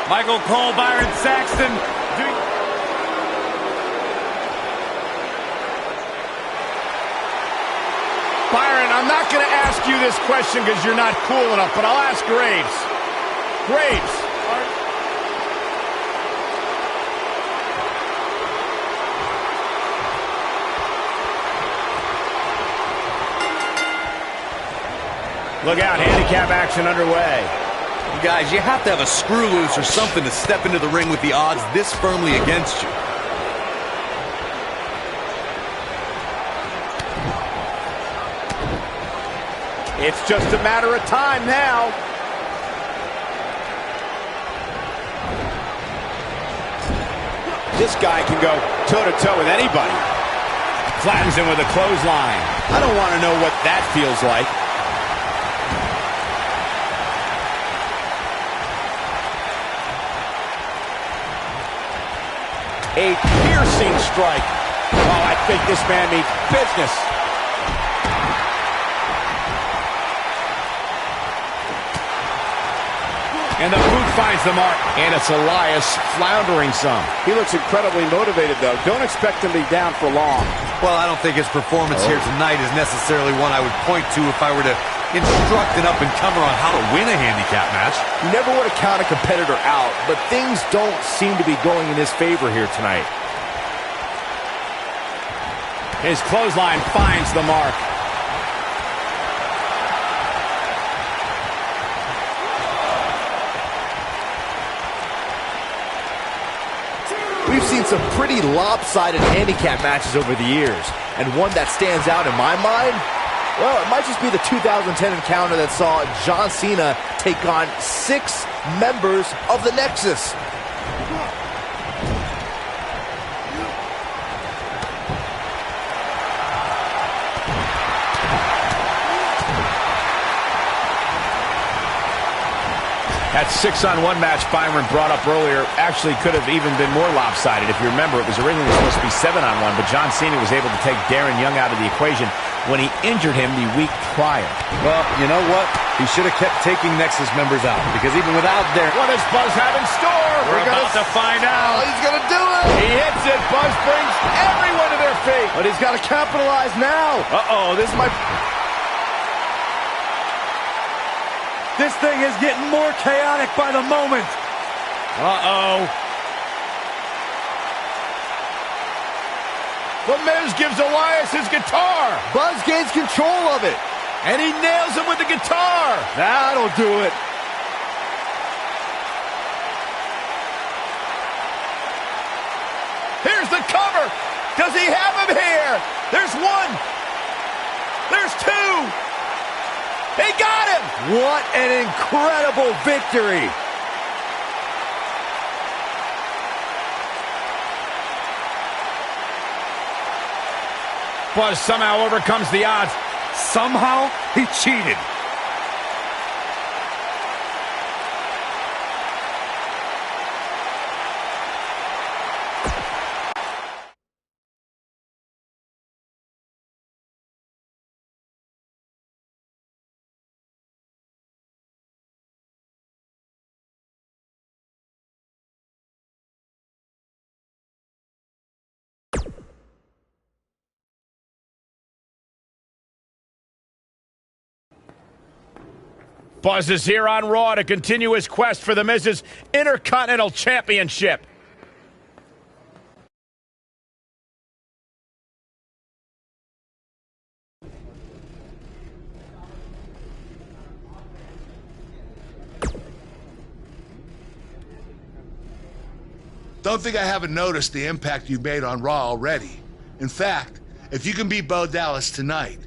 Michael Cole, Byron Saxton. Byron, I'm not going to ask you this question because you're not cool enough, but I'll ask Graves. Graves. Look out, handicap action underway. Guys, you have to have a screw loose or something to step into the ring with the odds this firmly against you. It's just a matter of time now. This guy can go toe-to-toe with anybody. Flattens him with a clothesline. I don't want to know what that feels like. A piercing strike. Oh, I think this man means business. And the boot finds the mark. And it's Elias floundering some. He looks incredibly motivated, though. Don't expect him to be down for long. Well, I don't think his performance here tonight is necessarily one I would point to if I were to instruct an up-and-comer on how to win a handicap match. You never want to count a competitor out, but things don't seem to be going in his favor here tonight. His clothesline finds the mark. We've seen some pretty lopsided handicap matches over the years, and one that stands out in my mind, well, it might just be the 2010 encounter that saw John Cena take on 6 members of the Nexus. That 6-on-1 match Byron brought up earlier actually could have even been more lopsided. If you remember, it was originally supposed to be 7-on-1, but John Cena was able to take Darren Young out of the equation when he injured him the week prior. Well, you know what? He should have kept taking Nexus members out, because even without Darren... What does Buzz have in store? We're about to find out. Oh, he's going to do it. He hits it. Buzz brings everyone to their feet. But he's got to capitalize now. Uh-oh, this might... This thing is getting more chaotic by the moment. Uh-oh. The Miz gives Elias his guitar. Buzz gains control of it. And he nails him with the guitar. That'll do it. Here's the cover. Does he have him here? There's 1. There's 2. He got him! What an incredible victory! Buzz somehow overcomes the odds. Somehow, he cheated. Buzz is here on Raw to continue his quest for the Miz's Intercontinental Championship. Don't think I haven't noticed the impact you've made on Raw already. In fact, if you can beat Bo Dallas tonight,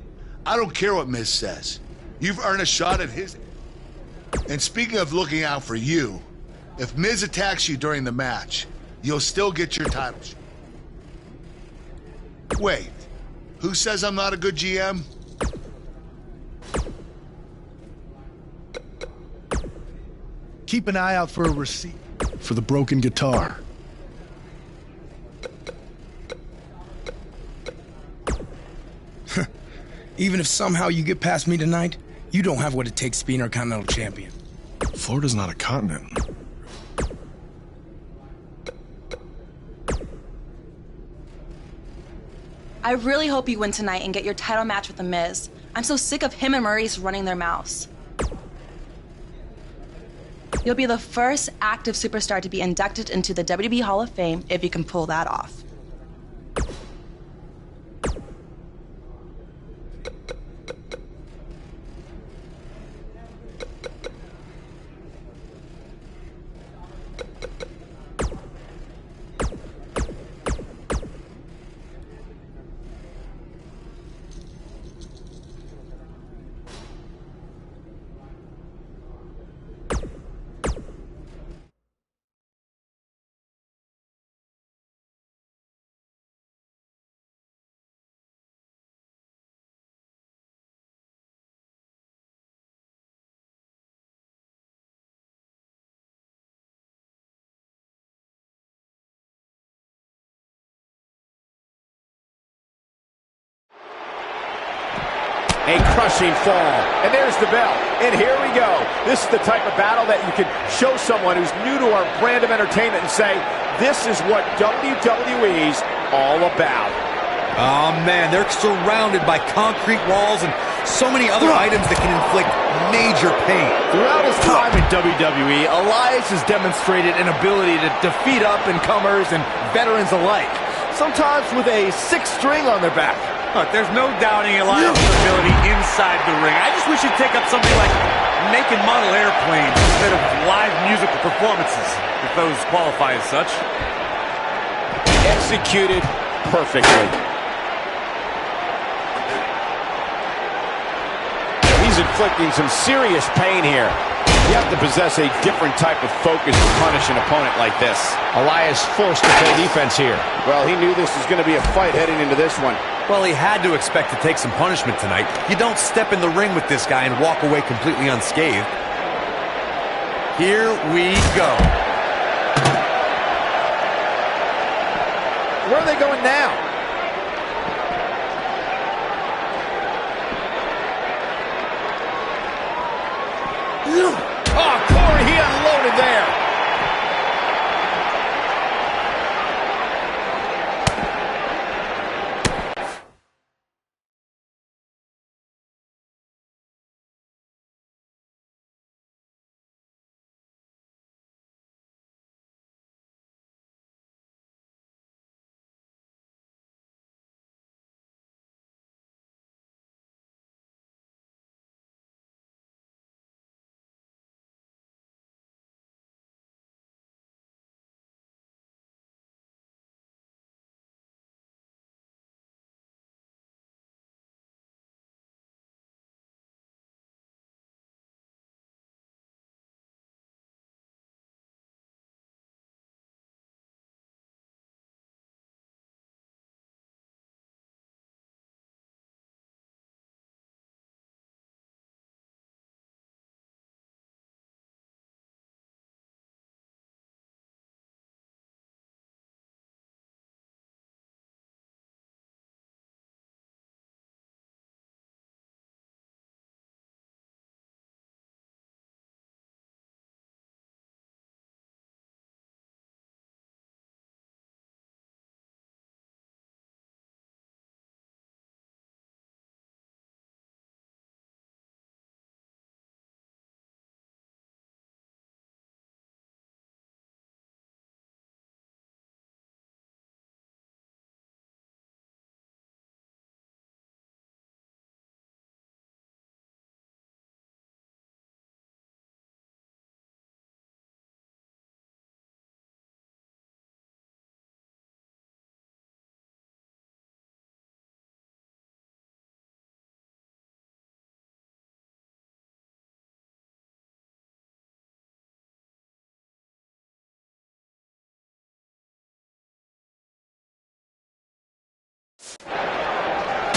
I don't care what Miz says. You've earned a shot at his... And speaking of looking out for you, if Miz attacks you during the match, you'll still get your title shot. Wait, who says I'm not a good GM? Keep an eye out for a receipt for the broken guitar. Even if somehow you get past me tonight, you don't have what it takes to be Intercontinental Champion. Florida's not a continent. I really hope you win tonight and get your title match with The Miz. I'm so sick of him and Maurice running their mouths. You'll be the first active superstar to be inducted into the WWE Hall of Fame if you can pull that off. A crushing fall. And there's the bell. And here we go. This is the type of battle that you can show someone who's new to our brand of entertainment and say, this is what WWE's all about. Oh, man, they're surrounded by concrete walls and so many other items that can inflict major pain. Throughout his time in WWE, Elias has demonstrated an ability to defeat up-and-comers and veterans alike, sometimes with a 6th string on their back. Look, there's no doubting Elias' ability inside the ring. I just wish he'd take up something like making model airplanes instead of live musical performances, if those qualify as such. Executed perfectly. He's inflicting some serious pain here. You have to possess a different type of focus to punish an opponent like this. Elias forced to play defense here. Well, he knew this was going to be a fight heading into this one. Well, he had to expect to take some punishment tonight. You don't step in the ring with this guy and walk away completely unscathed. Here we go. Where are they going now? Oh, Corey, he unloaded there.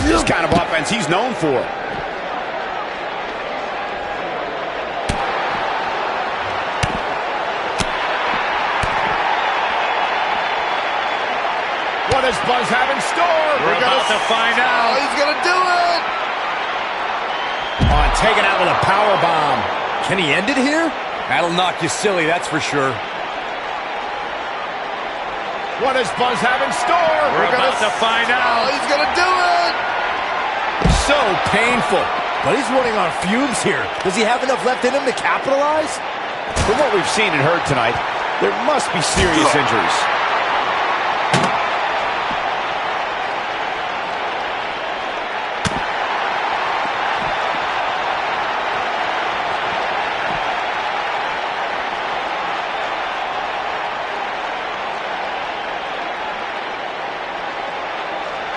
This kind of offense he's known for. What does Buzz have in store? We're about to find out. Oh, he's going to do it. Oh, and taken out with a power bomb. Can he end it here? That'll knock you silly, that's for sure. What does Buzz have in store? We're about to find out. Oh, he's going to do it. So painful. But he's running on fumes here. Does he have enough left in him to capitalize? From what we've seen and heard tonight, there must be serious injuries.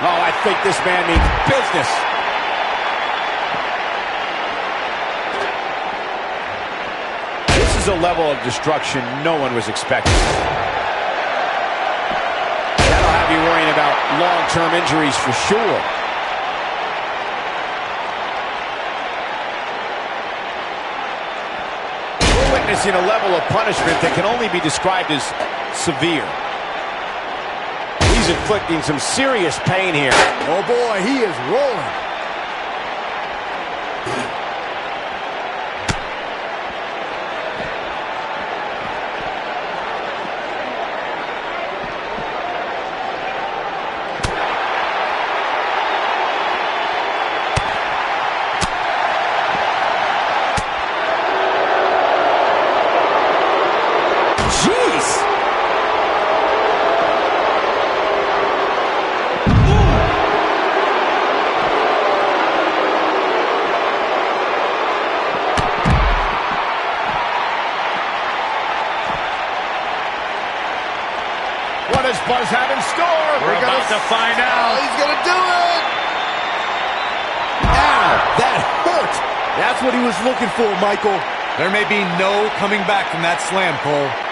Oh, I think this man means business. This is a level of destruction no one was expecting. That'll have you worrying about long-term injuries for sure. We're witnessing a level of punishment that can only be described as severe. He's inflicting some serious pain here. Oh boy, he is rolling. does Buzz have in store? We're about to find out. He's going to do it. Ow, that hurt. That's what he was looking for, Michael. There may be no coming back from that slam, Cole.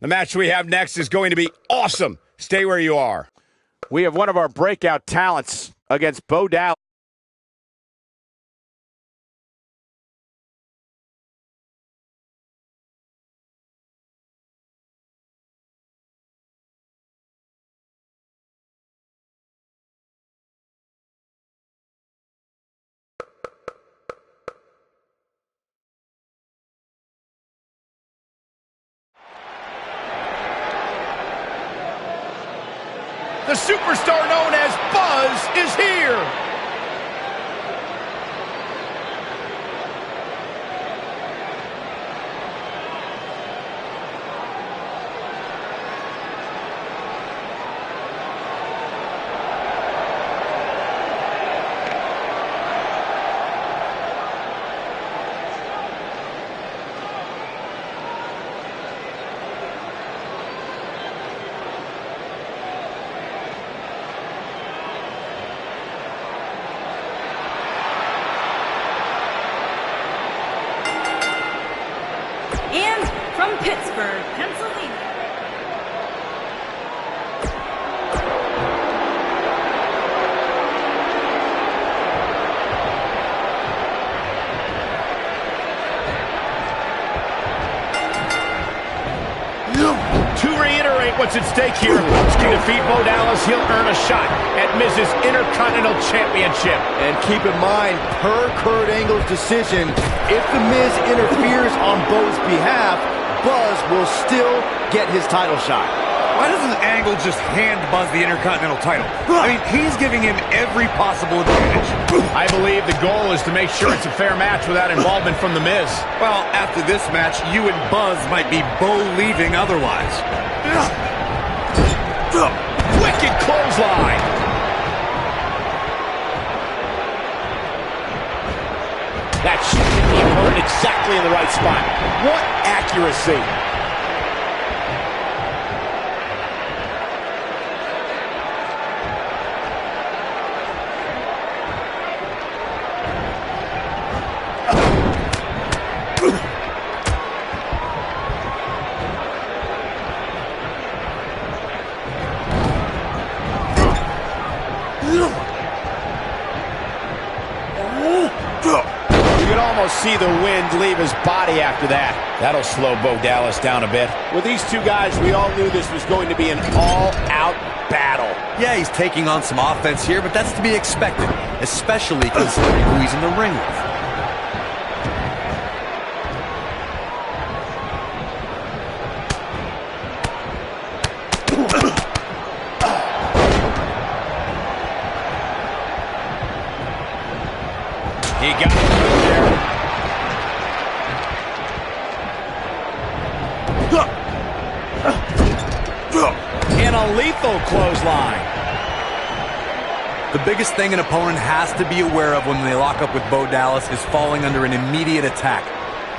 The match we have next is going to be awesome. Stay where you are. We have one of our breakout talents against Bo Dallas. The superstar known as Buzz is here. And from Pittsburgh, Pennsylvania. To reiterate what's at stake here, to defeat Bo Dallas, he'll earn a shot at Miz's Intercontinental Championship. And keep in mind, per Kurt Angle's decision, if The Miz interferes on Bo's behalf, Buzz will still get his title shot. Why doesn't Angle just hand Buzz the Intercontinental title? I mean, he's giving him every possible advantage. I believe the goal is to make sure it's a fair match without involvement from The Miz. Well, after this match, you and Buzz might be Bo-leaving otherwise. Wicked clothesline. That should be hurt exactly in the right spot. What accuracy. You can almost see the wind leave his body after that. That'll slow Bo Dallas down a bit. With these two guys, we all knew this was going to be an all-out battle. Yeah, he's taking on some offense here, but that's to be expected, especially considering who he's in the ring with. He got it there. And a lethal clothesline. The biggest thing an opponent has to be aware of when they lock up with Bo Dallas is falling under an immediate attack.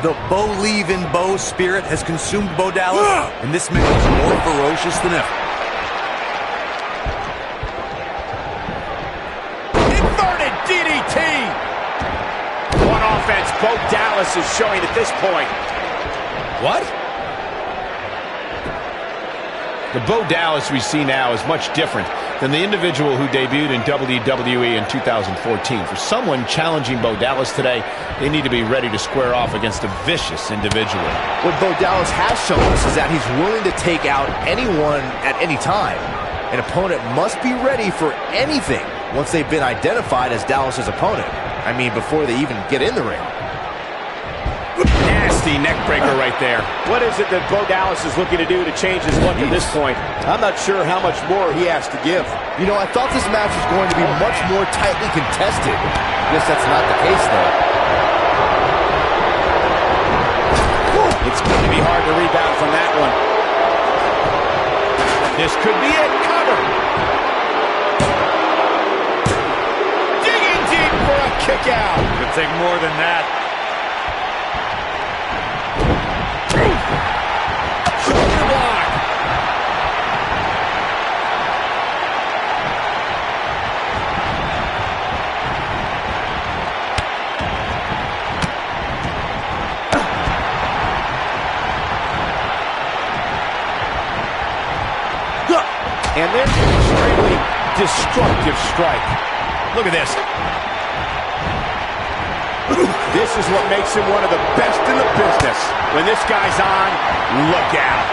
The Bo-leave-in-Bo spirit has consumed Bo Dallas, and this man is more ferocious than ever. Inverted DDT. What offense Bo Dallas is showing at this point. What? The Bo Dallas we see now is much different than the individual who debuted in WWE in 2014. For someone challenging Bo Dallas today, they need to be ready to square off against a vicious individual. What Bo Dallas has shown us is that he's willing to take out anyone at any time. An opponent must be ready for anything once they've been identified as Dallas's opponent. I mean, before they even get in the ring. Nasty neck breaker right there. What is it that Bo Dallas is looking to do to change his look at this point? I'm not sure how much more he has to give. You know, I thought this match was going to be much more tightly contested. Guess that's not the case, though. It's going to be hard to rebound from that one. This could be it. Cover. Digging deep for a kick out. Could take more than that. Shoulder block. And there's an extremely destructive strike. Look at this. This is what makes him one of the best in the business. When this guy's on, look out.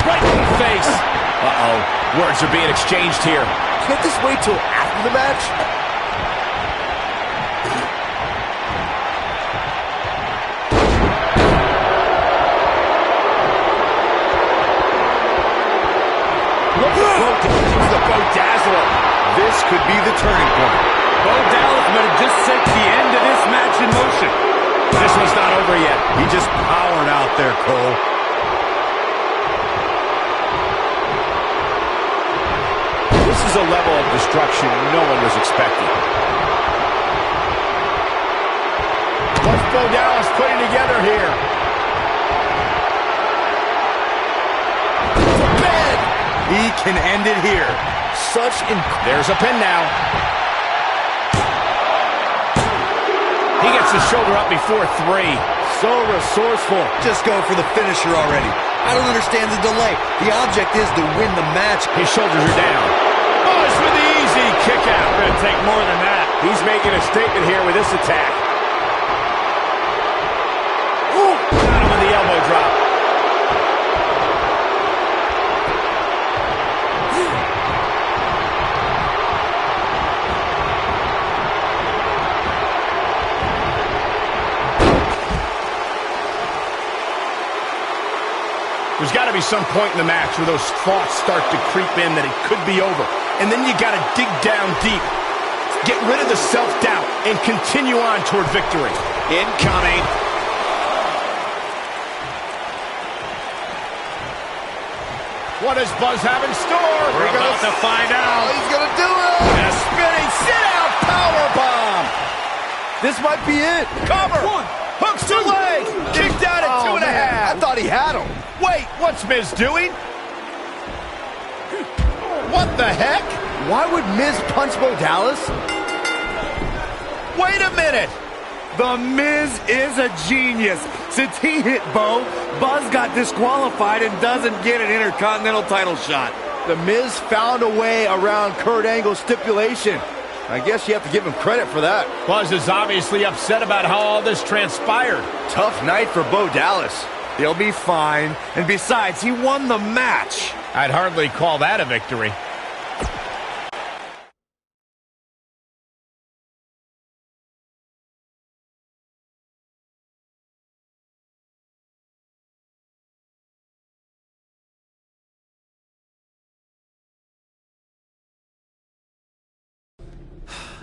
Right in the face. Uh-oh. Words are being exchanged here. Can't this wait till after the match? The Bo-Dazzler. This could be the turning point. Bo Dallas might have just set the end of this match in motion. This one's not over yet. He just powered out there, Cole. This is a level of destruction no one was expecting. What's Bo Dallas putting together here? He can end it here. There's a pin now. He gets his shoulder up before 3. So resourceful. Just go for the finisher already. I don't understand the delay. The object is to win the match. His shoulders are down. Buzz with the easy kick out. Gonna take more than that. He's making a statement here with this attack. Ooh, got him with the elbow drop. There's got to be some point in the match where those thoughts start to creep in that it could be over. And then you got to dig down deep. Get rid of the self-doubt and continue on toward victory. Incoming. What does Buzz have in store? We're about to find out. He's going to do it. And a spinning sit-out powerbomb. This might be it. Cover. Hooks to leg. Kicked out at 2.5. I thought he had him. Wait, what's Miz doing? What the heck? Why would Miz punch Bo Dallas? Wait a minute. The Miz is a genius. Since he hit Bo, Buzz got disqualified and doesn't get an Intercontinental title shot. The Miz found a way around Kurt Angle's stipulation. I guess you have to give him credit for that. Buzz is obviously upset about how all this transpired. Tough night for Bo Dallas. He'll be fine. And besides, he won the match. I'd hardly call that a victory.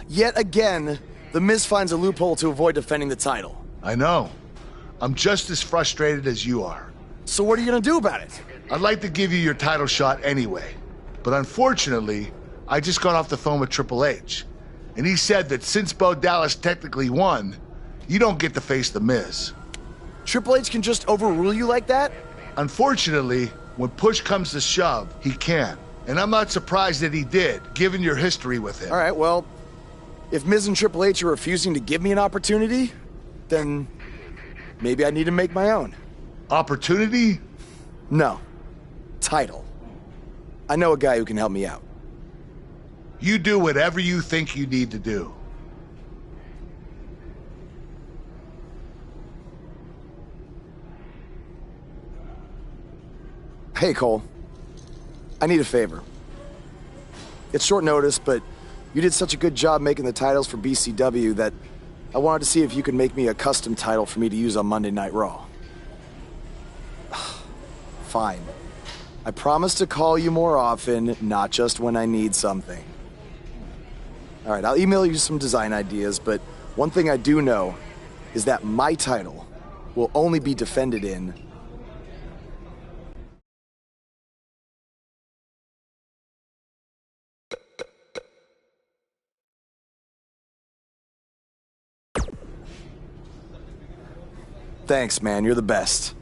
Yet again, The Miz finds a loophole to avoid defending the title. I know. I'm just as frustrated as you are. So what are you gonna do about it? I'd like to give you your title shot anyway. But unfortunately, I just got off the phone with Triple H. And he said that since Bo Dallas technically won, you don't get to face The Miz. Triple H can just overrule you like that? Unfortunately, when push comes to shove, he can. And I'm not surprised that he did, given your history with him. All right, well, if Miz and Triple H are refusing to give me an opportunity, then maybe I need to make my own. Opportunity? No. title. I know a guy who can help me out. You do whatever you think you need to do. Hey, Cole. I need a favor. It's short notice, but you did such a good job making the titles for BCW that I wanted to see if you could make me a custom title for me to use on Monday Night Raw. Fine. I promise to call you more often, not just when I need something. All right, I'll email you some design ideas, but one thing I do know is that my title will only be defended in Thanks, man. You're the best.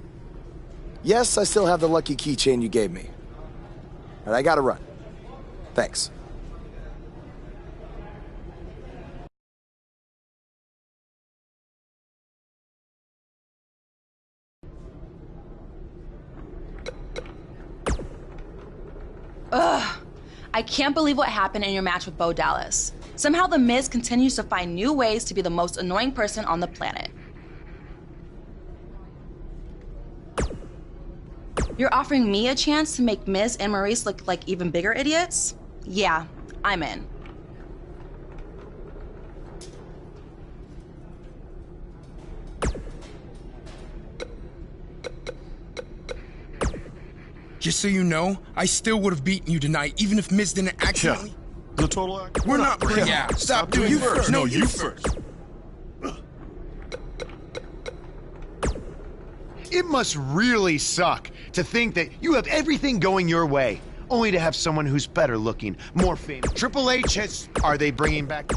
Yes, I still have the lucky keychain you gave me. And I gotta run. Thanks. Ugh. I can't believe what happened in your match with Bo Dallas. Somehow The Miz continues to find new ways to be the most annoying person on the planet. You're offering me a chance to make Miz and Maurice look like even bigger idiots? Yeah, I'm in. Just so you know, I still would have beaten you tonight, even if Miz didn't accidentally... The total... We're not... Yeah, stop doing you that. first. No, you first. It must really suck to think that you have everything going your way, only to have someone who's better looking, more famous. Triple H has... Are they bringing back...